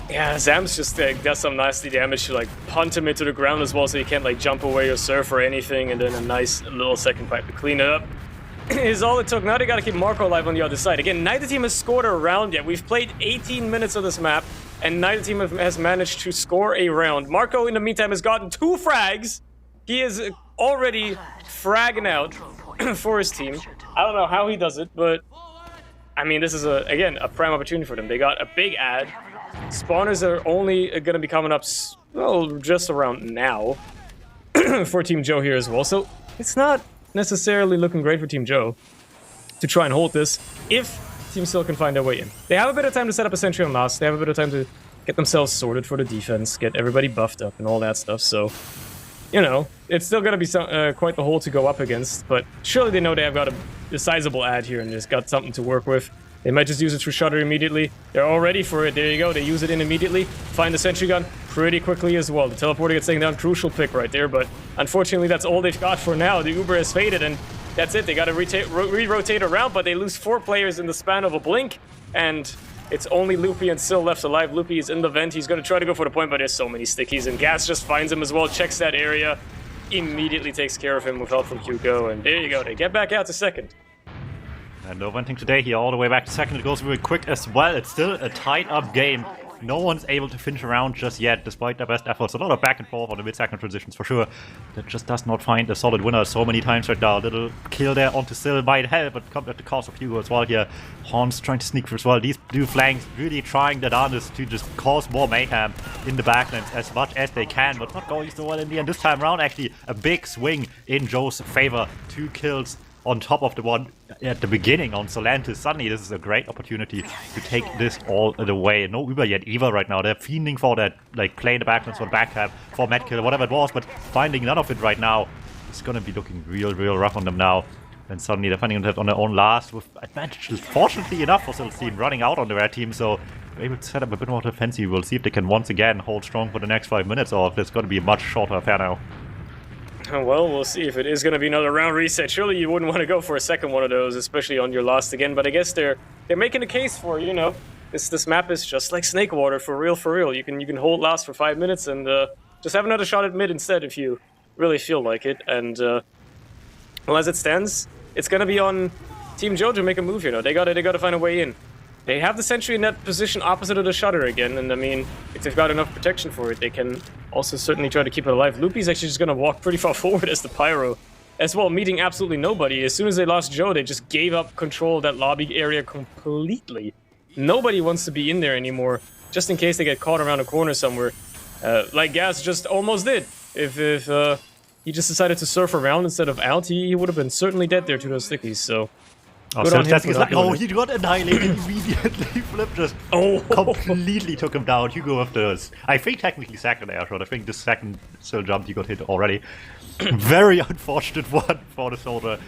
Yeah, Zams just does some nasty damage to like punt him into the ground as well, so he can't like jump away or surf or anything, and then a nice little second pipe to clean it up is all it took. Now they gotta keep Marco alive on the other side. Again, neither team has scored a round yet. We've played 18 minutes of this map, and neither team has managed to score a round. Marco, in the meantime, has gotten 2 frags. He is already fragging out for his team. I don't know how he does it, but I mean, this is again a prime opportunity for them. They got a big ad. Spawners are only going to be coming up, well, just around now for Team Joe here as well. So it's not necessarily looking great for Team Joe to try and hold this if Team Still can find their way in. They have a bit of time to set up a sentry on last. They have a bit of time to get themselves sorted for the defense, get everybody buffed up and all that stuff. So, you know, it's still going to be quite the hole to go up against. But surely they know they have got a sizable ad here and just got something to work with. They might just use it through Shutter immediately. They're all ready for it. There you go. They use it in immediately. Find the sentry gun pretty quickly as well. The teleporter gets taken down. Crucial pick right there. But unfortunately, that's all they've got for now. The Uber has faded, and that's it. They got to re-rotate around, but they lose 4 players in the span of a blink. And it's only Loopy and Sil left alive. Loopy is in the vent. He's going to try to go for the point, but there's so many stickies. And Gas just finds him as well. Checks that area. Immediately takes care of him with help from Hugo. And there you go. They get back out to second. And no venting today here, all the way back to second. It goes very quick as well. It's still a tied-up game. No one's able to finish around just yet, despite their best efforts. A lot of back and forth on the mid-second transitions for sure. That just does not find a solid winner so many times right now. Little kill there onto Sil might help, but comes at the cost of Hugo as well here. Horns trying to sneak through as well. These two flanks really trying their darndest to just cause more mayhem in the backlands as much as they can, but not going so well in the end. This time around, actually, a big swing in Joe's favor. 2 kills on top of the one at the beginning on Solantis. Suddenly this is a great opportunity to take this all the way. No Uber yet either right now. They're fiending for that, like, play in the backlands for the backcap, for medkill, whatever it was, but finding none of it right now. It's gonna be looking real rough on them now. And suddenly they're finding that on their own last with advantages, fortunately enough for Sil's team, running out on the red team, so they're able to set up a bit more defensive. We'll see if they can once again hold strong for the next 5 minutes, or if it's gonna be a much shorter affair now. Well, we'll see if it is going to be another round reset. Surely you wouldn't want to go for a second one of those, especially on your last again. But I guess they're making a case for, you know, this map is just like Snake Water, for real. You can hold last for 5 minutes and just have another shot at mid instead if you really feel like it. And well, as it stands, it's going to be on Team Joe to make a move. You know, they got to find a way in. They have the sentry in that position opposite of the shutter again, and I mean, if they've got enough protection for it, they can also certainly try to keep it alive. Loopy's actually just gonna walk pretty far forward as the Pyro, as well, meeting absolutely nobody. As soon as they lost Joe, they just gave up control of that lobby area completely. Nobody wants to be in there anymore, just in case they get caught around a corner somewhere, like Gas just almost did. If he just decided to surf around instead of out, he would have been certainly dead there to those stickies, so... Oh, so like, oh, he got annihilated immediately. Flip just completely took him down. Hugo with this. I think technically second air shot. I think the second still jumped, he got hit already. Very unfortunate one for the soldier.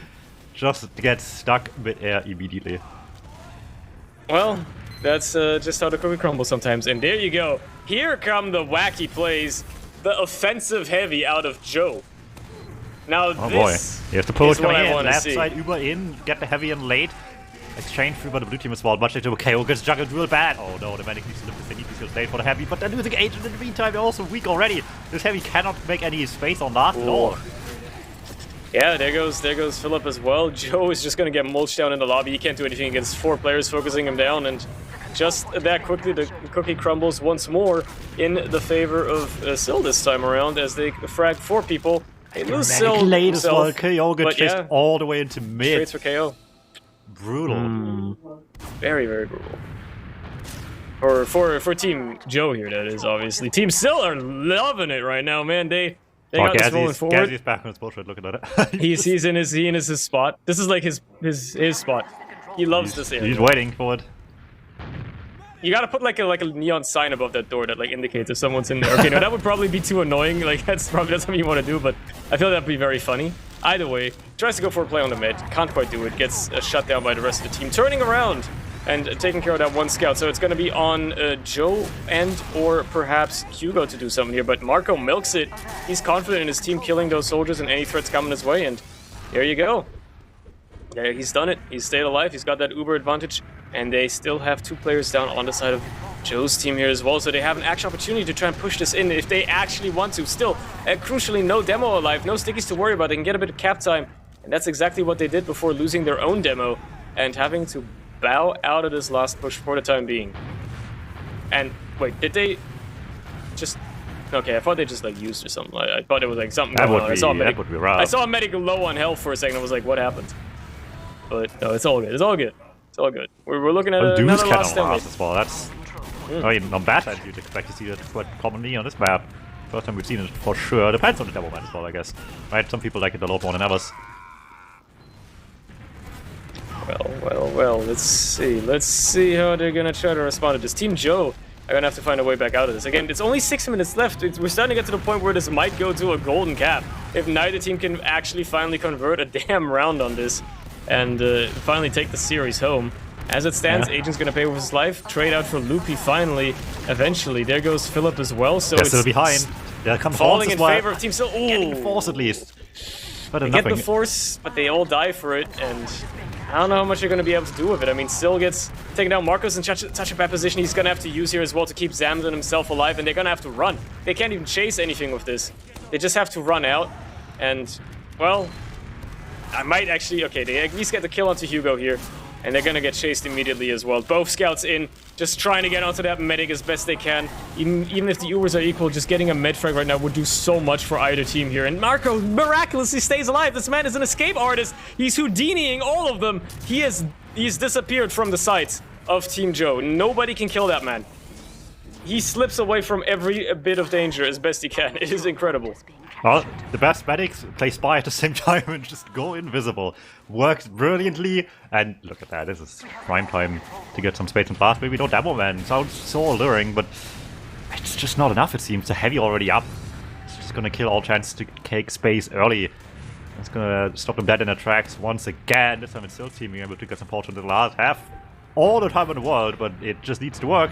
Just gets stuck mid-air immediately. Well, That's just how the cookie crumbles sometimes. And there you go. Here come the wacky plays. The offensive heavy out of Joe. Now Oh boy. You have to pull is what I in, wanna left see. side, Uber in, get the heavy in late. Exchange through by the blue team as well. Much later, KO gets juggled real bad. Oh no, the medic needs to live this. They need to still late for the heavy, but they're losing agent in the meantime. They're also weak already. This heavy cannot make any space on last at all. Yeah, there goes Philip as well. Joe is just gonna get mulched down in the lobby. He can't do anything against 4 players focusing him down, and just that quickly the cookie crumbles once more in the favor of Syl this time around as they frag 4 people. They lose Syl late as well. himself, KO gets but chased yeah, all the way into mid. straight for KO. Brutal. Very, very brutal. For Team Joe here, that is, obviously. Team Syl are loving it right now, man. They got this rolling forward. Gazzy's back on his bullshit looking at it. He's in his spot. This is like his spot. He loves this area. He's waiting for it. You gotta put like a neon sign above that door that like indicates if someone's in there. Okay, no, that would probably be too annoying. Like that's probably not something you want to do, but I feel that'd be very funny. Either way, tries to go for a play on the mid, can't quite do it. Gets shut down by the rest of the team. Turning around and taking care of that one scout. So it's gonna be on Joe and or perhaps Hugo to do something here. But Marco milks it. He's confident in his team killing those soldiers and any threats coming his way. And there you go. Yeah, he's done it. He's stayed alive. He's got that Uber advantage. And they still have 2 players down on the side of Joe's team here as well. So they have an actual opportunity to try and push this in if they actually want to. Still, crucially, no demo alive. No stickies to worry about. They can get a bit of cap time. And that's exactly what they did before losing their own demo and having to bow out of this last push for the time being. And wait, did they just... Okay, I thought they just like used or something. I thought it was like something going on. That would be rough. I saw a medic low on health for a second. I was like, what happened? But no, it's all good. It's all good. It's all good. We're looking at another last stalemate as well. That's... I mean, on bad side, you'd expect to see that quite commonly on this map. First time we've seen it for sure. Depends on the demo man as well, I guess. Right? Some people like it a lot more than others. Well. Let's see. Let's see how they're gonna try to respond to this. Team Joe are gonna have to find a way back out of this. Again, it's only 6 minutes left. We're starting to get to the point where this might go to a golden cap if neither team can actually finally convert a damn round on this and finally take the series home. As it stands, Agent's gonna pay with his life. Trade out for Loopy finally, eventually. There goes Philip as well, so they're it's still behind. They'll come falling in well. favor of Team Syl. Ooh. Getting the force at least. But they get the force, but they all die for it, and I don't know how much they're gonna be able to do with it. I mean, Syl gets taken down. Marco's in such a bad position. He's gonna have to use here as well to keep Zamden himself alive, and they're gonna have to run. They can't even chase anything with this. They just have to run out, and, well, I might actually... Okay, they at least get the kill onto Hugo here. And they're gonna get chased immediately as well. Both scouts in, just trying to get onto that medic as best they can. Even if the Ubers are equal, just getting a med frag right now would do so much for either team here. And Marco miraculously stays alive. This man is an escape artist. He's Houdiniing all of them. He's disappeared from the sights of Team Joe. Nobody can kill that man. He slips away from every bit of danger as best he can. It is incredible. Well, the best medics play spy at the same time and just go invisible. Works brilliantly, and look at that, this is prime time to get some space and fast. Maybe no demo man, sounds so alluring, but it's just not enough it seems. The heavy already up. It's just gonna kill all chance to take space early. It's gonna stop them dead in their tracks once again. This time it's still teaming able to get some portion in the last half. All the time in the world, but it just needs to work.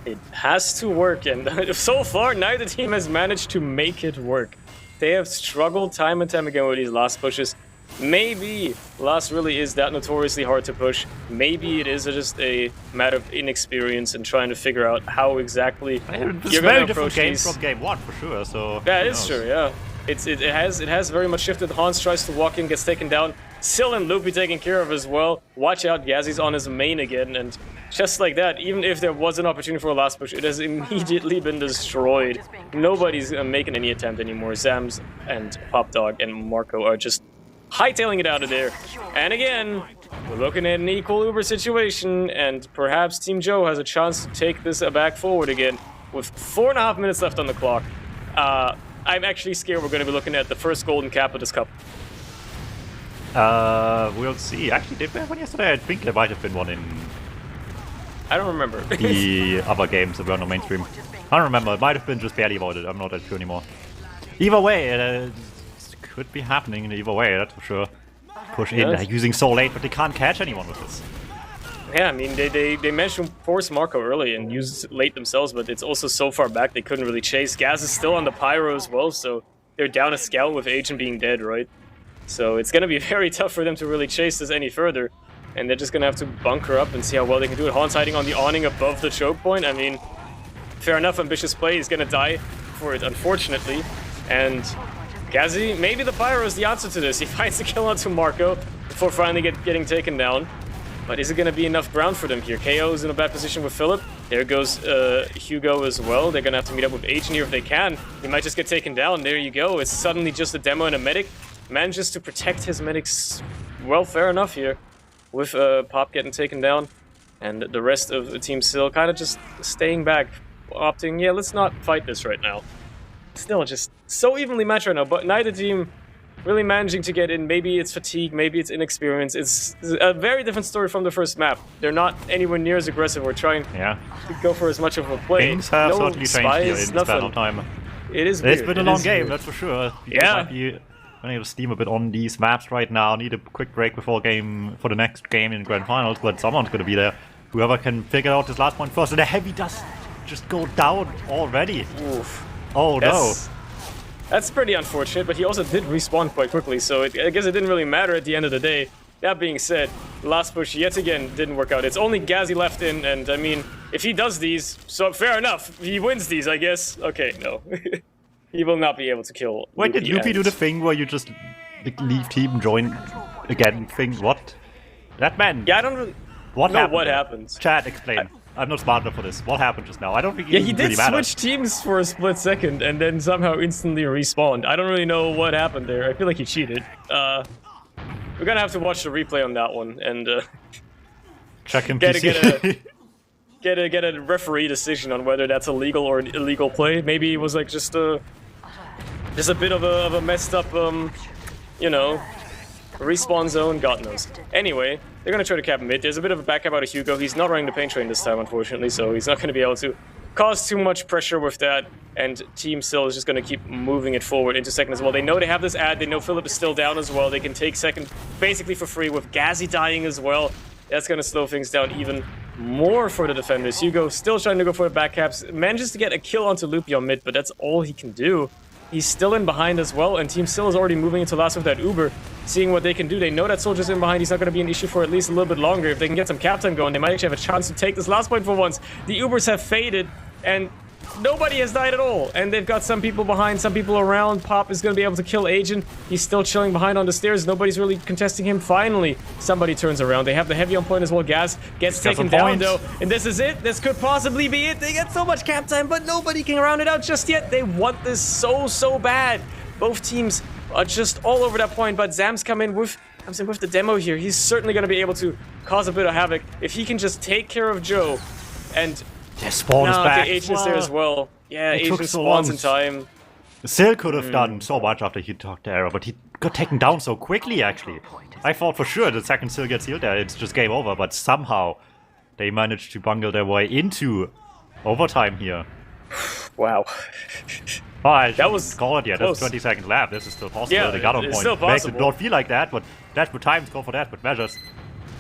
It has to work, and so far, neither team has managed to make it work. They have struggled time and time again with these last pushes. Maybe last really is that notoriously hard to push. Maybe it is just a matter of inexperience and trying to figure out how exactly you're going to approach these. From game 1 for sure. So yeah, it is true. Yeah, it has very much shifted. Hans tries to walk in, gets taken down. Syl and Loopy taken care of as well. Watch out, Gazzy's on his main again, and just like that, even if there was an opportunity for a last push, it has immediately been destroyed. Nobody's making any attempt anymore. Zams and Popdog and Marco are just hightailing it out of there. And again, we're looking at an equal Uber situation, and perhaps Team Joe has a chance to take this back forward again with 4.5 minutes left on the clock. I'm actually scared we're going to be looking at the first golden cap of this cup. We'll see. Actually, did we have one yesterday? I think there might have been one in... I don't remember. The other games that were on the mainstream. I don't remember. It might have been just barely avoided. I'm not that sure anymore. Either way, it could be happening in either way, that's for sure. Push in, they're using so late, but they can't catch anyone with this. Yeah, I mean, they managed to force Marco early and use late themselves, but it's also so far back they couldn't really chase. Gaz is still on the Pyro as well, so they're down a scout with Agent being dead, right? So it's going to be very tough for them to really chase this any further. And they're just going to have to bunker up and see how well they can do it. Haun's hiding on the awning above the choke point. I mean, fair enough, ambitious play. He's going to die for it, unfortunately. And Gazi, maybe the Pyro is the answer to this. He finds the kill onto Marco before finally getting taken down. But is it going to be enough ground for them here? KO is in a bad position with Philip. There goes Hugo as well. They're going to have to meet up with Agent here if they can. He might just get taken down. There you go. It's suddenly just a demo and a medic. Manages to protect his medics, well, fair enough here, with Pop getting taken down, and the rest of the team still kind of just staying back, opting, yeah, let's not fight this right now. Still just so evenly matched right now, but neither team really managing to get in. Maybe it's fatigue, maybe it's inexperience. It's a very different story from the first map. They're not anywhere near as aggressive. We're trying to go for as much of a play. Games have certainly changed here in this battle time. It is weird. It's been a long game, that's for sure. Running out of steam a bit on these maps right now. Need a quick break before the next game in Grand Finals, but someone's gonna be there. Whoever can figure out this last point first. And the heavy does just go down already. Oof. Oh no. That's pretty unfortunate, but he also did respawn quite quickly, so I guess it didn't really matter at the end of the day. That being said, the last push yet again didn't work out. It's only Gazi left in, and I mean, if he does these, so fair enough. He wins these, I guess. Okay, no. He will not be able to kill. Wait, did Loopy do the thing where you just leave team, join again thing? What? That man. Yeah, I don't really know what happens. Chat, explain. I'm not smart enough for this. What happened just now? I don't think it he did really matters. switch teams for a split second and then somehow instantly respawned. I don't really know what happened there. I feel like he cheated. We're gonna have to watch the replay on that one and check him. Get a referee decision on whether that's a legal or an illegal play. Maybe it was like just a bit of a messed up, you know, respawn zone, God knows. Anyway, they're gonna try to cap mid. There's a bit of a backup out of Hugo. He's not running the pain train this time, unfortunately, so he's not gonna be able to cause too much pressure with that. And Team Still is just gonna keep moving it forward into second as well. They know they have this ad. They know Philip is still down as well. They can take second basically for free with Gazi dying as well. That's gonna slow things down even more for the defenders. Hugo still trying to go for the back caps. Manages to get a kill onto Loopy on mid, but that's all he can do. He's still in behind as well, and Team Still is already moving into last with that Uber, seeing what they can do. They know that Soldier's in behind. He's not going to be an issue for at least a little bit longer. If they can get some cap time going, they might actually have a chance to take this last point for once. The Ubers have faded, and nobody has died at all. And they've got some people behind, some people around. Pop is going to be able to kill Agent. He's still chilling behind on the stairs. Nobody's really contesting him. Finally, somebody turns around. They have the heavy on point as well. Gas gets taken down, though. And this is it. This could possibly be it. They get so much cap time, but nobody can round it out just yet. They want this so bad. Both teams are just all over that point, but Zam's comes in with the demo here. He's certainly going to be able to cause a bit of havoc if he can just take care of Joe. And Spawn is back. Okay, Agent is there as well. Yeah, Agent spawns in time. Still could have done so much after he talked to Arrow, but he got taken down so quickly, actually. I thought for sure the second Still gets healed there, it's just game over, but somehow they managed to bungle their way into overtime here. Wow. Oh, that was call it yet. There's 20 seconds left. This is still possible. Yeah, they got on point. Still Makes it not feel like that, but that's what times go for that, but measures.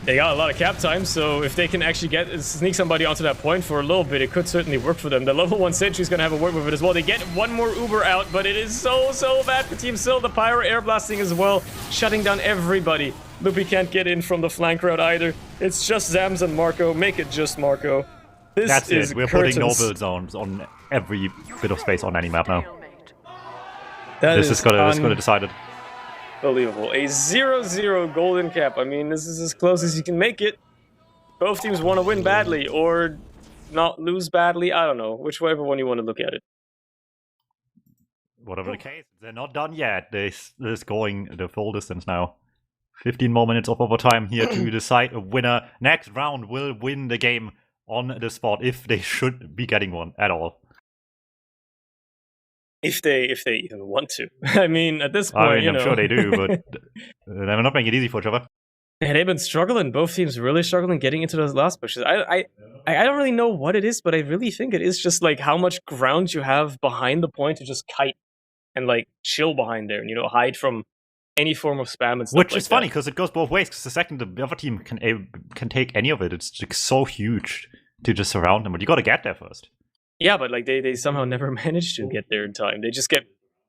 They got a lot of cap time, so if they can actually sneak somebody onto that point for a little bit, it could certainly work for them. The level 1 Sentry's gonna have a word with it as well. They get one more Uber out, but it is so bad for Team Still. The Pyro air blasting as well, shutting down everybody. Loopy can't get in from the flank route either. It's just Zams and Marco. Make it just Marco. That's it. We're putting no build zones on every bit of space on any map now. This is gonna decide it. Unbelievable. A 0-0 golden cap. I mean, this is as close as you can make it. Both teams want to win badly or not lose badly. I don't know. Whichever one you want to look at it. Whatever the case, they're not done yet. They're going the full distance now. 15 more minutes of overtime here to decide a winner. Next round will win the game on the spot if they should be getting one at all. If they even want to. I mean, at this point, I'm sure they do, but they're not making it easy for each other. Yeah, they've been struggling. Both teams really struggling getting into those last pushes. I don't really know what it is, but I really think it is just like how much ground you have behind the point to just kite and like chill behind there and hide from any form of spam and stuff Which like is funny that. because it goes both ways. Because the second the other team can take any of it, it's just so huge to just surround them. But you got to get there first. Yeah, but like they somehow never manage to get there in time. They just get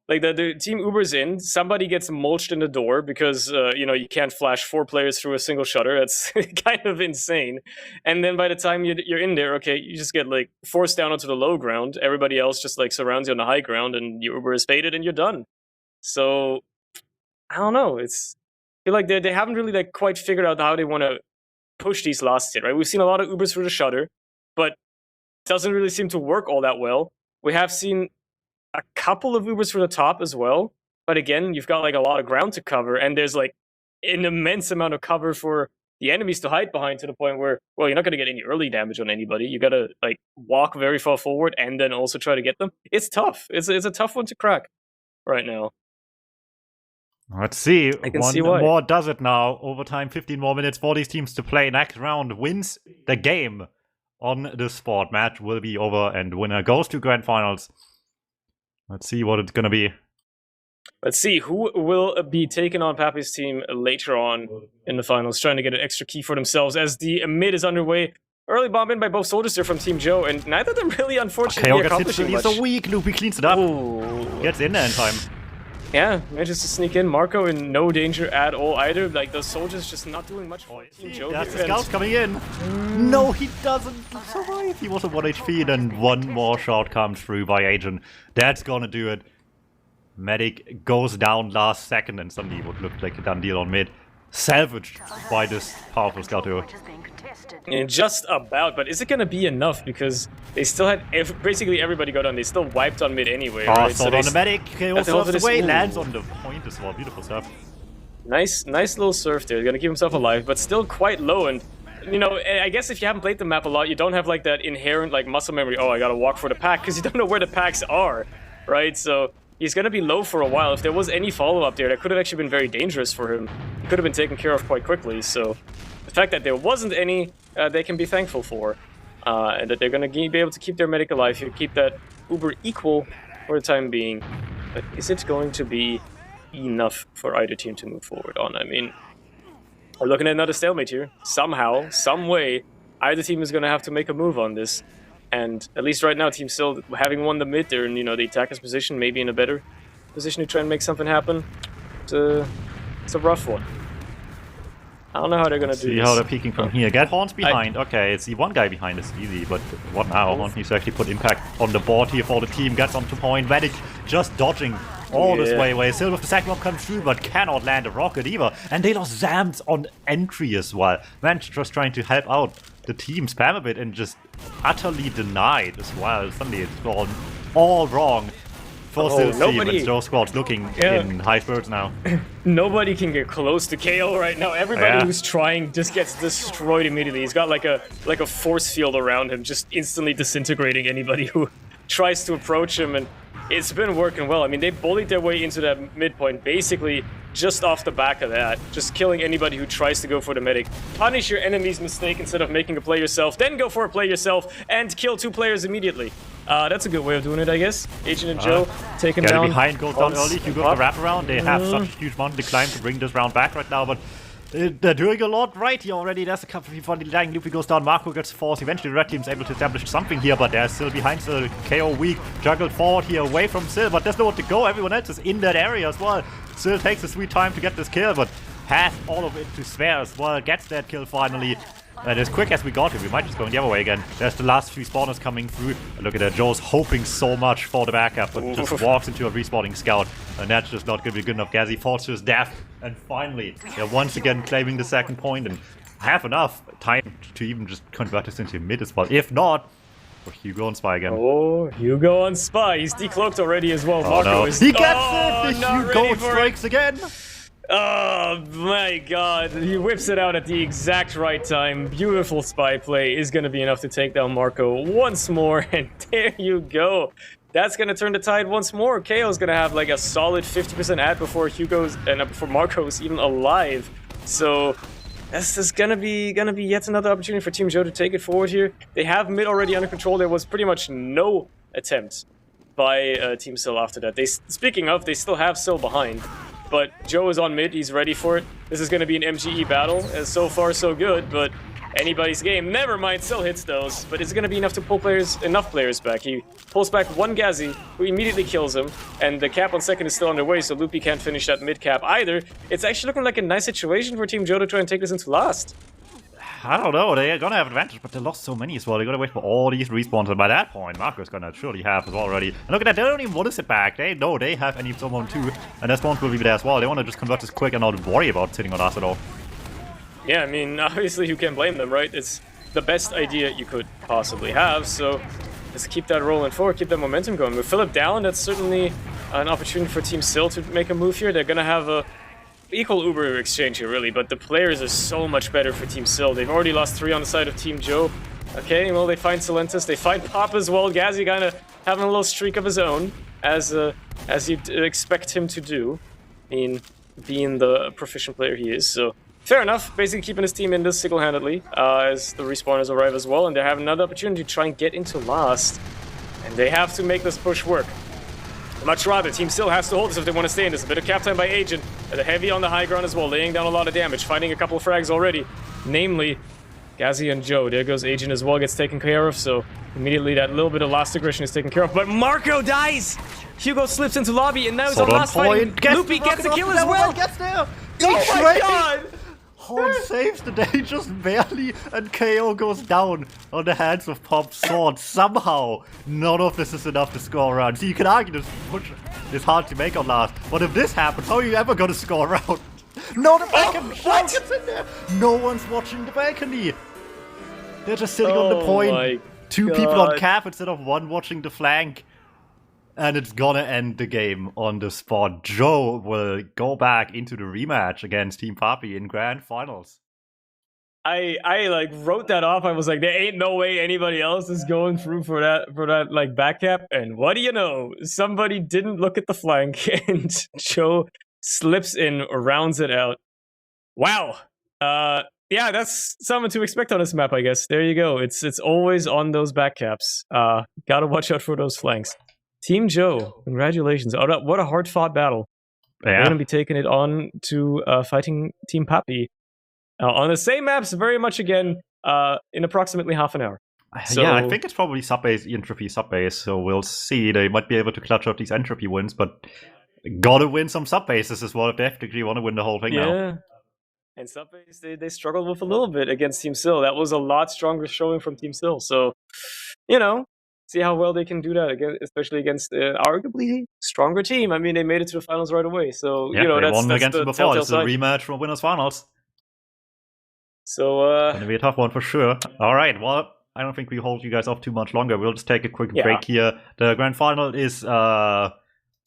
like the team Ubers in, somebody gets mulched in the door because you can't flash 4 players through a single shutter. That's kind of insane. And then by the time you're in there, okay, you just get like forced down onto the low ground. Everybody else just like surrounds you on the high ground, and your Uber is faded, and you're done. So I don't know. I feel like they haven't really like quite figured out how they want to push these last hit. Right, we've seen a lot of Ubers through the shutter, but it doesn't really seem to work all that well. We have seen a couple of Ubers for the top as well, but again, you've got like a lot of ground to cover, and there's like an immense amount of cover for the enemies to hide behind, to the point where, well, you're not going to get any early damage on anybody. You got to like walk very far forward and then also try to get them. It's tough. It's a tough one to crack right now. Let's see. I can One see why. more does it now. Overtime, 15 more minutes for these teams to play. Next round wins the game on the sport. Match will be over, and winner goes to grand finals. Let's see what it's going to be. Let's see who will be taking on Pappy's team later on in the finals, trying to get an extra key for themselves as the mid is underway. Early bomb in by both soldiers there from Team Joe, and neither of them really, unfortunately, KO gets hit. accomplishing He's much. so weak. Loopy cleans it up. Ooh. Gets in there in time. Yeah, manages to sneak in. Marco in no danger at all either. Like, the soldiers just not doing much for Team Joe. That's the here, and- scouts coming in. No, he doesn't survive. He was at 1 HP, then one more shot comes through by Agent. That's gonna do it. Medic goes down last second, and suddenly what looked like a done deal on mid. Salvaged by this powerful scout duo. Point is being contested. And just about, but is it going to be enough? Because they still had basically everybody got on. They still wiped on mid anyway. Oh, Right? sword they on the medic. KO that's also surfs this- away, ooh. lands on the point as well. Beautiful stuff. Nice little surf there. He's going to keep himself alive, but still quite low. And, I guess if you haven't played the map a lot, you don't have like that inherent like muscle memory. Oh, I got to walk for the pack, because you don't know where the packs are, right? So he's going to be low for a while. If there was any follow-up there, that could have actually been very dangerous for him. He could have been taken care of quite quickly. So the fact that there wasn't any, they can be thankful for. And that they're going to be able to keep their medic alive here, keep that Uber equal for the time being. But is it going to be enough for either team to move forward on? I mean, we're looking at another stalemate here. Somehow, some way, either team is going to have to make a move on this. And at least right now, Team Still, having won the mid there, and the attacker's position, maybe in a better position to try and make something happen. It's a rough one. I don't know how they're gonna do See this. how they're peeking from here. Get Horns behind. Okay, it's the one guy behind is easy, but what now? Horns needs to actually put impact on the board here for the team. Gets onto point. Medic just dodging all this way away. Still with the second one comes through, but cannot land a rocket either. And they lost Zams on entry as well. Man, just trying to help out the team, spam a bit, and just utterly denied as well. Suddenly it's gone all wrong for Sil's team, and Joe Squad's looking in high spirits now. Nobody can get close to KO right now. Everybody who's trying just gets destroyed immediately. He's got like a force field around him, just instantly disintegrating anybody who tries to approach him, and it's been working well. I mean, they bullied their way into that midpoint, basically just off the back of that. Just killing anybody who tries to go for the medic. Punish your enemy's mistake instead of making a play yourself, then go for a play yourself, and kill 2 players immediately. That's a good way of doing it, I guess. Agent and Joe taking down. Behind goes down early. Hugo the wraparound. They have such a huge mountain to climb to bring this round back right now, but they're doing a lot right here already. There's a couple of people dying. Luffy goes down. Marco gets forced. Eventually, the red team's able to establish something here, but they're still behind. So KO weak. Juggled forward here away from Sil, but there's nowhere to go. Everyone else is in that area as well. Sil takes a sweet time to get this kill, but has all of it to spare as well. Gets that kill finally. And as quick as we got it, we might just go the other way again. There's the last 3 spawners coming through. Look at that, Joe's hoping so much for the backup, but just walks into a respawning scout. And that's just not going to be good enough. Gazi falls to his death. And finally, they're once again claiming the second point and have enough time to even just convert this into mid as well. If not, for Hugo on Spy again. Oh, Hugo on Spy. He's decloaked already as well. Oh, Marco no. is... He gets it! The not ready Hugo for it. strikes again! Oh my god, he whips it out at the exact right time. Beautiful spy play is going to be enough to take down Marco once more, and there you go. That's going to turn the tide once more. KO's going to have like a solid 50% ad before Hugo's and before Marco's even alive. So this is going to be yet another opportunity for Team Joe to take it forward here. They have mid already under control. There was pretty much no attempt by Team Sil after that. Speaking of, they still have Sil behind. but Joe is on mid. He's ready for it. This is going to be an MGE battle, as so far so good, but anybody's game. Never mind, still hits those, but it's going to be enough to pull enough players back. He pulls back one Gazi, who immediately kills him, and the cap on second is still underway, so Loopy can't finish that mid cap either. It's actually looking like a nice situation for Team Joe to try and take this into last. I don't know, they're gonna have advantage, but they lost so many as well. They're gonna wait for all these respawns, and by that point, Marco's gonna surely have as well already. And look at that, they don't even want to sit back. They know they have any someone too, and their spawns will be there as well. They want to just convert this quick and not worry about sitting on us at all. Yeah, I mean, obviously you can't blame them, right? It's the best idea you could possibly have, so let's keep that rolling forward, keep that momentum going. With Philip down, that's certainly an opportunity for Team Sil to make a move here. They're gonna have a equal Uber exchange here, really, but the players are so much better for Team Sil. They've already lost 3 on the side of Team Joe. Okay, well, they find Silentus, they find Pop as well. Gazi kind of having a little streak of his own, as you'd expect him to do, being the proficient player he is, so fair enough. Basically keeping his team in this single-handedly, as the respawners arrive as well, and they have another opportunity to try and get into last, and they have to make this push work. Much rather, Team Sil has to hold this if they want to stay in this. A bit of cap time by Agent. The heavy on the high ground as well, laying down a lot of damage, finding a couple of frags already. Namely, Gazi and Joe. There goes Agent as well, gets taken care of, so immediately that little bit of last aggression is taken care of. But Marco dies! Hugo slips into lobby, and now he's on last fighting. Loopy gets the kill as well! Gets there! Oh my god! Horn saves the day just barely, and KO goes down on the hands of Pop's sword. Somehow, none of this is enough to score around. So you can argue this push is hard to make on last, but if this happens, how are you ever going to score around? No, the balcony gets in there! No one's watching the balcony! They're just sitting on the point. 2 people on cap instead of 1 watching the flank. And it's gonna end the game on the spot. Joe will go back into the rematch against Team Papi in Grand Finals. I like wrote that off. I was like, there ain't no way anybody else is going through for that like back cap. And what do you know? Somebody didn't look at the flank, and Joe slips in, rounds it out. Wow. Yeah, that's something to expect on this map, I guess. There you go. It's always on those back caps. Gotta watch out for those flanks. Team Joe, congratulations. Oh, what a hard-fought battle. Yeah. They're going to be taking it on to fighting Team Papi. On the same maps, very much again, in approximately half an hour. So, yeah, I think it's probably Subbase, Entropy Subbase, so we'll see. They might be able to clutch out these Entropy wins, but gotta win some Subbases as well if they actually want to win the whole thing now. Yeah. And Subbase, they struggled with a little bit against Team Sil. That was a lot stronger showing from Team Sil. So, you know, see how well they can do that, again, especially against arguably stronger team. I mean, they made it to the finals right away. So, yeah, you know, they won against them before. It's a side. rematch from Winners Finals. So, gonna be a tough one for sure. All right, well, I don't think we hold you guys off too much longer. We'll just take a quick break here. The grand final is,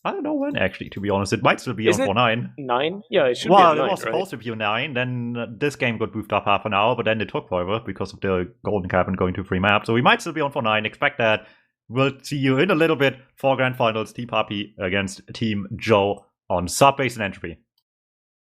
I don't know when, actually, to be honest. It might still be on 4-9. 9? Yeah, it should be on 9, it was supposed to be on 9. Then this game got moved up half an hour, but then it took forever because of the golden cap and going to free map. So we might still be on 4-9. Expect that. We'll see you in a little bit for grand finals. Team Papi against Team Joe on Subbase and Entropy.